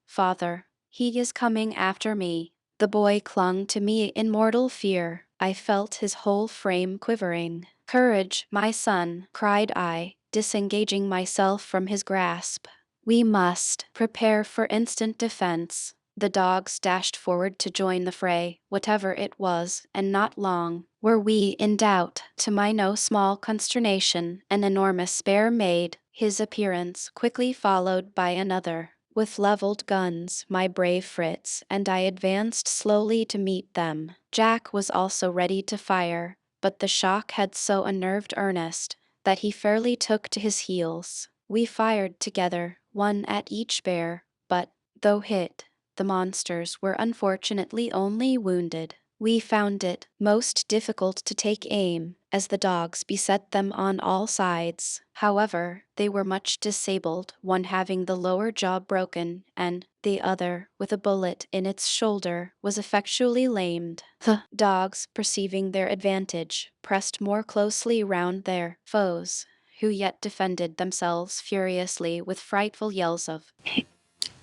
father. He is coming after me." The boy clung to me in mortal fear. I felt his whole frame quivering. "Courage, my son," cried I, disengaging myself from his grasp. "We must prepare for instant defense." The dogs dashed forward to join the fray, whatever it was, and not long were we in doubt. To my no small consternation, an enormous bear made his appearance, quickly followed by another. With leveled guns, my brave Fritz and I advanced slowly to meet them. Jack was also ready to fire, but the shock had so unnerved Ernest that he fairly took to his heels. We fired together, one at each bear, but, though hit, the monsters were unfortunately only wounded. We found it most difficult to take aim, as the dogs beset them on all sides. However, they were much disabled, one having the lower jaw broken, and the other, with a bullet in its shoulder, was effectually lamed. The dogs, perceiving their advantage, pressed more closely round their foes, who yet defended themselves furiously with frightful yells of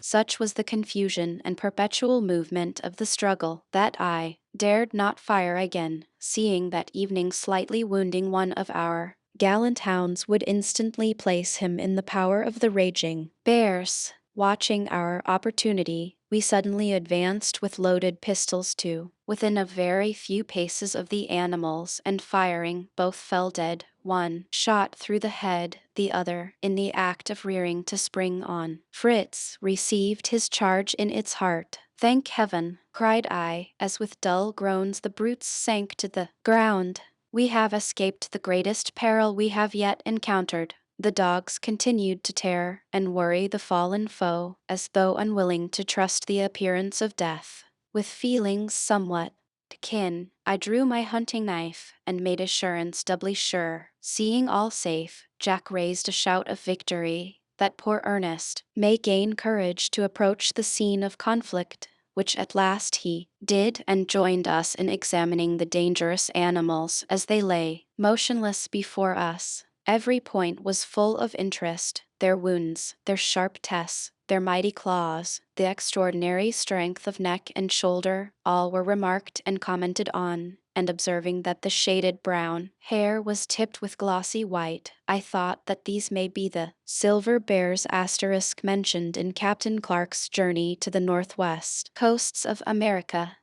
such was the confusion and perpetual movement of the struggle that I dared not fire again, seeing that evening slightly wounding one of our gallant hounds would instantly place him in the power of the raging bears. Watching our opportunity, we suddenly advanced with loaded pistols to within a very few paces of the animals, and firing, both fell dead, one shot through the head, the other in the act of rearing to spring on. Fritz received his charge in its heart. "Thank heaven," cried I, as with dull groans the brutes sank to the ground. "We have escaped the greatest peril we have yet encountered." The dogs continued to tear and worry the fallen foe, as though unwilling to trust the appearance of death. With feelings somewhat akin, I drew my hunting knife and made assurance doubly sure. Seeing all safe, Jack raised a shout of victory, that poor Ernest may gain courage to approach the scene of conflict, which at last he did, and joined us in examining the dangerous animals as they lay motionless before us. Every point was full of interest: their wounds, their sharp teeth, their mighty claws, the extraordinary strength of neck and shoulder, all were remarked and commented on, and observing that the shaded brown hair was tipped with glossy white, I thought that these may be the silver bears mentioned in Captain Clark's journey to the northwest coasts of America.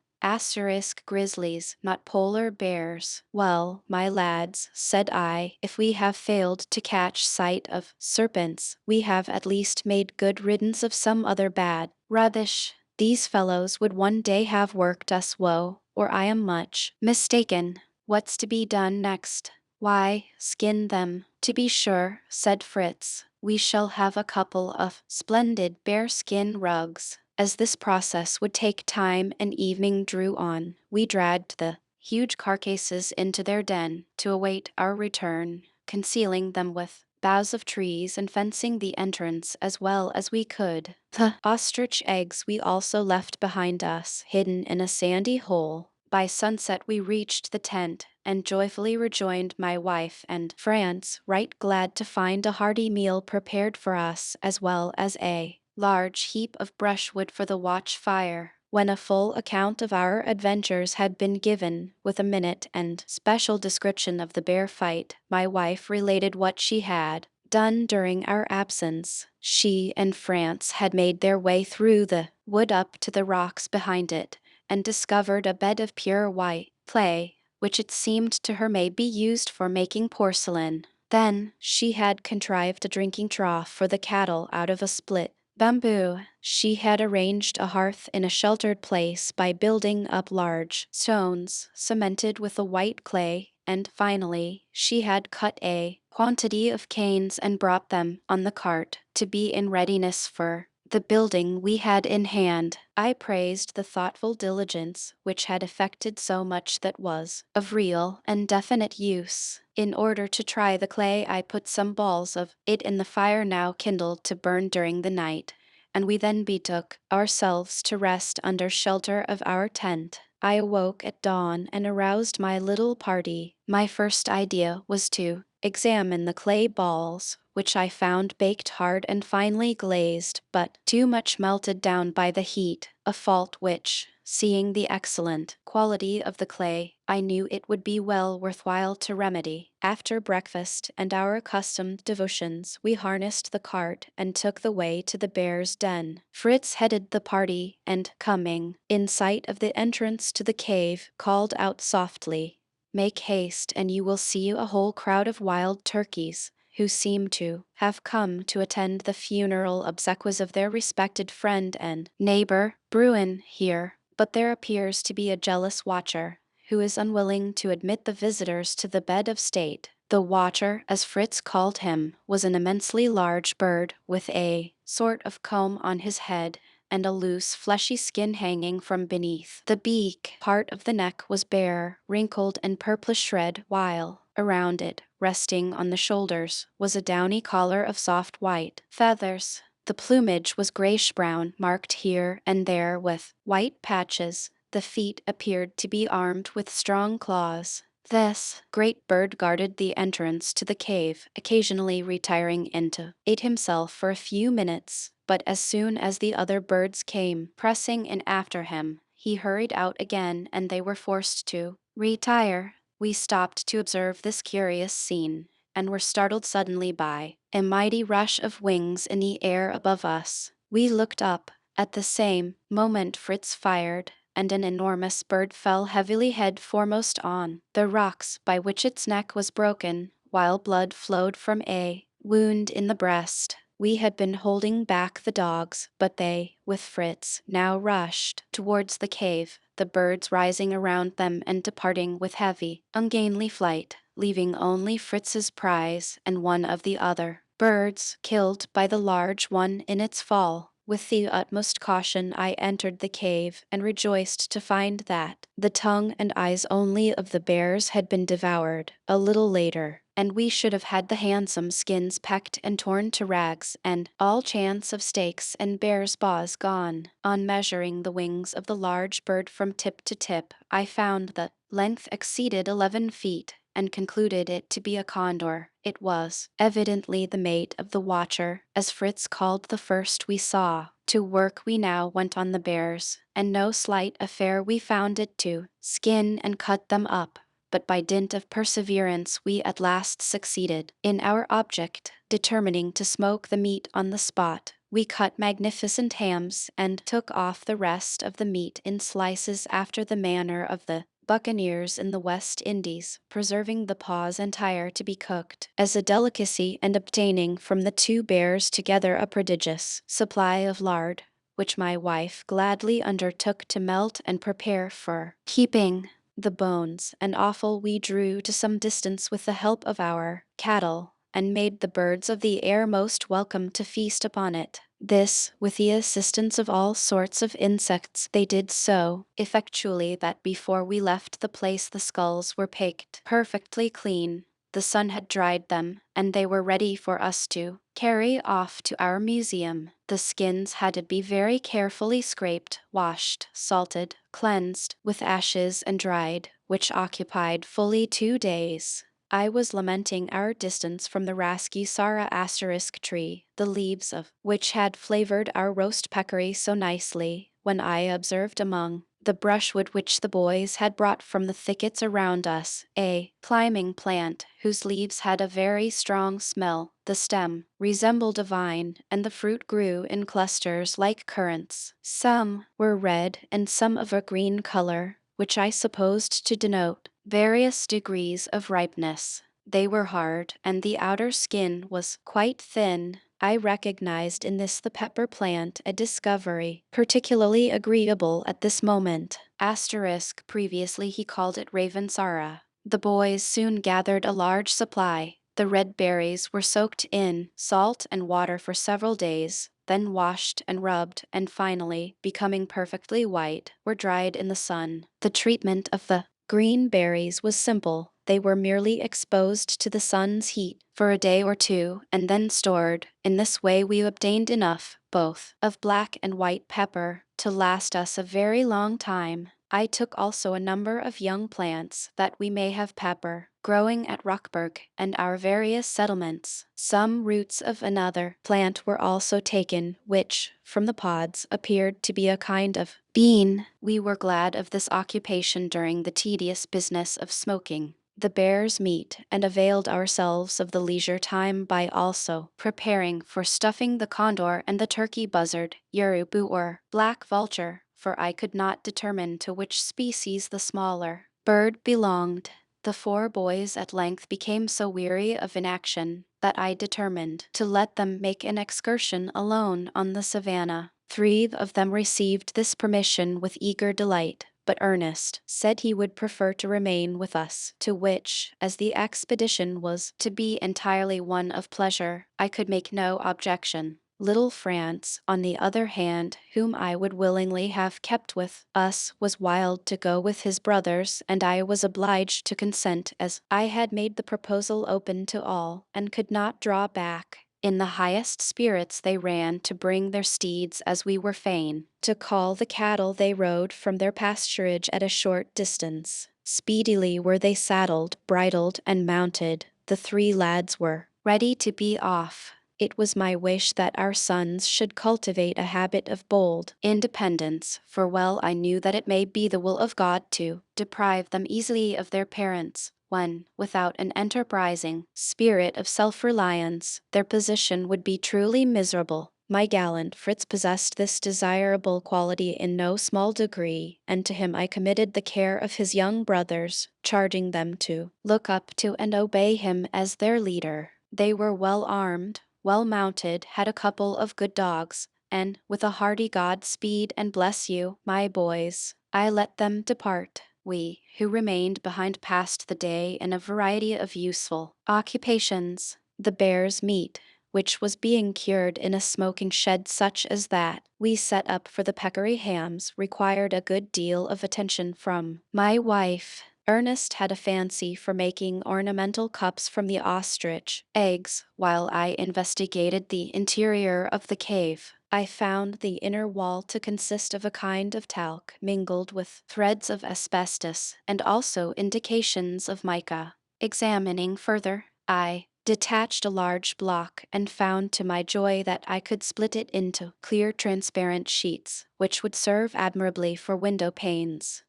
Grizzlies, not polar bears. Well, my lads, said I, if we have failed to catch sight of serpents, we have at least made good riddance of some other bad rubbish. These fellows would one day have worked us woe, or I am much mistaken. What's to be done next? Why, skin them, to be sure, said Fritz. We shall have a couple of splendid bearskin rugs. As this process would take time and evening drew on, we dragged the huge carcasses into their den to await our return, concealing them with boughs of trees and fencing the entrance as well as we could. The ostrich eggs we also left behind us, hidden in a sandy hole. By sunset we reached the tent and joyfully rejoined my wife and Franz, right glad to find a hearty meal prepared for us as well as a large heap of brushwood for the watch fire. When a full account of our adventures had been given, with a minute and special description of the bear fight, my wife related what she had done during our absence. She and France had made their way through the wood up to the rocks behind it, and discovered a bed of pure white clay, which it seemed to her may be used for making porcelain. Then she had contrived a drinking trough for the cattle out of a split bamboo. She had arranged a hearth in a sheltered place by building up large stones cemented with a white clay, and finally she had cut a quantity of canes and brought them on the cart to be in readiness for the building we had in hand. I praised the thoughtful diligence which had effected so much that was of real and definite use. In order to try the clay, I put some balls of it in the fire now kindled to burn during the night, and we then betook ourselves to rest under shelter of our tent. I awoke at dawn and aroused my little party. My first idea was to examine the clay balls, which I found baked hard and finely glazed, but too much melted down by the heat, a fault which, seeing the excellent quality of the clay, I knew it would be well worthwhile to remedy. After breakfast and our accustomed devotions, we harnessed the cart and took the way to the bear's den. Fritz headed the party and, coming in sight of the entrance to the cave, called out softly, "Make haste, and you will see a whole crowd of wild turkeys, who seem to have come to attend the funeral obsequies of their respected friend and neighbor, Bruin, here. But there appears to be a jealous watcher, who is unwilling to admit the visitors to the bed of state." The watcher, as Fritz called him, was an immensely large bird with a sort of comb on his head and a loose, fleshy skin hanging from beneath. The beak part of the neck was bare, wrinkled, and purplish red, while around it, resting on the shoulders, was a downy collar of soft white feathers. The plumage was grayish-brown, marked here and there with white patches. The feet appeared to be armed with strong claws. This great bird guarded the entrance to the cave, occasionally retiring into it himself for a few minutes, but as soon as the other birds came pressing in after him, he hurried out again and they were forced to retire. We stopped to observe this curious scene, and were startled suddenly by a mighty rush of wings in the air above us. We looked up. At the same moment Fritz fired, and an enormous bird fell heavily head foremost on the rocks, by which its neck was broken, while blood flowed from a wound in the breast. We had been holding back the dogs, but they, with Fritz, now rushed towards the cave, the birds rising around them and departing with heavy, ungainly flight, leaving only Fritz's prize and one of the other birds killed by the large one in its fall. With the utmost caution I entered the cave and rejoiced to find that the tongue and eyes only of the bears had been devoured. A little later, and we should have had the handsome skins pecked and torn to rags, and all chance of steaks and bear's paws gone. On measuring the wings of the large bird from tip to tip, I found that length exceeded 11 feet, and concluded it to be a condor. It was evidently the mate of the watcher, as Fritz called the first we saw. To work we now went on the bears, and no slight affair we found it to skin and cut them up, but by dint of perseverance we at last succeeded in our object, determining to smoke the meat on the spot. We cut magnificent hams and took off the rest of the meat in slices after the manner of the buccaneers in the West Indies, preserving the paws entire to be cooked as a delicacy and obtaining from the two bears together a prodigious supply of lard, which my wife gladly undertook to melt and prepare for keeping. The bones and offal we drew to some distance with the help of our cattle, and made the birds of the air most welcome to feast upon it. This, with the assistance of all sorts of insects, they did so effectually that before we left the place the skulls were picked perfectly clean. The sun had dried them, and they were ready for us to carry off to our museum. The skins had to be very carefully scraped, washed, salted, cleansed with ashes and dried, which occupied fully 2 days. I was lamenting our distance from the Raskisara asterisk tree, the leaves of which had flavored our roast peccary so nicely, when I observed among the brushwood which the boys had brought from the thickets around us, a climbing plant whose leaves had a very strong smell. The stem resembled a vine, and the fruit grew in clusters like currants. Some were red and some of a green color, which I supposed to denote various degrees of ripeness. They were hard, and the outer skin was quite thin. I recognized in this the pepper plant, a discovery particularly agreeable at this moment. Asterisk previously he called it Ravensara. The boys soon gathered a large supply. The red berries were soaked in salt and water for several days, then washed and rubbed, and finally, becoming perfectly white, were dried in the sun. The treatment of the green berries was simple. They were merely exposed to the sun's heat for a day or two, and then stored. In this way we obtained enough, both of black and white pepper, to last us a very long time. I took also a number of young plants, that we may have pepper, growing at Rockburg and our various settlements. Some roots of another plant were also taken, which, from the pods, appeared to be a kind of bean. We were glad of this occupation during the tedious business of smoking the bear's meat, and availed ourselves of the leisure time by also preparing for stuffing the condor and the turkey buzzard, urubu or black vulture, for I could not determine to which species the smaller bird belonged. The 4 boys at length became so weary of inaction that I determined to let them make an excursion alone on the savannah. 3 of them received this permission with eager delight, but Ernest said he would prefer to remain with us, to which, as the expedition was to be entirely one of pleasure, I could make no objection. Little France, on the other hand, whom I would willingly have kept with us, was wild to go with his brothers, and I was obliged to consent, as I had made the proposal open to all, and could not draw back. In the highest spirits they ran to bring their steeds as we were fain to call the cattle they rode from their pasturage at a short distance. Speedily were they saddled, bridled, and mounted. The 3 lads were ready to be off. It was my wish that our sons should cultivate a habit of bold independence, for well I knew that it may be the will of God to deprive them easily of their parents, when, without an enterprising spirit of self-reliance, their position would be truly miserable. My gallant Fritz possessed this desirable quality in no small degree, and to him I committed the care of his young brothers, charging them to look up to and obey him as their leader. They were well armed, well mounted, had a couple of good dogs, and, with a hearty God speed and bless you, my boys, I let them depart. We, who remained behind, passed the day in a variety of useful occupations. The bear's meat, which was being cured in a smoking shed such as that we set up for the peccary hams, required a good deal of attention from my wife. Ernest had a fancy for making ornamental cups from the ostrich eggs. While I investigated the interior of the cave, I found the inner wall to consist of a kind of talc mingled with threads of asbestos, and also indications of mica. Examining further, I detached a large block and found to my joy that I could split it into clear transparent sheets, which would serve admirably for window panes.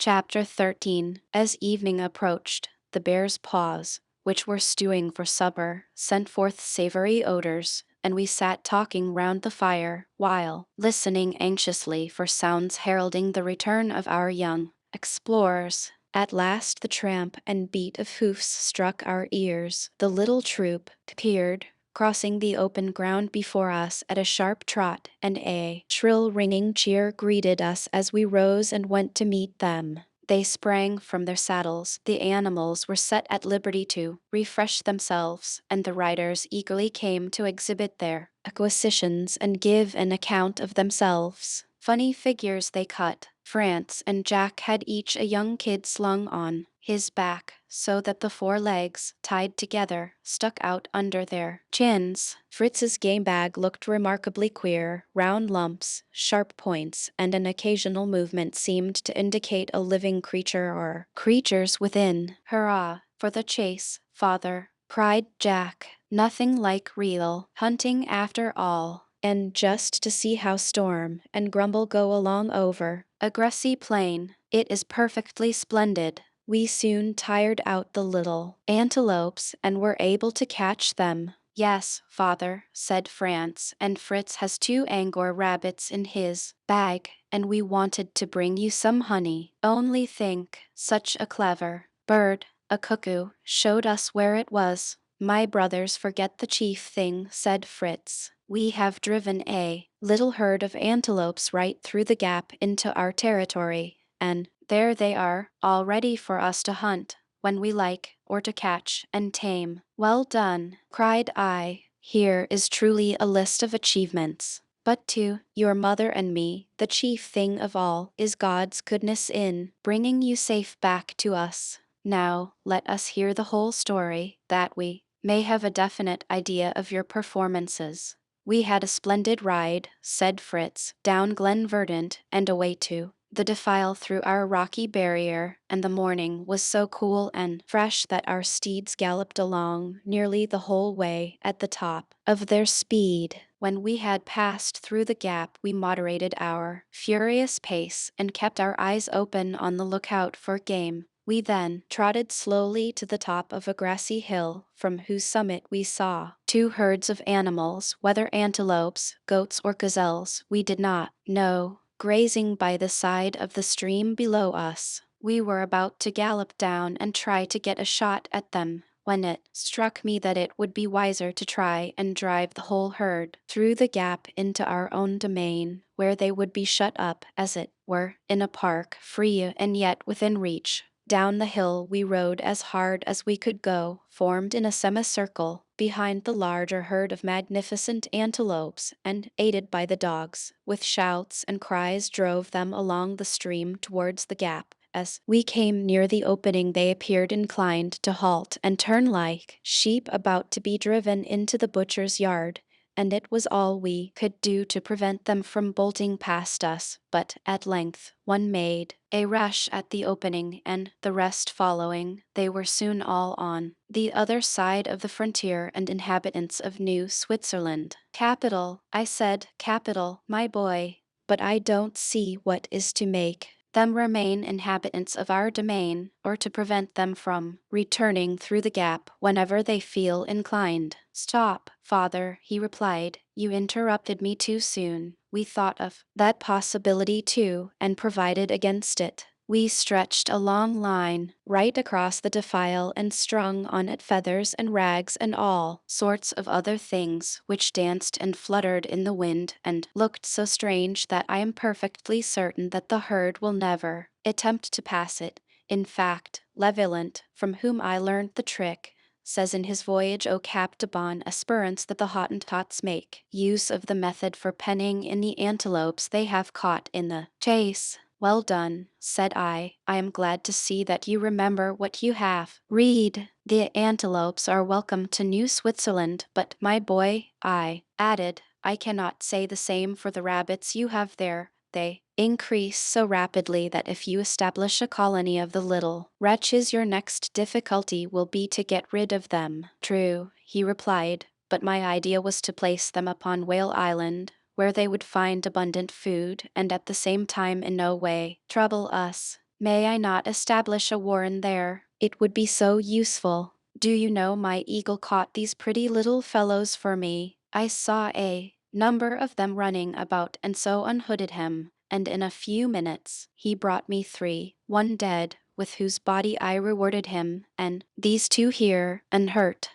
Chapter 13. As evening approached, the bears' paws, which were stewing for supper, sent forth savory odors, and we sat talking round the fire, while listening anxiously for sounds heralding the return of our young explorers. At last the tramp and beat of hoofs struck our ears. The little troop appeared, crossing the open ground before us at a sharp trot, and a shrill ringing cheer greeted us as we rose and went to meet them. They sprang from their saddles, the animals were set at liberty to refresh themselves, and the riders eagerly came to exhibit their acquisitions and give an account of themselves. Funny figures they cut. France and Jack had each a young kid slung on his back, so that the four legs, tied together, stuck out under their chins. Fritz's game bag looked remarkably queer. Round lumps, sharp points, and an occasional movement seemed to indicate a living creature or creatures within. Hurrah for the chase, father, cried Jack. Nothing like real hunting after all. And just to see how Storm and Grumble go along over a grassy plain, it is perfectly splendid. We soon tired out the little antelopes and were able to catch them. Yes, father, said France, and Fritz has 2 Angora rabbits in his bag, and we wanted to bring you some honey. Only think, such a clever bird, a cuckoo, showed us where it was. My brothers forget the chief thing, said Fritz. We have driven a little herd of antelopes right through the gap into our territory, and there they are, all ready for us to hunt when we like, or to catch and tame. Well done, cried I. Here is truly a list of achievements. But to your mother and me, the chief thing of all is God's goodness in bringing you safe back to us. Now, let us hear the whole story, that we may have a definite idea of your performances. We had a splendid ride, said Fritz, down Glen Verdant and away to the defile through our rocky barrier, and the morning was so cool and fresh that our steeds galloped along nearly the whole way at the top of their speed. When we had passed through the gap, we moderated our furious pace and kept our eyes open on the lookout for game. We then trotted slowly to the top of a grassy hill, from whose summit we saw 2 herds of animals, whether antelopes, goats, or gazelles, we did not know, grazing by the side of the stream below us. We were about to gallop down and try to get a shot at them, when it struck me that it would be wiser to try and drive the whole herd through the gap into our own domain, where they would be shut up, as it were, in a park, free and yet within reach. Down the hill we rode as hard as we could go, formed in a semicircle, behind the larger herd of magnificent antelopes, and aided by the dogs, with shouts and cries drove them along the stream towards the gap. As we came near the opening they appeared inclined to halt and turn like sheep about to be driven into the butcher's yard, and it was all we could do to prevent them from bolting past us, but at length one made a rush at the opening, and the rest following, they were soon all on the other side of the frontier and inhabitants of New Switzerland. Capital, I said, capital, my boy, but I don't see what is to make them remain inhabitants of our domain, or to prevent them from returning through the gap whenever they feel inclined. Stop, father, he replied, you interrupted me too soon. We thought of that possibility too, and provided against it. We stretched a long line right across the defile and strung on it feathers and rags and all sorts of other things which danced and fluttered in the wind and looked so strange that I am perfectly certain that the herd will never attempt to pass it. In fact, Levelant, from whom I learned the trick, says in his Voyage au Cap de Bon Espérance that the Hottentots make use of the method for penning in the antelopes they have caught in the chase. Well done, said I am glad to see that you remember what you have. Read. The antelopes are welcome to New Switzerland, but my boy, I added, I cannot say the same for the rabbits you have there. They increase so rapidly that if you establish a colony of the little wretches, your next difficulty will be to get rid of them. True, he replied, but my idea was to place them upon Whale Island, where they would find abundant food and at the same time in no way trouble us. May I not establish a warren there? It would be so useful. Do you know my eagle caught these pretty little fellows for me? I saw a number of them running about and so unhooded him, and in a few minutes he brought me 3, one dead, with whose body I rewarded him, and these 2 here, unhurt.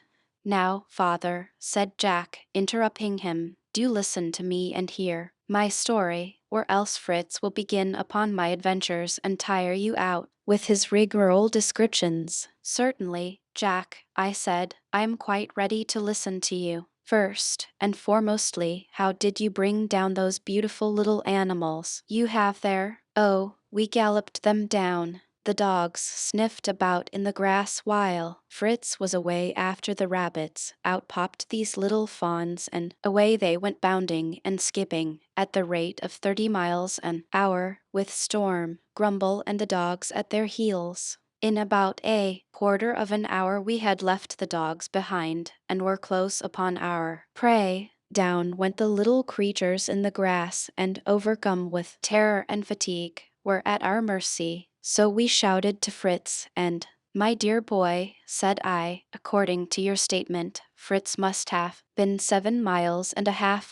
Now, father, said Jack, interrupting him, do listen to me and hear my story, or else Fritz will begin upon my adventures and tire you out with his rigmarole descriptions. Certainly, Jack, I said, I am quite ready to listen to you. First and foremostly, how did you bring down those beautiful little animals you have there? Oh, we galloped them down. The dogs sniffed about in the grass while Fritz was away after the rabbits. Out popped these little fawns, and away they went bounding and skipping at the rate of 30 miles an hour, with Storm, Grumble, and the dogs at their heels. In about a quarter of an hour we had left the dogs behind, and were close upon our prey. Down went the little creatures in the grass, and, overcome with terror and fatigue, were at our mercy. So we shouted to Fritz, and, my dear boy, said I, according to your statement, Fritz must have been 7.5 miles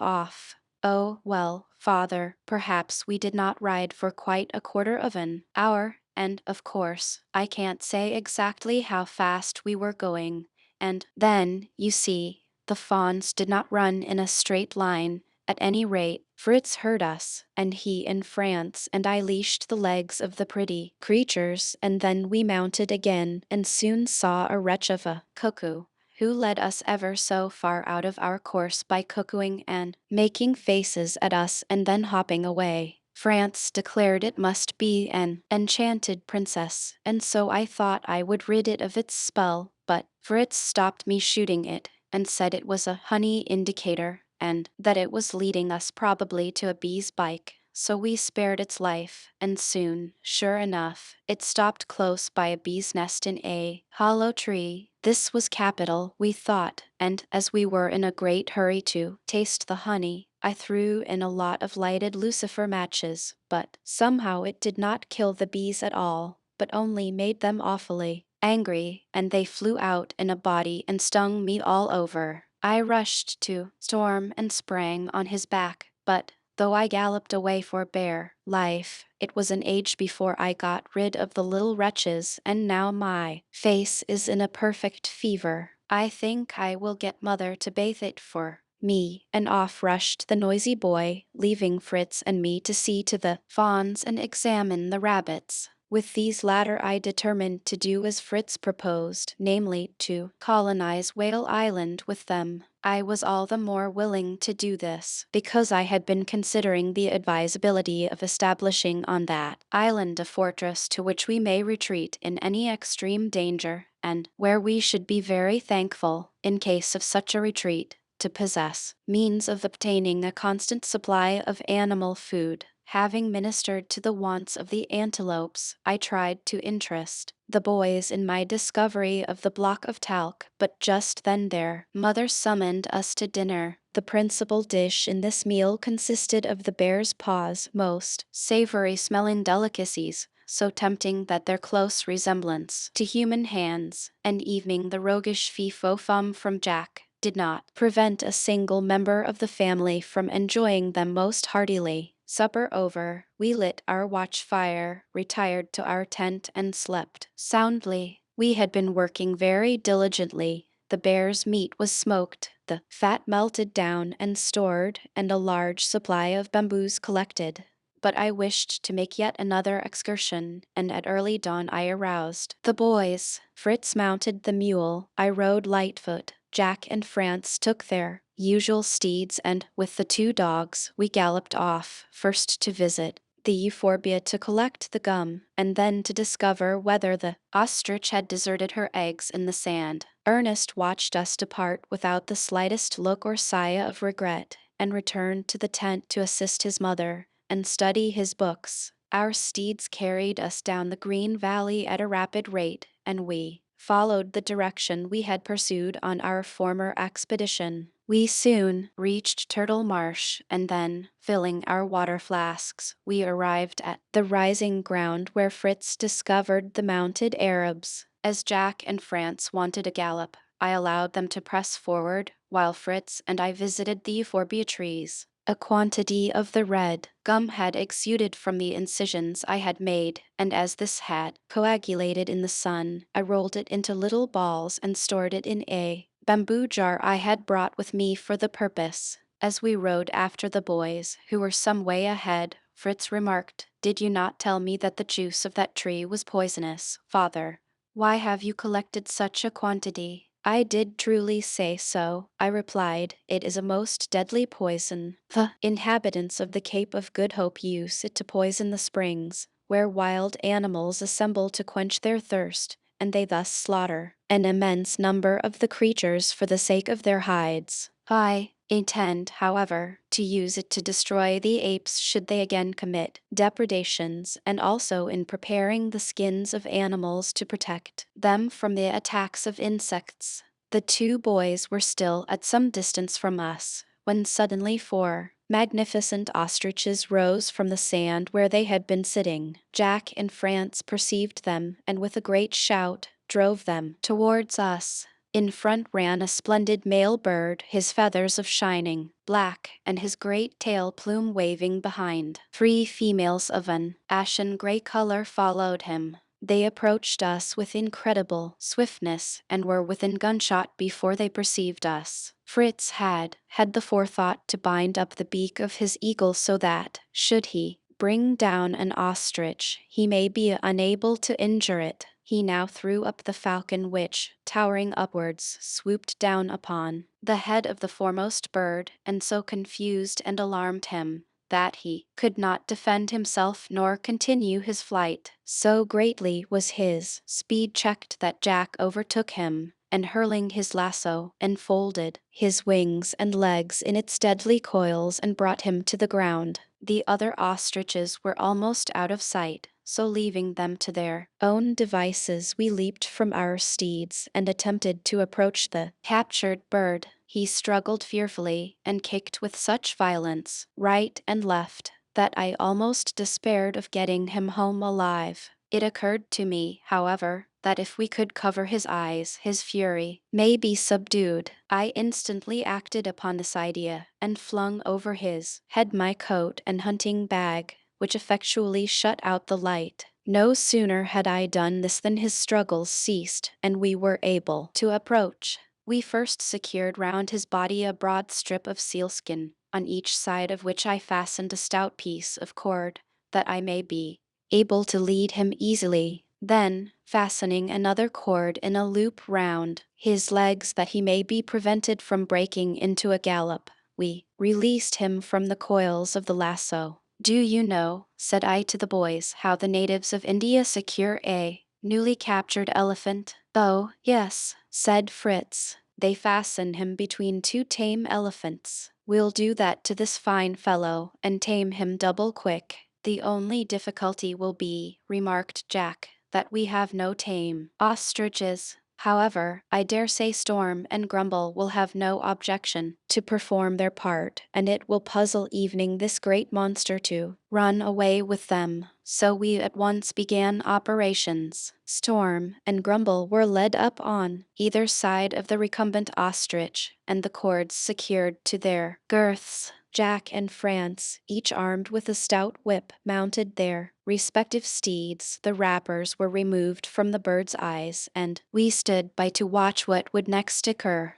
off. Oh, well, father, perhaps we did not ride for quite a quarter of an hour, and, of course, I can't say exactly how fast we were going. And then, you see, the fawns did not run in a straight line. At any rate, Fritz heard us, and he in France, and I leashed the legs of the pretty creatures, and then we mounted again, and soon saw a wretch of a cuckoo, who led us ever so far out of our course by cuckooing and making faces at us and then hopping away. France declared it must be an enchanted princess, and so I thought I would rid it of its spell, but Fritz stopped me shooting it, and said it was a honey indicator, and that it was leading us probably to a bee's bike. So we spared its life, and soon, sure enough, it stopped close by a bee's nest in a hollow tree. This was capital, we thought, and as we were in a great hurry to taste the honey, I threw in a lot of lighted lucifer matches, but somehow it did not kill the bees at all, but only made them awfully angry, and they flew out in a body and stung me all over. I rushed to Storm and sprang on his back, but though I galloped away for bare life, it was an age before I got rid of the little wretches, and now my face is in a perfect fever. I think I will get mother to bathe it for me, and off rushed the noisy boy, leaving Fritz and me to see to the fawns and examine the rabbits. With these latter I determined to do as Fritz proposed, namely, to colonize Whale Island with them. I was all the more willing to do this, because I had been considering the advisability of establishing on that island a fortress to which we may retreat in any extreme danger, and where we should be very thankful, in case of such a retreat, to possess means of obtaining a constant supply of animal food. Having ministered to the wants of the antelopes, I tried to interest the boys in my discovery of the block of talc, but just then their mother summoned us to dinner. The principal dish in this meal consisted of the bear's paws, most savory-smelling delicacies, so tempting that their close resemblance to human hands, and evening the roguish fee-fo-fum from Jack, did not prevent a single member of the family from enjoying them most heartily. Supper over, we lit our watch fire, retired to our tent, and slept soundly. We had been working very diligently. The bear's meat was smoked, the fat melted down and stored, and a large supply of bamboos collected. But I wished to make yet another excursion, and at early dawn I aroused the boys. Fritz mounted the mule, I rode Lightfoot. Jack and France took their usual steeds, and, with the 2 dogs, we galloped off, first to visit the euphorbia to collect the gum, and then to discover whether the ostrich had deserted her eggs in the sand. Ernest watched us depart without the slightest look or sigh of regret, and returned to the tent to assist his mother and study his books. Our steeds carried us down the green valley at a rapid rate, and we followed the direction we had pursued on our former expedition. We soon reached Turtle Marsh, and then, filling our water flasks, we arrived at the rising ground where Fritz discovered the mounted Arabs. As Jack and France wanted a gallop, I allowed them to press forward, while Fritz and I visited the euphorbia trees. A quantity of the red gum had exuded from the incisions I had made, and as this had coagulated in the sun, I rolled it into little balls and stored it in a bamboo jar I had brought with me for the purpose. As we rode after the boys, who were some way ahead, Fritz remarked, "Did you not tell me that the juice of that tree was poisonous, father? Why have you collected such a quantity?" "I did truly say so," I replied. "It is a most deadly poison. The inhabitants of the Cape of Good Hope use it to poison the springs, where wild animals assemble to quench their thirst, and they thus slaughter an immense number of the creatures for the sake of their hides. I intend, however, to use it to destroy the apes should they again commit depredations, and also in preparing the skins of animals to protect them from the attacks of insects." The two boys were still at some distance from us, when suddenly 4 magnificent ostriches rose from the sand where they had been sitting. Jack and France perceived them, and with a great shout, drove them towards us. In front ran a splendid male bird, his feathers of shining black, and his great tail plume waving behind. 3 females of an ashen gray color followed him. They approached us with incredible swiftness and were within gunshot before they perceived us. Fritz had the forethought to bind up the beak of his eagle so that, should he bring down an ostrich, he may be unable to injure it. He now threw up the falcon which, towering upwards, swooped down upon the head of the foremost bird, and so confused and alarmed him that he could not defend himself nor continue his flight. So greatly was his speed checked that Jack overtook him, and hurling his lasso, enfolded his wings and legs in its deadly coils and brought him to the ground. The other ostriches were almost out of sight, so leaving them to their own devices, we leaped from our steeds and attempted to approach the captured bird. He struggled fearfully and kicked with such violence, right and left, that I almost despaired of getting him home alive. It occurred to me, however, that if we could cover his eyes, his fury may be subdued. I instantly acted upon this idea, and flung over his head my coat and hunting bag, which effectually shut out the light. No sooner had I done this than his struggles ceased, and we were able to approach. We first secured round his body a broad strip of sealskin, on each side of which I fastened a stout piece of cord, that I may be able to lead him easily. Then, fastening another cord in a loop round his legs that he may be prevented from breaking into a gallop, we released him from the coils of the lasso. "Do you know," said I to the boys, "how the natives of India secure a newly captured elephant?" "Oh, yes," said Fritz. "They fasten him between 2 tame elephants. We'll do that to this fine fellow, and tame him double quick." "The only difficulty will be," remarked Jack, "that we have no tame ostriches. However, I dare say Storm and Grumble will have no objection to perform their part, and it will puzzle evening this great monster to run away with them." So we at once began operations. Storm and Grumble were led up on either side of the recumbent ostrich, and the cords secured to their girths. Jack and France, each armed with a stout whip, mounted their respective steeds. The wrappers were removed from the bird's eyes, and we stood by to watch what would next occur.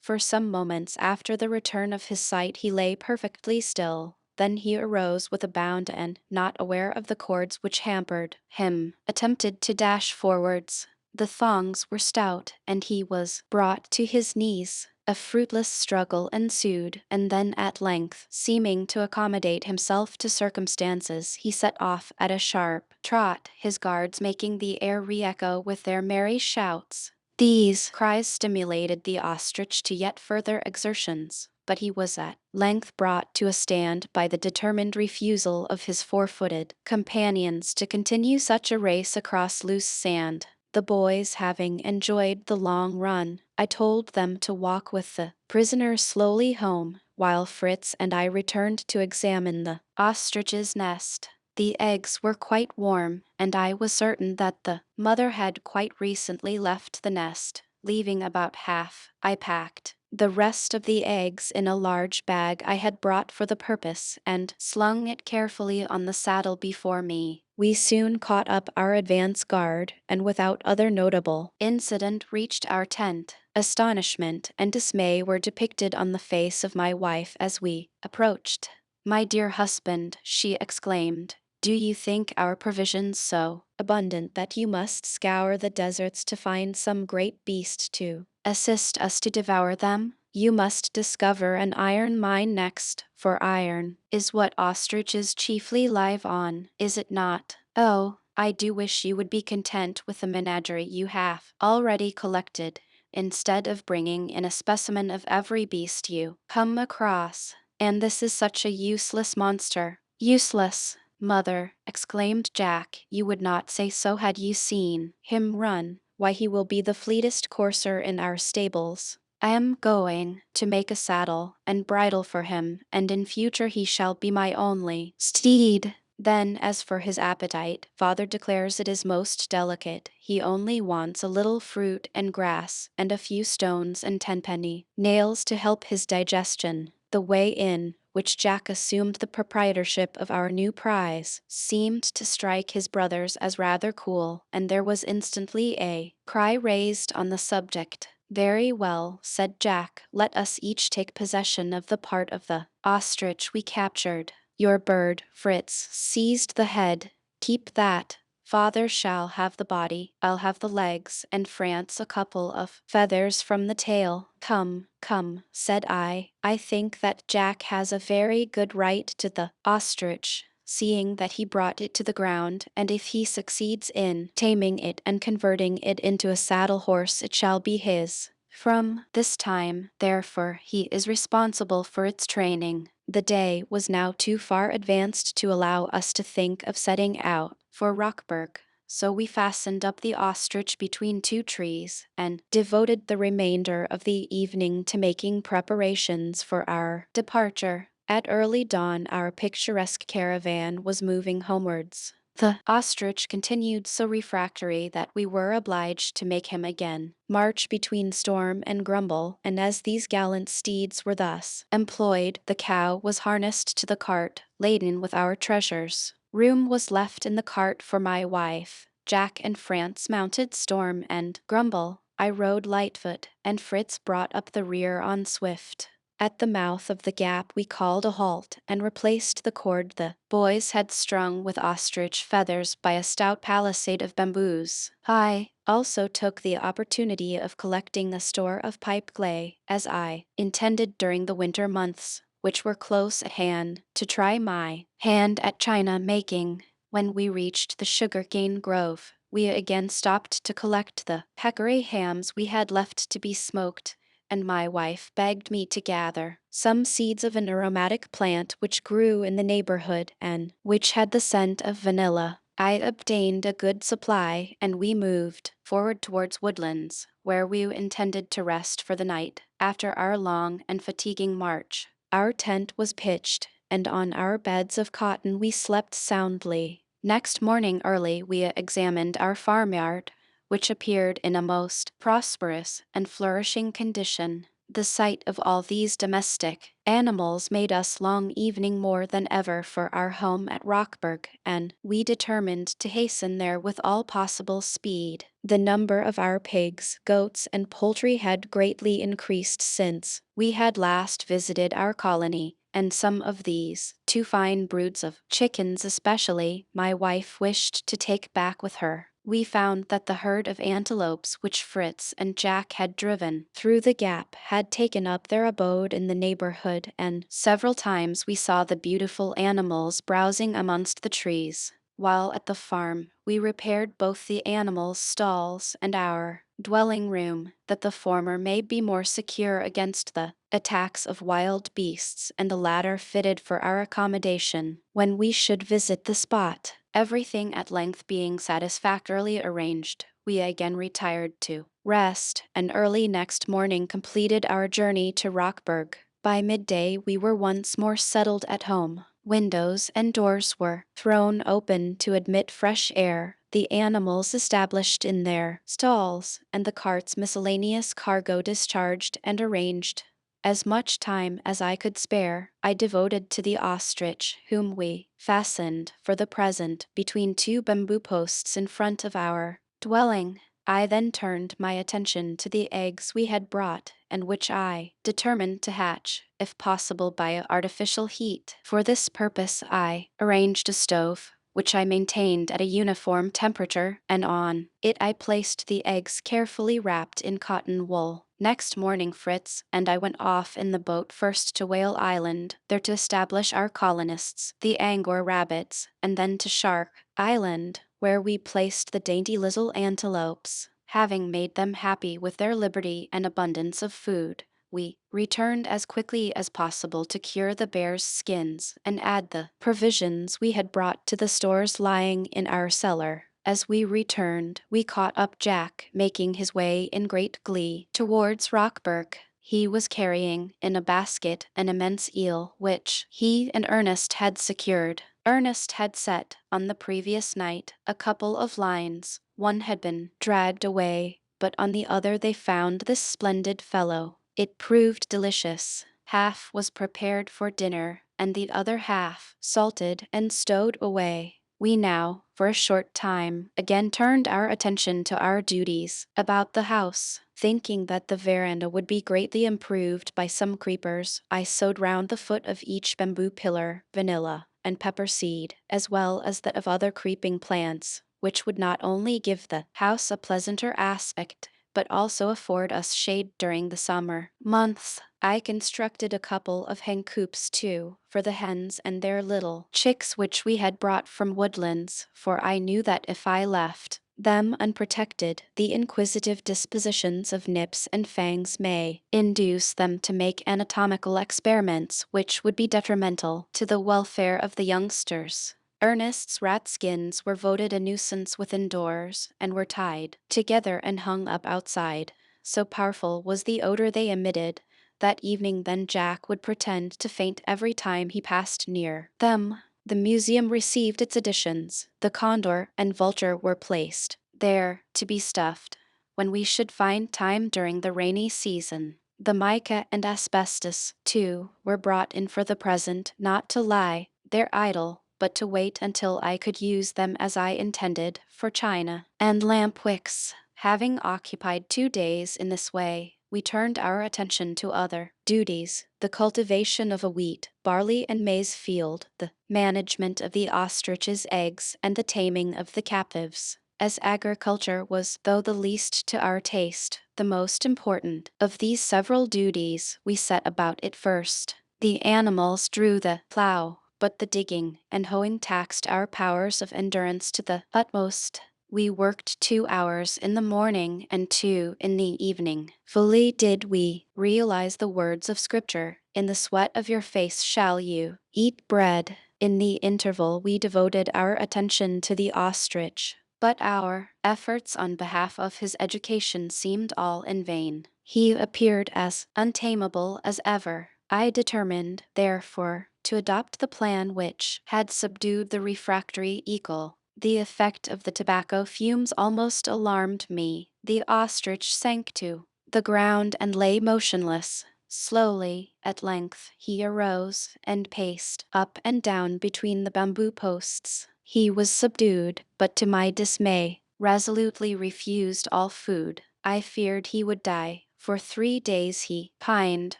For some moments after the return of his sight he lay perfectly still. Then he arose with a bound and, not aware of the cords which hampered him, attempted to dash forwards. The thongs were stout, and he was brought to his knees. A fruitless struggle ensued, and then at length, seeming to accommodate himself to circumstances, he set off at a sharp trot, his guards making the air re-echo with their merry shouts. These cries stimulated the ostrich to yet further exertions, but he was at length brought to a stand by the determined refusal of his 4-footed companions to continue such a race across loose sand. The boys having enjoyed the long run, I told them to walk with the prisoner slowly home, while Fritz and I returned to examine the ostrich's nest. The eggs were quite warm, and I was certain that the mother had quite recently left the nest, leaving about half. I packed the rest of the eggs in a large bag I had brought for the purpose and slung it carefully on the saddle before me. We soon caught up our advance guard, and without other notable incident reached our tent. Astonishment and dismay were depicted on the face of my wife as we approached. "My dear husband," she exclaimed, "do you think our provisions so abundant that you must scour the deserts to find some great beast to assist us to devour them? You must discover an iron mine next, for iron is what ostriches chiefly live on, is it not? Oh, I do wish you would be content with the menagerie you have already collected, instead of bringing in a specimen of every beast you come across. And this is such a useless monster." "Useless, mother," exclaimed Jack. "You would not say so had you seen him run. Why, he will be the fleetest courser in our stables. I am going to make a saddle and bridle for him, and in future he shall be my only steed." Then, as for his appetite, father declares it is most delicate. He only wants a little fruit and grass, and a few stones and tenpenny nails to help his digestion. The way in which Jack assumed the proprietorship of our new prize seemed to strike his brothers as rather cool, and there was instantly a cry raised on the subject. "Very well," said Jack, "let us each take possession of the part of the ostrich we captured. Your bird, Fritz, seized the head. Keep that. Father shall have the body, I'll have the legs, and France a couple of feathers from the tail." "Come, come," said I think that Jack has a very good right to the ostrich, seeing that he brought it to the ground, and if he succeeds in taming it and converting it into a saddle horse, it shall be his. From this time, therefore, he is responsible for its training." The day was now too far advanced to allow us to think of setting out for Rockburg, so we fastened up the ostrich between two trees, and devoted the remainder of the evening to making preparations for our departure. At early dawn our picturesque caravan was moving homewards. The ostrich continued so refractory that we were obliged to make him again march between Storm and Grumble, and as these gallant steeds were thus employed, the cow was harnessed to the cart, laden with our treasures. Room was left in the cart for my wife. Jack and France mounted Storm and Grumble. I rode Lightfoot, and Fritz brought up the rear on Swift. At the mouth of the gap we called a halt, and replaced the cord the boys had strung with ostrich feathers by a stout palisade of bamboos. I also took the opportunity of collecting a store of pipe clay, as I intended during the winter months, which were close at hand, to try my hand at china making. When we reached the sugar-cane grove, we again stopped to collect the peccary hams we had left to be smoked, and my wife begged me to gather some seeds of an aromatic plant which grew in the neighborhood and which had the scent of vanilla. I obtained a good supply, and we moved forward towards Woodlands, where we intended to rest for the night after our long and fatiguing march. Our tent was pitched, and on our beds of cotton we slept soundly. Next morning early we examined our farmyard, which appeared in a most prosperous and flourishing condition. The sight of all these domestic animals made us long evening more than ever for our home at Rockburg, and we determined to hasten there with all possible speed. The number of our pigs, goats, and poultry had greatly increased since we had last visited our colony, and some of these, two fine broods of chickens especially, my wife wished to take back with her. We found that the herd of antelopes which Fritz and Jack had driven through the gap had taken up their abode in the neighborhood, and several times we saw the beautiful animals browsing amongst the trees. While at the farm, we repaired both the animals' stalls and our dwelling room, that the former may be more secure against the attacks of wild beasts, and the latter fitted for our accommodation when we should visit the spot. Everything at length being satisfactorily arranged, we again retired to rest, and early next morning completed our journey to Rockburg. By midday, we were once more settled at home. Windows and doors were thrown open to admit fresh air, the animals established in their stalls, and the cart's miscellaneous cargo discharged and arranged. As much time as I could spare, I devoted to the ostrich, whom we fastened, for the present, between two bamboo posts in front of our dwelling. I then turned my attention to the eggs we had brought, and which I determined to hatch, if possible by artificial heat. For this purpose I arranged a stove, which I maintained at a uniform temperature, and on it I placed the eggs carefully wrapped in cotton wool. Next morning Fritz and I went off in the boat first to Whale Island, there to establish our colonists, the Angora rabbits, and then to Shark Island, where we placed the dainty little antelopes. Having made them happy with their liberty and abundance of food, we returned as quickly as possible to cure the bears' skins and add the provisions we had brought to the stores lying in our cellar. As we returned, we caught up Jack, making his way in great glee towards Rockburg. He was carrying in a basket an immense eel, which he and Ernest had secured. Ernest had set, on the previous night, a couple of lines. One had been dragged away, but on the other they found this splendid fellow. It proved delicious. Half was prepared for dinner, and the other half salted and stowed away. We now, for a short time, again turned our attention to our duties about the house. Thinking that the veranda would be greatly improved by some creepers, I sowed round the foot of each bamboo pillar vanilla and pepper seed, as well as that of other creeping plants, which would not only give the house a pleasanter aspect, but also afford us shade during the summer months. I constructed a couple of hen coops too, for the hens and their little chicks which we had brought from woodlands, for I knew that if I left them unprotected, the inquisitive dispositions of Nips and Fangs may induce them to make anatomical experiments which would be detrimental to the welfare of the youngsters. Ernest's rat skins were voted a nuisance within doors, and were tied together and hung up outside. So powerful was the odor they emitted, that evening then Jack would pretend to faint every time he passed near them. The museum received its additions. The condor and vulture were placed there to be stuffed when we should find time during the rainy season. The mica and asbestos, too, were brought in for the present, not to lie there idle, but to wait until I could use them as I intended, for china and lamp wicks. Having occupied 2 days in this way, we turned our attention to other duties, the cultivation of a wheat, barley and maize field, the management of the ostrich's eggs, and the taming of the captives. As agriculture was, though the least to our taste, the most important of these several duties, we set about it first. The animals drew the plough, but the digging and hoeing taxed our powers of endurance to the utmost. We worked 2 hours in the morning and 2 in the evening. Fully did we realize the words of Scripture, "In the sweat of your face shall you eat bread." In the interval we devoted our attention to the ostrich, but our efforts on behalf of his education seemed all in vain. He appeared as untamable as ever. I determined, therefore, to adopt the plan which had subdued the refractory eagle. The effect of the tobacco fumes almost alarmed me. The ostrich sank to the ground and lay motionless. Slowly, at length, he arose and paced up and down between the bamboo posts. He was subdued, but to my dismay, resolutely refused all food. I feared he would die. For 3 days he pined,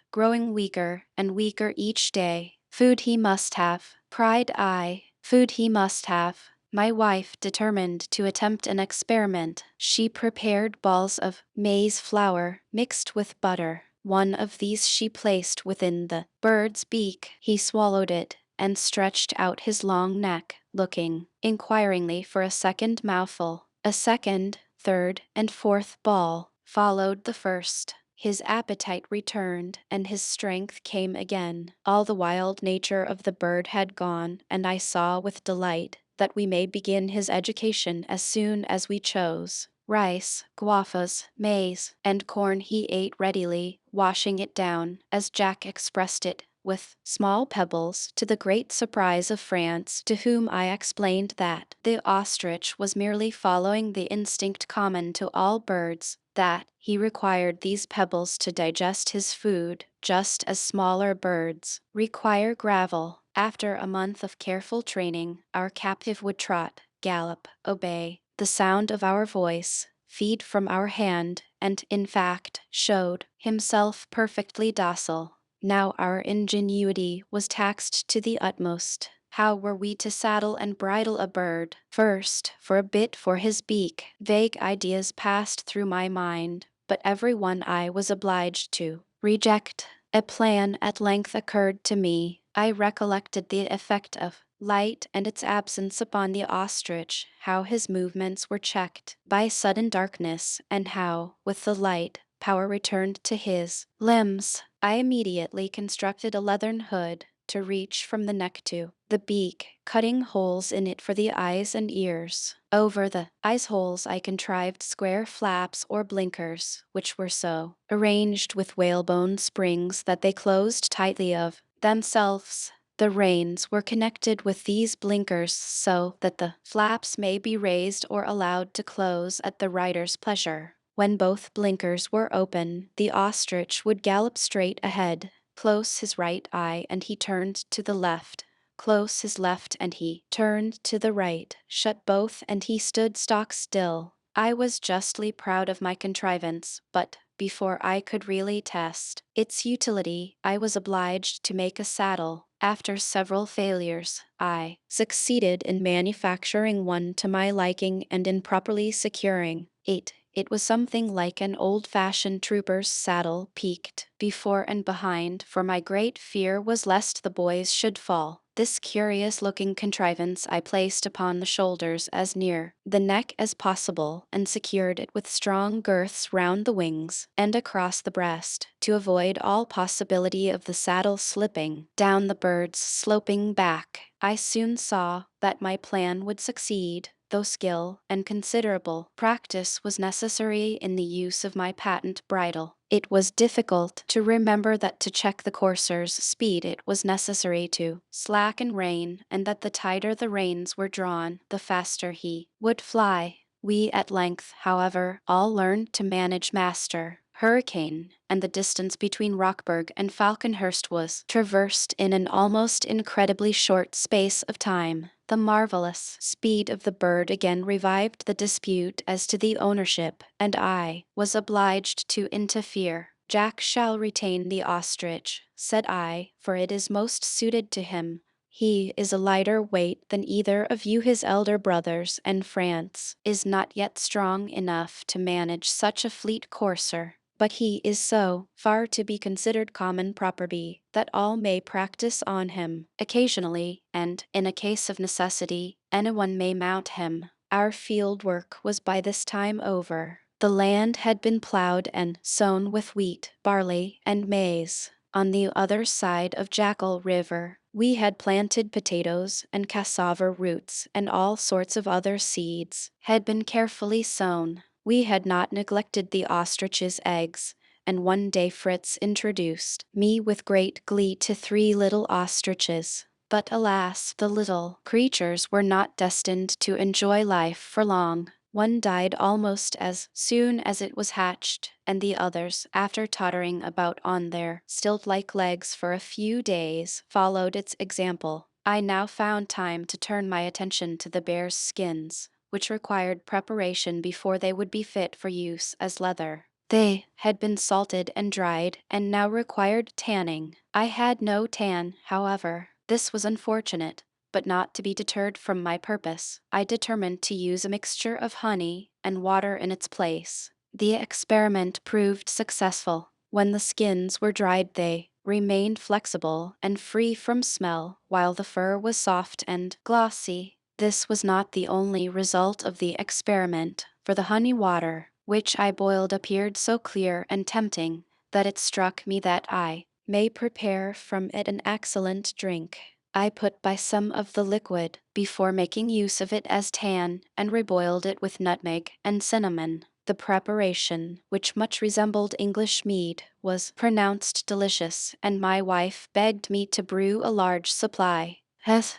growing weaker and weaker each day. Food he must have, cried I. Food he must have. My wife determined to attempt an experiment. She prepared balls of maize flour mixed with butter. One of these she placed within the bird's beak. He swallowed it and stretched out his long neck, looking inquiringly for a second mouthful. A second, third, and fourth ball followed the first. His appetite returned, and his strength came again. All the wild nature of the bird had gone, and I saw with delight that we may begin his education as soon as we chose. Rice, guavas, maize, and corn he ate readily, washing it down, as Jack expressed it, with small pebbles, to the great surprise of France, to whom I explained that the ostrich was merely following the instinct common to all birds, that he required these pebbles to digest his food, just as smaller birds require gravel. After a month of careful training, our captive would trot, gallop, obey the sound of our voice, feed from our hand, and, in fact, showed himself perfectly docile. Now our ingenuity was taxed to the utmost. How were we to saddle and bridle a bird? First, for a bit for his beak. Vague ideas passed through my mind, but every one I was obliged to reject. A plan at length occurred to me. I recollected the effect of light and its absence upon the ostrich, how his movements were checked by sudden darkness, and how, with the light, power returned to his limbs. I immediately constructed a leathern hood to reach from the neck to the beak, cutting holes in it for the eyes and ears. Over the eyes holes I contrived square flaps or blinkers, which were so arranged with whalebone springs that they closed tightly of themselves. The reins were connected with these blinkers so that the flaps may be raised or allowed to close at the rider's pleasure. When both blinkers were open, the ostrich would gallop straight ahead, close his right eye and he turned to the left, close his left and he turned to the right, shut both and he stood stock still. I was justly proud of my contrivance, but before I could really test its utility, I was obliged to make a saddle. After several failures, I succeeded in manufacturing one to my liking and in properly securing it. It was something like an old-fashioned trooper's saddle, peaked before and behind, for my great fear was lest the boys should fall. This curious-looking contrivance I placed upon the shoulders as near the neck as possible, and secured it with strong girths round the wings and across the breast, to avoid all possibility of the saddle slipping down the bird's sloping back. I soon saw that my plan would succeed, though skill and considerable practice was necessary in the use of my patent bridle. It was difficult to remember that to check the courser's speed it was necessary to slacken rein, and that the tighter the reins were drawn, the faster he would fly. We at length, however, all learned to manage master. Hurricane, and the distance between Rockburg and Falconhurst was traversed in an almost incredibly short space of time. The marvelous speed of the bird again revived the dispute as to the ownership, and I was obliged to interfere. Jack shall retain the ostrich, said I, for it is most suited to him. He is a lighter weight than either of you his elder brothers, and France is not yet strong enough to manage such a fleet courser. But he is so far to be considered common property that all may practice on him occasionally, and, in a case of necessity, anyone may mount him. Our field work was by this time over. The land had been plowed and sown with wheat, barley, and maize. On the other side of Jackal River, we had planted potatoes and cassava roots, and all sorts of other seeds had been carefully sown. We had not neglected the ostrich's eggs, and one day Fritz introduced me with great glee to 3 little ostriches. But alas, the little creatures were not destined to enjoy life for long. One died almost as soon as it was hatched, and the others, after tottering about on their stilt-like legs for a few days, followed its example. I now found time to turn my attention to the bear's skins, which required preparation before they would be fit for use as leather. They had been salted and dried, and now required tanning. I had no tan, however. This was unfortunate, but not to be deterred from my purpose. I determined to use a mixture of honey and water in its place. The experiment proved successful. When the skins were dried they remained flexible and free from smell, while the fur was soft and glossy. This was not the only result of the experiment, for the honey water, which I boiled, appeared so clear and tempting that it struck me that I may prepare from it an excellent drink. I put by some of the liquid before making use of it as tan and reboiled it with nutmeg and cinnamon. The preparation, which much resembled English mead, was pronounced delicious, and my wife begged me to brew a large supply.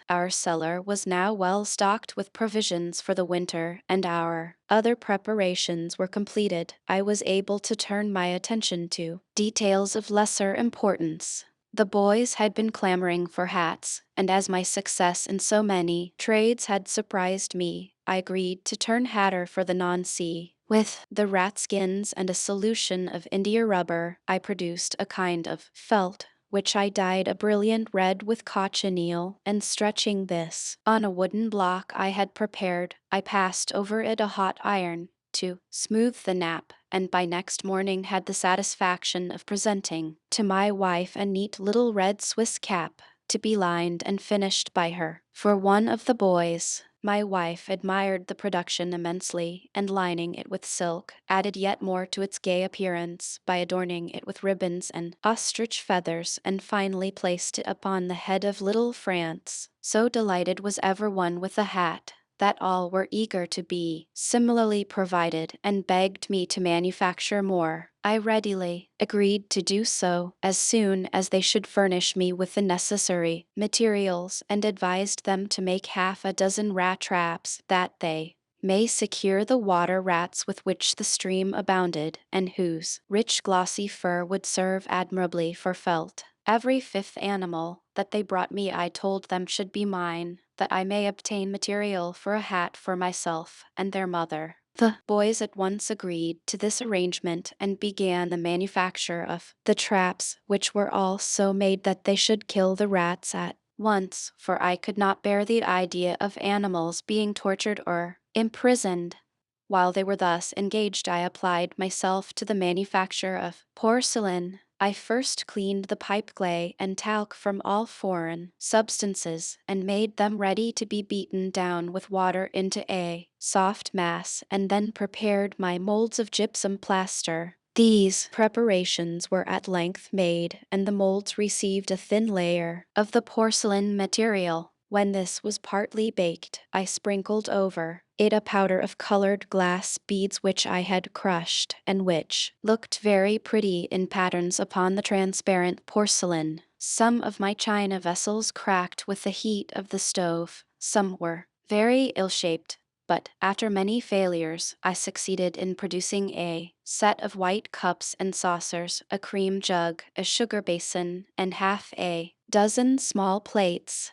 Our cellar was now well stocked with provisions for the winter, and our other preparations were completed. I was able to turn my attention to details of lesser importance. The boys had been clamoring for hats, and as my success in so many trades had surprised me, I agreed to turn hatter for the non-sea. With the rat skins and a solution of India rubber, I produced a kind of felt, which I dyed a brilliant red with cochineal, and stretching this on a wooden block I had prepared, I passed over it a hot iron to smooth the nap, and by next morning had the satisfaction of presenting to my wife a neat little red Swiss cap, to be lined and finished by her. For one of the boys, my wife admired the production immensely, and lining it with silk, added yet more to its gay appearance by adorning it with ribbons and ostrich feathers, and finally placed it upon the head of little France. So delighted was every one with the hat, that all were eager to be similarly provided, and begged me to manufacture more. I readily agreed to do so as soon as they should furnish me with the necessary materials, and advised them to make half a dozen rat traps, that they may secure the water rats with which the stream abounded, and whose rich glossy fur would serve admirably for felt. Every fifth animal that they brought me I told them should be mine, that I may obtain material for a hat for myself and their mother. The boys at once agreed to this arrangement and began the manufacture of the traps, which were all so made that they should kill the rats at once, for I could not bear the idea of animals being tortured or imprisoned. While they were thus engaged, I applied myself to the manufacture of porcelain. I first cleaned the pipe clay and talc from all foreign substances, and made them ready to be beaten down with water into a soft mass, and then prepared my molds of gypsum plaster. These preparations were at length made, and the molds received a thin layer of the porcelain material. When this was partly baked, I sprinkled over it a powder of colored glass beads which I had crushed, and which looked very pretty in patterns upon the transparent porcelain. Some of my china vessels cracked with the heat of the stove. Some were very ill-shaped, but after many failures, I succeeded in producing a set of white cups and saucers, a cream jug, a sugar basin, and half a dozen small plates.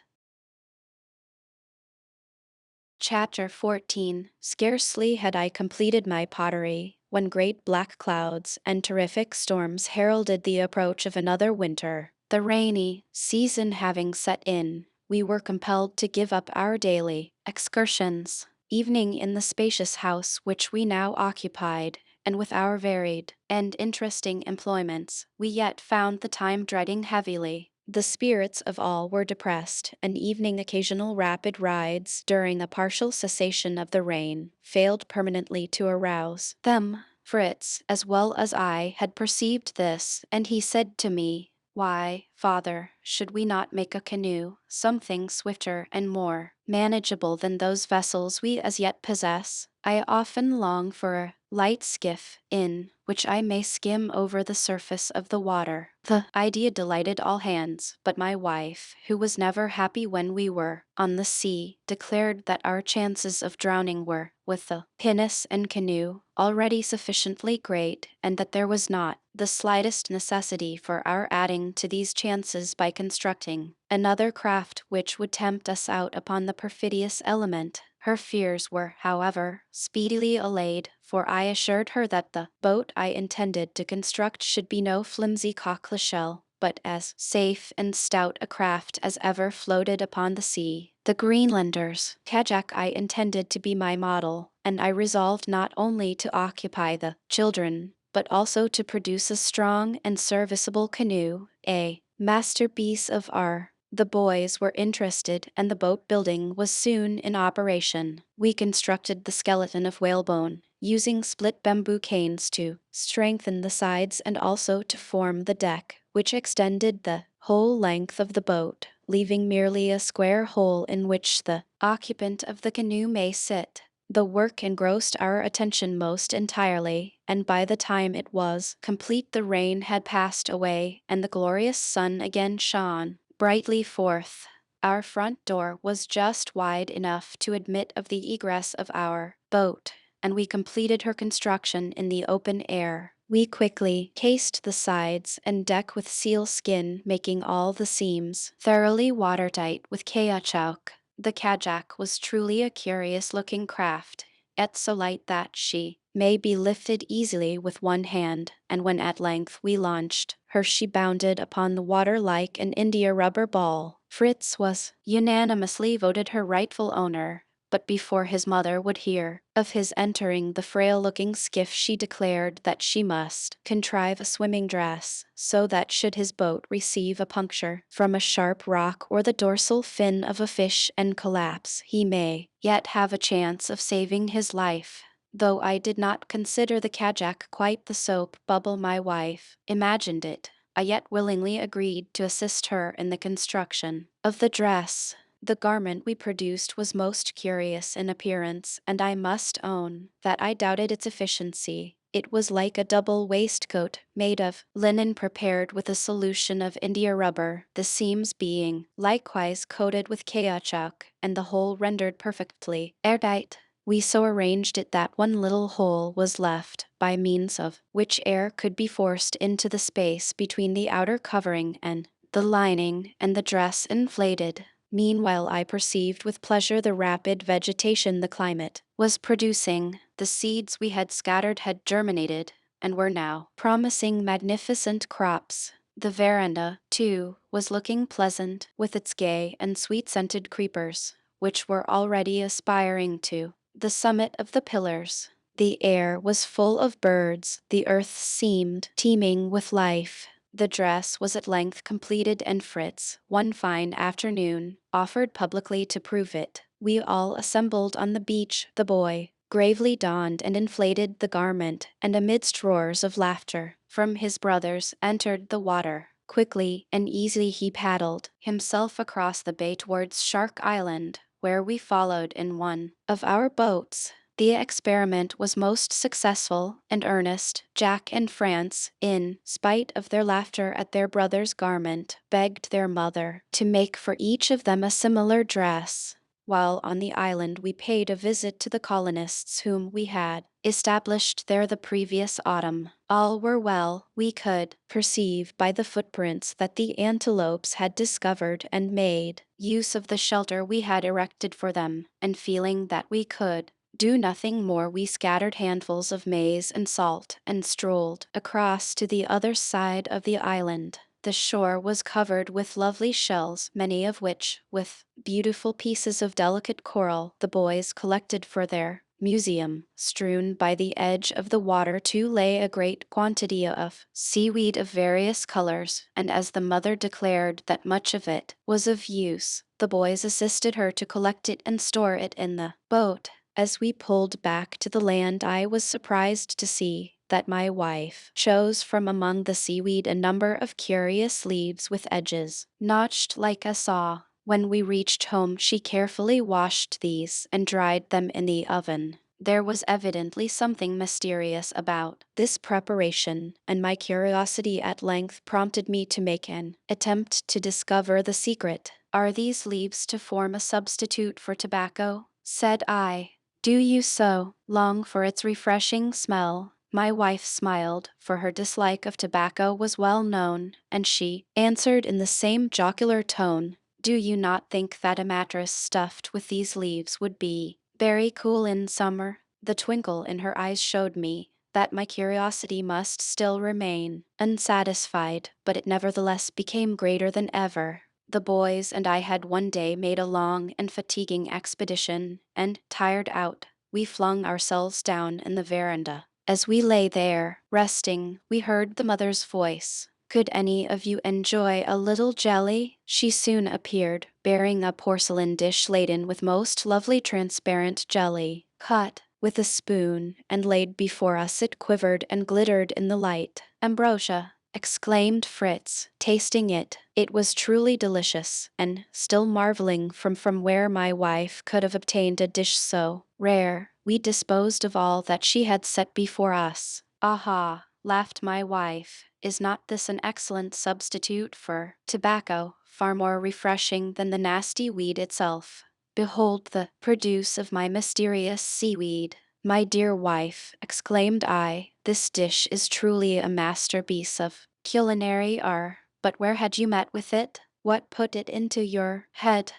Chapter 14. Scarcely had I completed my pottery, when great black clouds and terrific storms heralded the approach of another winter. The rainy season having set in, we were compelled to give up our daily excursions. Evening in the spacious house which we now occupied, and with our varied and interesting employments, we yet found the time dragging heavily. The spirits of all were depressed, and evening occasional rapid rides during a partial cessation of the rain failed permanently to arouse them. Fritz, as well as I, had perceived this, and he said to me, "Why, father, should we not make a canoe, something swifter and more manageable than those vessels we as yet possess? I often long for a light skiff, in which I may skim over the surface of the water." The idea delighted all hands, but my wife, who was never happy when we were on the sea, declared that our chances of drowning were, with the pinnace and canoe, already sufficiently great, and that there was not the slightest necessity for our adding to these chances by constructing another craft which would tempt us out upon the perfidious element. Her fears were, however, speedily allayed, for I assured her that the boat I intended to construct should be no flimsy coquelicot, but as safe and stout a craft as ever floated upon the sea. The Greenlander's kajak I intended to be my model, and I resolved not only to occupy the children, but also to produce a strong and serviceable canoe, a masterpiece of art. The boys were interested, and the boat building was soon in operation. We constructed the skeleton of whalebone, using split bamboo canes to strengthen the sides and also to form the deck, which extended the whole length of the boat. leaving merely a square hole in which the occupant of the canoe may sit. The work engrossed our attention most entirely, and by the time it was complete the rain had passed away and the glorious sun again shone brightly forth. Our front door was just wide enough to admit of the egress of our boat, and we completed her construction in the open air. We quickly cased the sides and deck with seal skin, making all the seams thoroughly watertight with caoutchouc. The kajak was truly a curious-looking craft, yet so light that she may be lifted easily with one hand, and when at length we launched her she bounded upon the water like an india-rubber ball. Fritz was unanimously voted her rightful owner, but before his mother would hear of his entering the frail-looking skiff she declared that she must contrive a swimming dress, so that should his boat receive a puncture from a sharp rock or the dorsal fin of a fish and collapse, he may yet have a chance of saving his life. Though I did not consider the kajak quite the soap bubble my wife imagined it, I yet willingly agreed to assist her in the construction of the dress. The garment we produced was most curious in appearance, and I must own that I doubted its efficiency. It was like a double waistcoat made of linen prepared with a solution of india rubber, the seams being likewise coated with caoutchouc, and the whole rendered perfectly airtight. We so arranged it that one little hole was left, by means of which air could be forced into the space between the outer covering and the lining, and the dress inflated. Meanwhile I perceived with pleasure the rapid vegetation the climate was producing. The seeds we had scattered had germinated, and were now promising magnificent crops. The veranda, too, was looking pleasant, with its gay and sweet-scented creepers, which were already aspiring to the summit of the pillars. The air was full of birds, the earth seemed teeming with life. The dress was at length completed, and Fritz, one fine afternoon, offered publicly to prove it. We all assembled on the beach. The boy gravely donned and inflated the garment, and amidst roars of laughter from his brothers entered the water. Quickly and easily he paddled himself across the bay towards Shark Island, where we followed in one of our boats. The experiment was most successful and earnest. Jack and France, in spite of their laughter at their brother's garment, begged their mother to make for each of them a similar dress. While on the island we paid a visit to the colonists whom we had established there the previous autumn. All were well. We could perceive by the footprints that the antelopes had discovered and made use of the shelter we had erected for them, and feeling that we could do nothing more, we scattered handfuls of maize and salt and strolled across to the other side of the island. The shore was covered with lovely shells, many of which, with beautiful pieces of delicate coral, the boys collected for their museum. Strewn by the edge of the water too lay a great quantity of seaweed of various colors, and as the mother declared that much of it was of use, the boys assisted her to collect it and store it in the boat. As we pulled back to the land, I was surprised to see that my wife chose from among the seaweed a number of curious leaves with edges notched like a saw. When we reached home, she carefully washed these and dried them in the oven. There was evidently something mysterious about this preparation, and my curiosity at length prompted me to make an attempt to discover the secret. "Are these leaves to form a substitute for tobacco?" said I. "Do you so long for its refreshing smell?" My wife smiled, for her dislike of tobacco was well known, and she answered in the same jocular tone, "Do you not think that a mattress stuffed with these leaves would be very cool in summer?" The twinkle in her eyes showed me that my curiosity must still remain unsatisfied, but it nevertheless became greater than ever. The boys and I had one day made a long and fatiguing expedition, and, tired out, we flung ourselves down in the veranda. As we lay there, resting, we heard the mother's voice. "Could any of you enjoy a little jelly?" She soon appeared, bearing a porcelain dish laden with most lovely transparent jelly. Cut with a spoon and laid before us, it quivered and glittered in the light. "Ambrosia," exclaimed Fritz, tasting it. It was truly delicious, and still marveling from where my wife could have obtained a dish so rare, we disposed of all that she had set before us. Aha, laughed my wife, is not this an excellent substitute for tobacco, far more refreshing than the nasty weed itself? Behold the produce of my mysterious seaweed. My dear wife, exclaimed I, this dish is truly a masterpiece of culinary art. But where had you met with it? What put it into your head?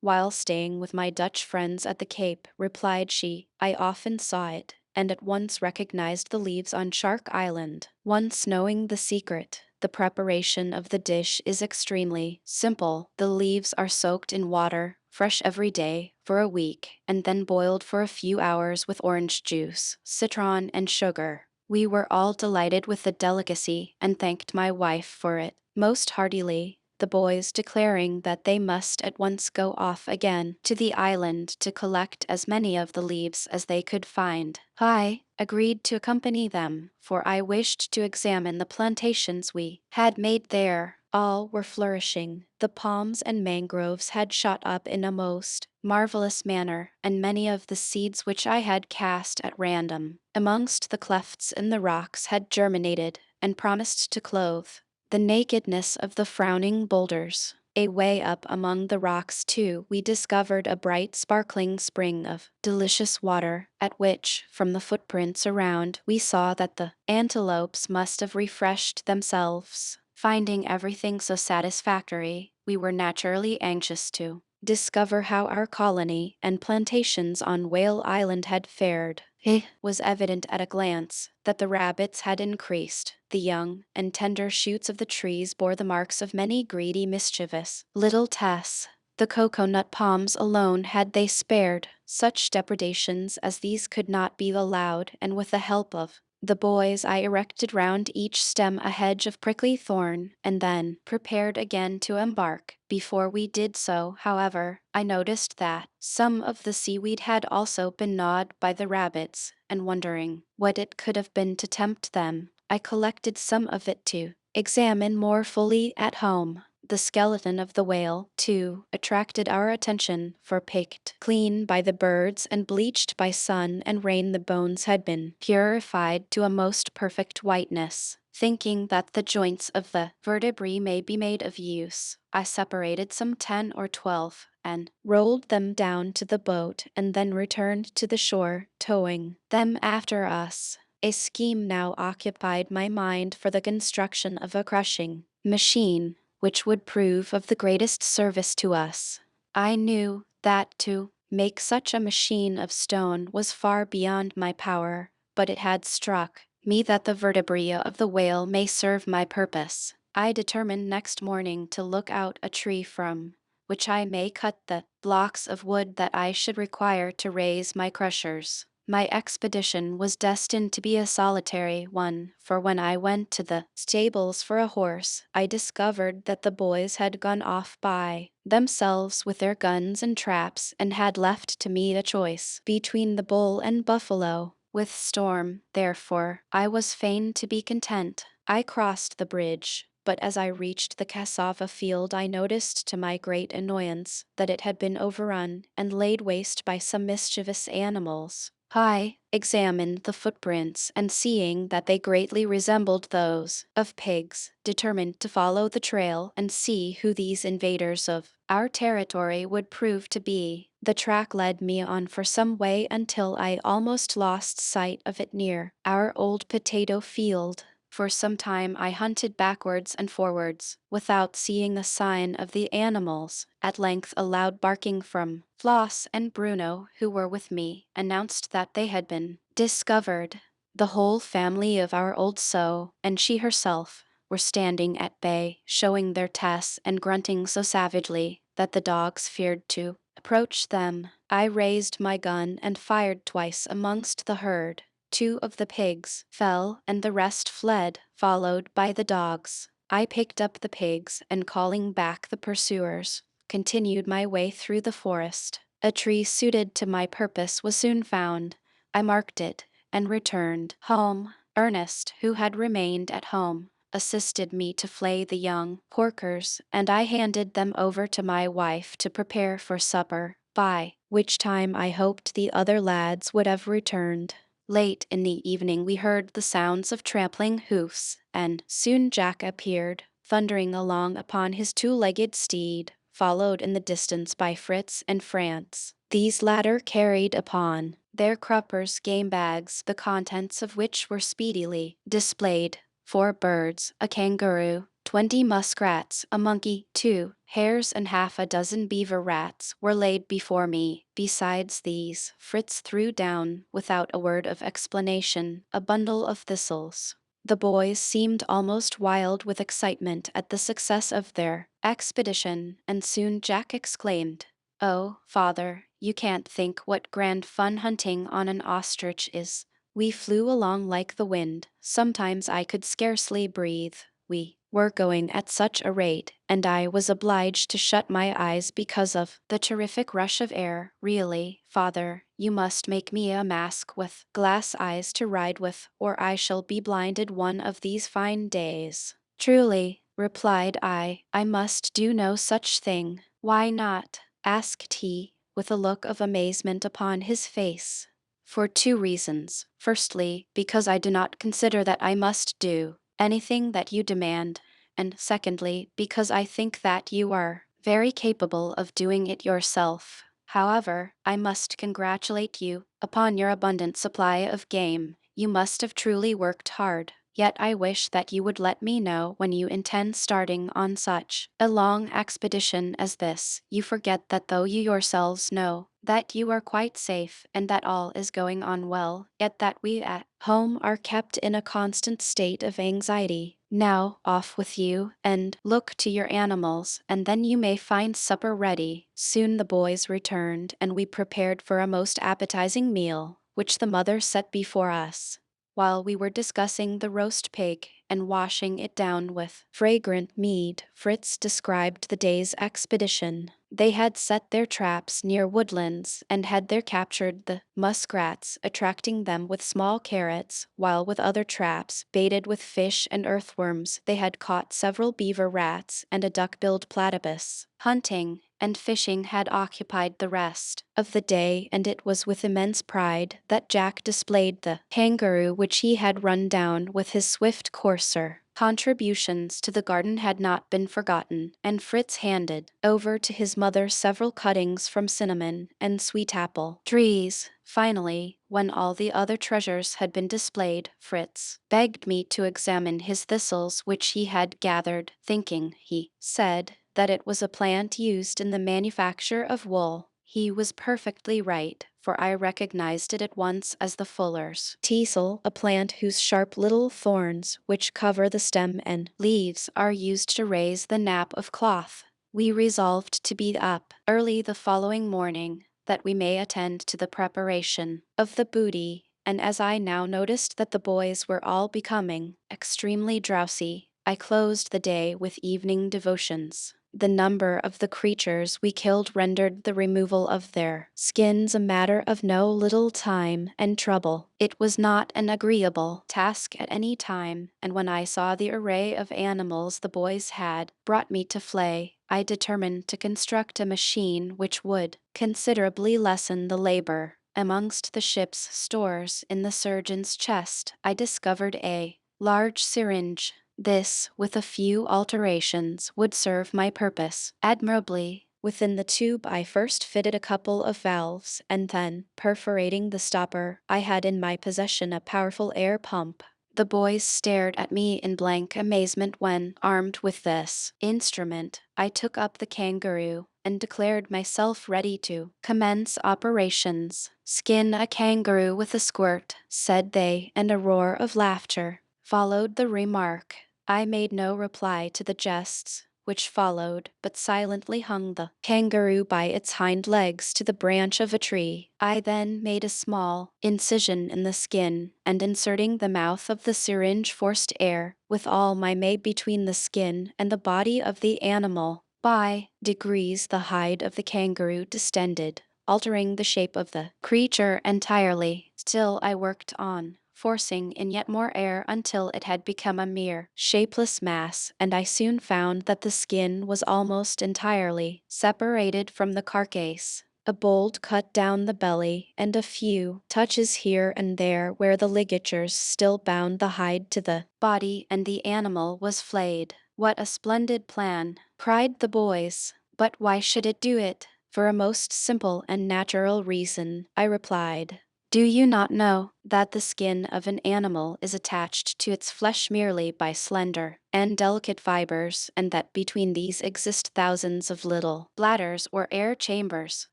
While staying with my Dutch friends at the Cape, replied she, I often saw it, and at once recognized the leaves on Shark Island. Once knowing the secret, the preparation of the dish is extremely simple. The leaves are soaked in water, fresh every day, for a week, and then boiled for a few hours with orange juice, citron, and sugar. We were all delighted with the delicacy, and thanked my wife for it most heartily, the boys declaring that they must at once go off again to the island to collect as many of the leaves as they could find. I agreed to accompany them, for I wished to examine the plantations we had made there. All were flourishing. The palms and mangroves had shot up in a most marvelous manner, and many of the seeds which I had cast at random amongst the clefts in the rocks had germinated and promised to clothe the nakedness of the frowning boulders. Away up among the rocks, too, we discovered a bright, sparkling spring of delicious water, at which, from the footprints around, we saw that the antelopes must have refreshed themselves. Finding everything so satisfactory, we were naturally anxious to discover how our colony and plantations on Whale Island had fared. It was evident at a glance that the rabbits had increased. The young and tender shoots of the trees bore the marks of many greedy, mischievous little tests. The cocoa-nut palms alone had they spared. Such depredations as these could not be allowed, and with the help of the boys I erected round each stem a hedge of prickly thorn, and then prepared again to embark. Before we did so, however, I noticed that some of the seaweed had also been gnawed by the rabbits, and wondering what it could have been to tempt them, I collected some of it to examine more fully at home. The skeleton of the whale, too, attracted our attention, for picked clean by the birds and bleached by sun and rain, the bones had been purified to a most perfect whiteness. Thinking that the joints of the vertebrae may be made of use, I separated some 10 or 12 and rolled them down to the boat, and then returned to the shore, towing them after us. A scheme now occupied my mind for the construction of a crushing machine, which would prove of the greatest service to us. I knew that to make such a machine of stone was far beyond my power, but it had struck me that the vertebrae of the whale may serve my purpose. I determined next morning to look out a tree from which I may cut the blocks of wood that I should require to raise my crushers. My expedition was destined to be a solitary one, for when I went to the stables for a horse, I discovered that the boys had gone off by themselves with their guns and traps, and had left to me the choice between the bull and buffalo. With storm, therefore, I was fain to be content. I crossed the bridge, but as I reached the cassava field I noticed to my great annoyance that it had been overrun and laid waste by some mischievous animals. I examined the footprints, and seeing that they greatly resembled those of pigs, determined to follow the trail and see who these invaders of our territory would prove to be. The track led me on for some way until I almost lost sight of it near our old potato field. For some time I hunted backwards and forwards, without seeing the sign of the animals. At length a loud barking from Floss and Bruno, who were with me, announced that they had been discovered. The whole family of our old sow, and she herself, were standing at bay, showing their teeth and grunting so savagely that the dogs feared to approach them. I raised my gun and fired twice amongst the herd. 2 of the pigs fell, and the rest fled, followed by the dogs. I picked up the pigs, and calling back the pursuers, continued my way through the forest. A tree suited to my purpose was soon found. I marked it, and returned home. Ernest, who had remained at home, assisted me to flay the young porkers, and I handed them over to my wife to prepare for supper, by which time I hoped the other lads would have returned. Late in the evening we heard the sounds of trampling hoofs, and soon Jack appeared, thundering along upon his two-legged steed, followed in the distance by Fritz and France. These latter carried upon their cruppers game bags, the contents of which were speedily displayed. 4 birds, a kangaroo, 20 muskrats, a monkey, 2 hares, and half a dozen beaver rats were laid before me. Besides these, Fritz threw down, without a word of explanation, a bundle of thistles. The boys seemed almost wild with excitement at the success of their expedition, and soon Jack exclaimed, "Oh, father, you can't think what grand fun hunting on an ostrich is." We flew along like the wind. Sometimes I could scarcely breathe. We were going at such a rate, and I was obliged to shut my eyes because of the terrific rush of air. Really, father, you must make me a mask with glass eyes to ride with, or I shall be blinded one of these fine days. Truly, replied I must do no such thing. Why not? Asked he, with a look of amazement upon his face. For 2 reasons. Firstly, because I do not consider that I must do anything that you demand, and secondly, because I think that you are very capable of doing it yourself. However, I must congratulate you upon your abundant supply of game. You must have truly worked hard. Yet I wish that you would let me know when you intend starting on such a long expedition as this. You forget that though you yourselves know that you are quite safe and that all is going on well, yet that we at home are kept in a constant state of anxiety. Now, off with you, and look to your animals, and then you may find supper ready. Soon the boys returned, and we prepared for a most appetizing meal, which the mother set before us. While we were discussing the roast pig and washing it down with fragrant mead, Fritz described the day's expedition. They had set their traps near woodlands and had there captured the muskrats, attracting them with small carrots, while with other traps, baited with fish and earthworms, they had caught several beaver rats and a duck-billed platypus. Hunting and fishing had occupied the rest of the day, and it was with immense pride that Jack displayed the kangaroo which he had run down with his swift courser. Contributions to the garden had not been forgotten, and Fritz handed over to his mother several cuttings from cinnamon and sweet apple trees. Finally, when all the other treasures had been displayed, Fritz begged me to examine his thistles which he had gathered, thinking, he said, that it was a plant used in the manufacture of wool. He was perfectly right, for I recognized it at once as the fuller's teasel, a plant whose sharp little thorns, which cover the stem and leaves, are used to raise the nap of cloth. We resolved to be up early the following morning, that we may attend to the preparation of the booty, and as I now noticed that the boys were all becoming extremely drowsy, I closed the day with evening devotions. The number of the creatures we killed rendered the removal of their skins a matter of no little time and trouble. It was not an agreeable task at any time, and when I saw the array of animals the boys had brought me to flay, I determined to construct a machine which would considerably lessen the labor. Amongst the ship's stores in the surgeon's chest, I discovered a large syringe. This, with a few alterations, would serve my purpose admirably. Within the tube I first fitted a couple of valves, and then, perforating the stopper, I had in my possession a powerful air pump. The boys stared at me in blank amazement when, armed with this instrument, I took up the kangaroo and declared myself ready to commence operations. "Skin a kangaroo with a squirt," said they, and a roar of laughter followed the remark. I made no reply to the jests which followed, but silently hung the kangaroo by its hind legs to the branch of a tree. I then made a small incision in the skin, and inserting the mouth of the syringe forced air with all my might between the skin and the body of the animal. By degrees the hide of the kangaroo distended, altering the shape of the creature entirely. Still I worked on, forcing in yet more air until it had become a mere shapeless mass, and I soon found that the skin was almost entirely separated from the carcass. A bold cut down the belly, and a few touches here and there where the ligatures still bound the hide to the body, and the animal was flayed. What a splendid plan, cried the boys. But why should it do it? For a most simple and natural reason, I replied. Do you not know that the skin of an animal is attached to its flesh merely by slender and delicate fibers, and that between these exist thousands of little bladders or air chambers?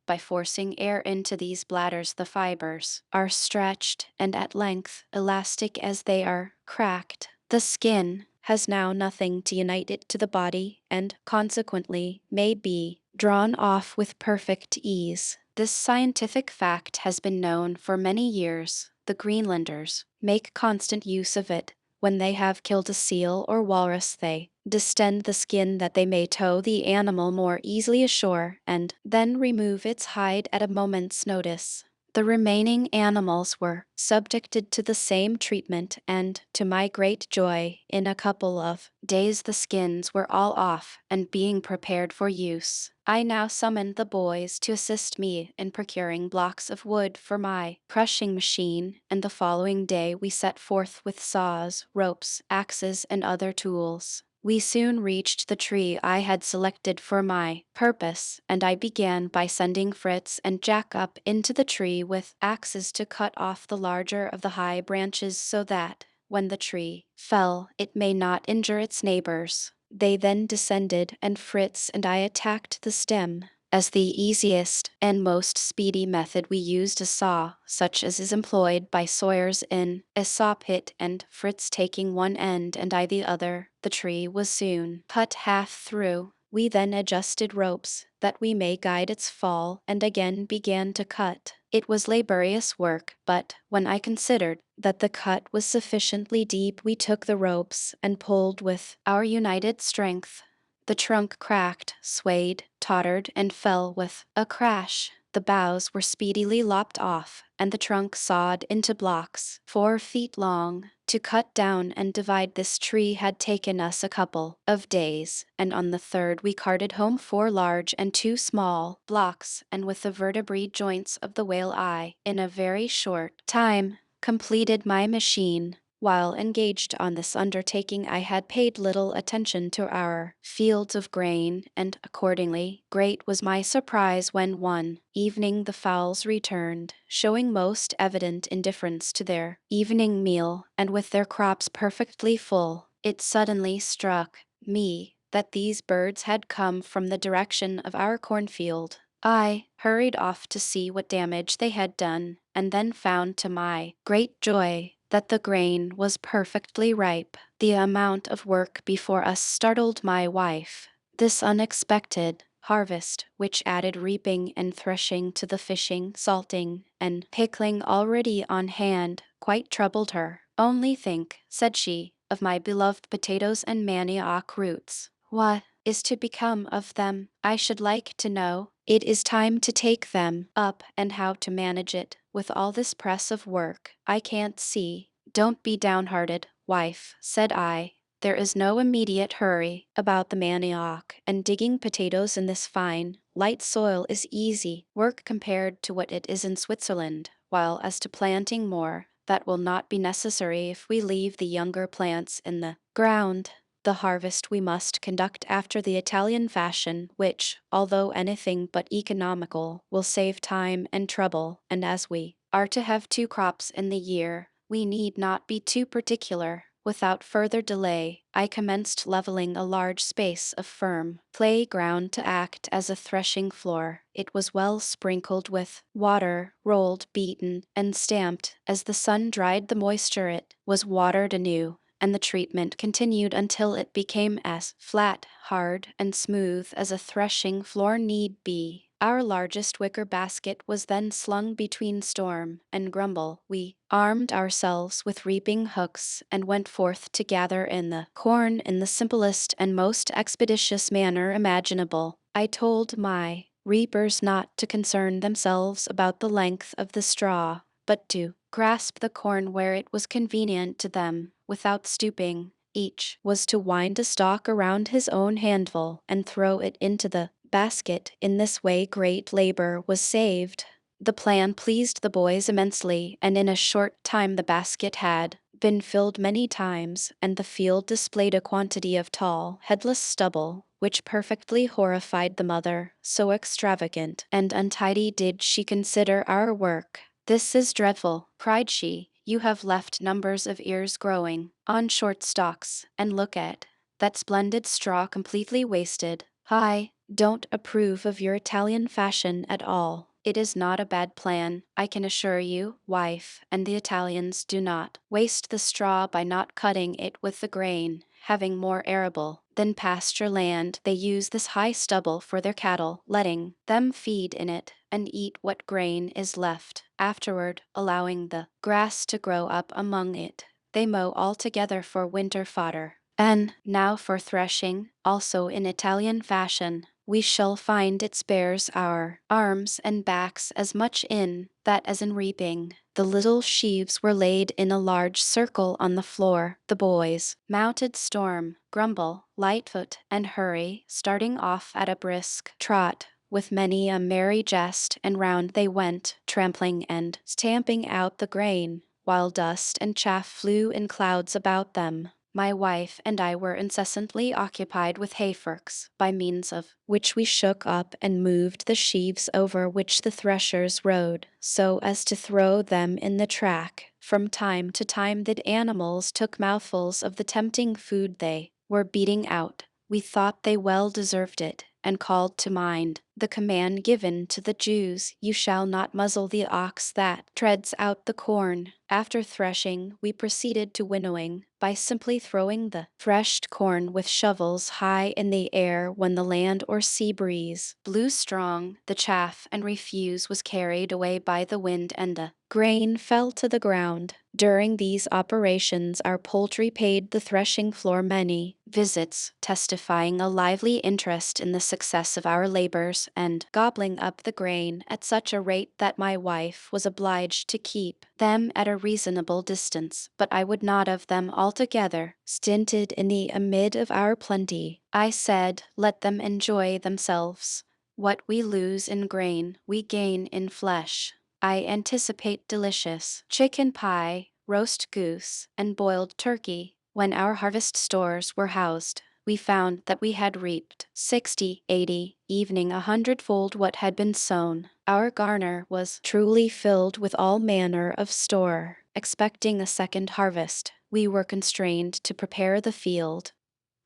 By forcing air into these bladders, the fibers are stretched, and at length, elastic as they are cracked, the skin has now nothing to unite it to the body, and consequently may be drawn off with perfect ease. This scientific fact has been known for many years. The Greenlanders make constant use of it. When they have killed a seal or walrus, they distend the skin that they may tow the animal more easily ashore, and then remove its hide at a moment's notice. The remaining animals were subjected to the same treatment, and, to my great joy, in a couple of days the skins were all off and being prepared for use. I now summoned the boys to assist me in procuring blocks of wood for my crushing machine, and the following day we set forth with saws, ropes, axes, and other tools. We soon reached the tree I had selected for my purpose, and I began by sending Fritz and Jack up into the tree with axes to cut off the larger of the high branches so that, when the tree fell, it may not injure its neighbors. They then descended, and Fritz and I attacked the stem. As the easiest and most speedy method, we used a saw, such as is employed by sawyers in a saw pit, and Fritz taking one end and I the other, the tree was soon cut half through. We then adjusted ropes, that we may guide its fall, and again began to cut. It was laborious work, but when I considered that the cut was sufficiently deep, we took the ropes and pulled with our united strength. The trunk cracked, swayed, tottered, and fell with a crash. The boughs were speedily lopped off, and the trunk sawed into blocks 4 feet long. To cut down and divide this tree had taken us a couple of days, and on the third we carted home 4 large and 2 small blocks, and with the vertebrae joints of the whale I, in a very short time, completed my machine. While engaged on this undertaking, I had paid little attention to our fields of grain, and accordingly, great was my surprise when one evening the fowls returned, showing most evident indifference to their evening meal, and with their crops perfectly full. It suddenly struck me that these birds had come from the direction of our cornfield. I hurried off to see what damage they had done, and then found to my great joy that the grain was perfectly ripe. The amount of work before us startled my wife. This unexpected harvest, which added reaping and threshing to the fishing, salting, and pickling already on hand, quite troubled her. Only think, said she, of my beloved potatoes and manioc roots. What is to become of them? I should like to know. It is time to take them up, and how to manage it. With all this press of work, I can't see. Don't be downhearted, wife, said I. There is no immediate hurry about the manioc, and digging potatoes in this fine, light soil is easy work compared to what it is in Switzerland, while as to planting more, that will not be necessary if we leave the younger plants in the ground. The harvest we must conduct after the Italian fashion, which, although anything but economical, will save time and trouble, and as we are to have 2 crops in the year, we need not be too particular. Without further delay, I commenced leveling a large space of firm clay ground to act as a threshing floor. It was well sprinkled with water, rolled, beaten, and stamped. As the sun dried the moisture, it was watered anew, and the treatment continued until it became as flat, hard, and smooth as a threshing floor need be. Our largest wicker basket was then slung between Storm and Grumble. We armed ourselves with reaping hooks and went forth to gather in the corn in the simplest and most expeditious manner imaginable. I told my reapers not to concern themselves about the length of the straw, but to grasp the corn where it was convenient to them, without stooping. Each was to wind a stalk around his own handful and throw it into the basket. In this way, great labor was saved. The plan pleased the boys immensely, and in a short time the basket had been filled many times, and the field displayed a quantity of tall, headless stubble, which perfectly horrified the mother, so extravagant and untidy did she consider our work. "This is dreadful," cried she. "You have left numbers of ears growing on short stalks, and look at that splendid straw completely wasted. I don't approve of your Italian fashion at all. It is not a bad plan, I can assure you, wife, and the Italians do not waste the straw by not cutting it with the grain. Having more arable than pasture land, they use this high stubble for their cattle, letting them feed in it and eat what grain is left. Afterward, allowing the grass to grow up among it, they mow all together for winter fodder. And now for threshing, also in Italian fashion. We shall find it spares our arms and backs as much in that as in reaping." The little sheaves were laid in a large circle on the floor. The boys mounted Storm, Grumble, Lightfoot, and Hurry, starting off at a brisk trot, with many a merry jest, and round they went, trampling and stamping out the grain, while dust and chaff flew in clouds about them. My wife and I were incessantly occupied with hayforks, by means of which we shook up and moved the sheaves over which the threshers rode, so as to throw them in the track. From time to time the animals took mouthfuls of the tempting food they were beating out. We thought they well deserved it, and called to mind the command given to the Jews, "You shall not muzzle the ox that treads out the corn." After threshing, we proceeded to winnowing, by simply throwing the threshed corn with shovels high in the air. When the land or sea breeze blew strong, the chaff and refuse was carried away by the wind and the grain fell to the ground. During these operations our poultry paid the threshing floor many visits, testifying a lively interest in the success of our labors, and gobbling up the grain at such a rate that my wife was obliged to keep them at a reasonable distance. But I would not have them altogether stinted in the amid of our plenty. I said, let them enjoy themselves. What we lose in grain, we gain in flesh. I anticipate delicious chicken pie, roast goose, and boiled turkey. When our harvest stores were housed, we found that we had reaped 60, 80, even 100-fold what had been sown. Our garner was truly filled with all manner of store. Expecting a second harvest, we were constrained to prepare the field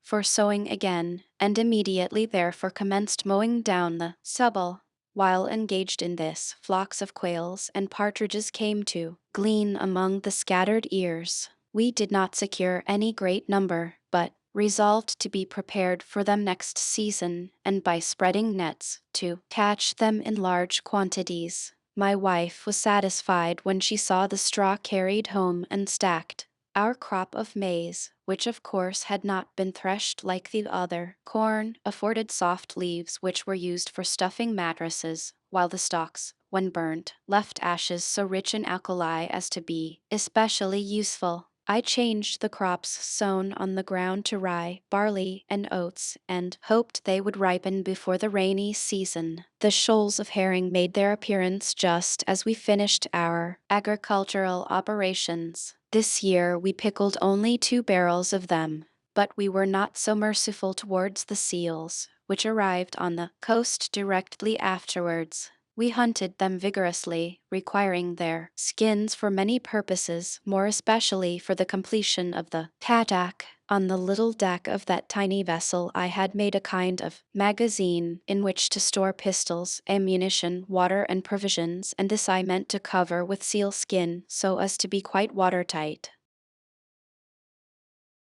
for sowing again, and immediately therefore commenced mowing down the stubble. While engaged in this, flocks of quails and partridges came to glean among the scattered ears. We did not secure any great number, but resolved to be prepared for them next season, and by spreading nets, to catch them in large quantities. My wife was satisfied when she saw the straw carried home and stacked. Our crop of maize, which of course had not been threshed like the other corn, afforded soft leaves which were used for stuffing mattresses, while the stalks, when burnt, left ashes so rich in alkali as to be especially useful. I changed the crops sown on the ground to rye, barley, and oats, and hoped they would ripen before the rainy season. The shoals of herring made their appearance just as we finished our agricultural operations. This year we pickled only 2 barrels of them, but we were not so merciful towards the seals, which arrived on the coast directly afterwards. We hunted them vigorously, requiring their skins for many purposes, more especially for the completion of the paddock. On the little deck of that tiny vessel I had made a kind of magazine in which to store pistols, ammunition, water, and provisions, and this I meant to cover with seal skin so as to be quite watertight.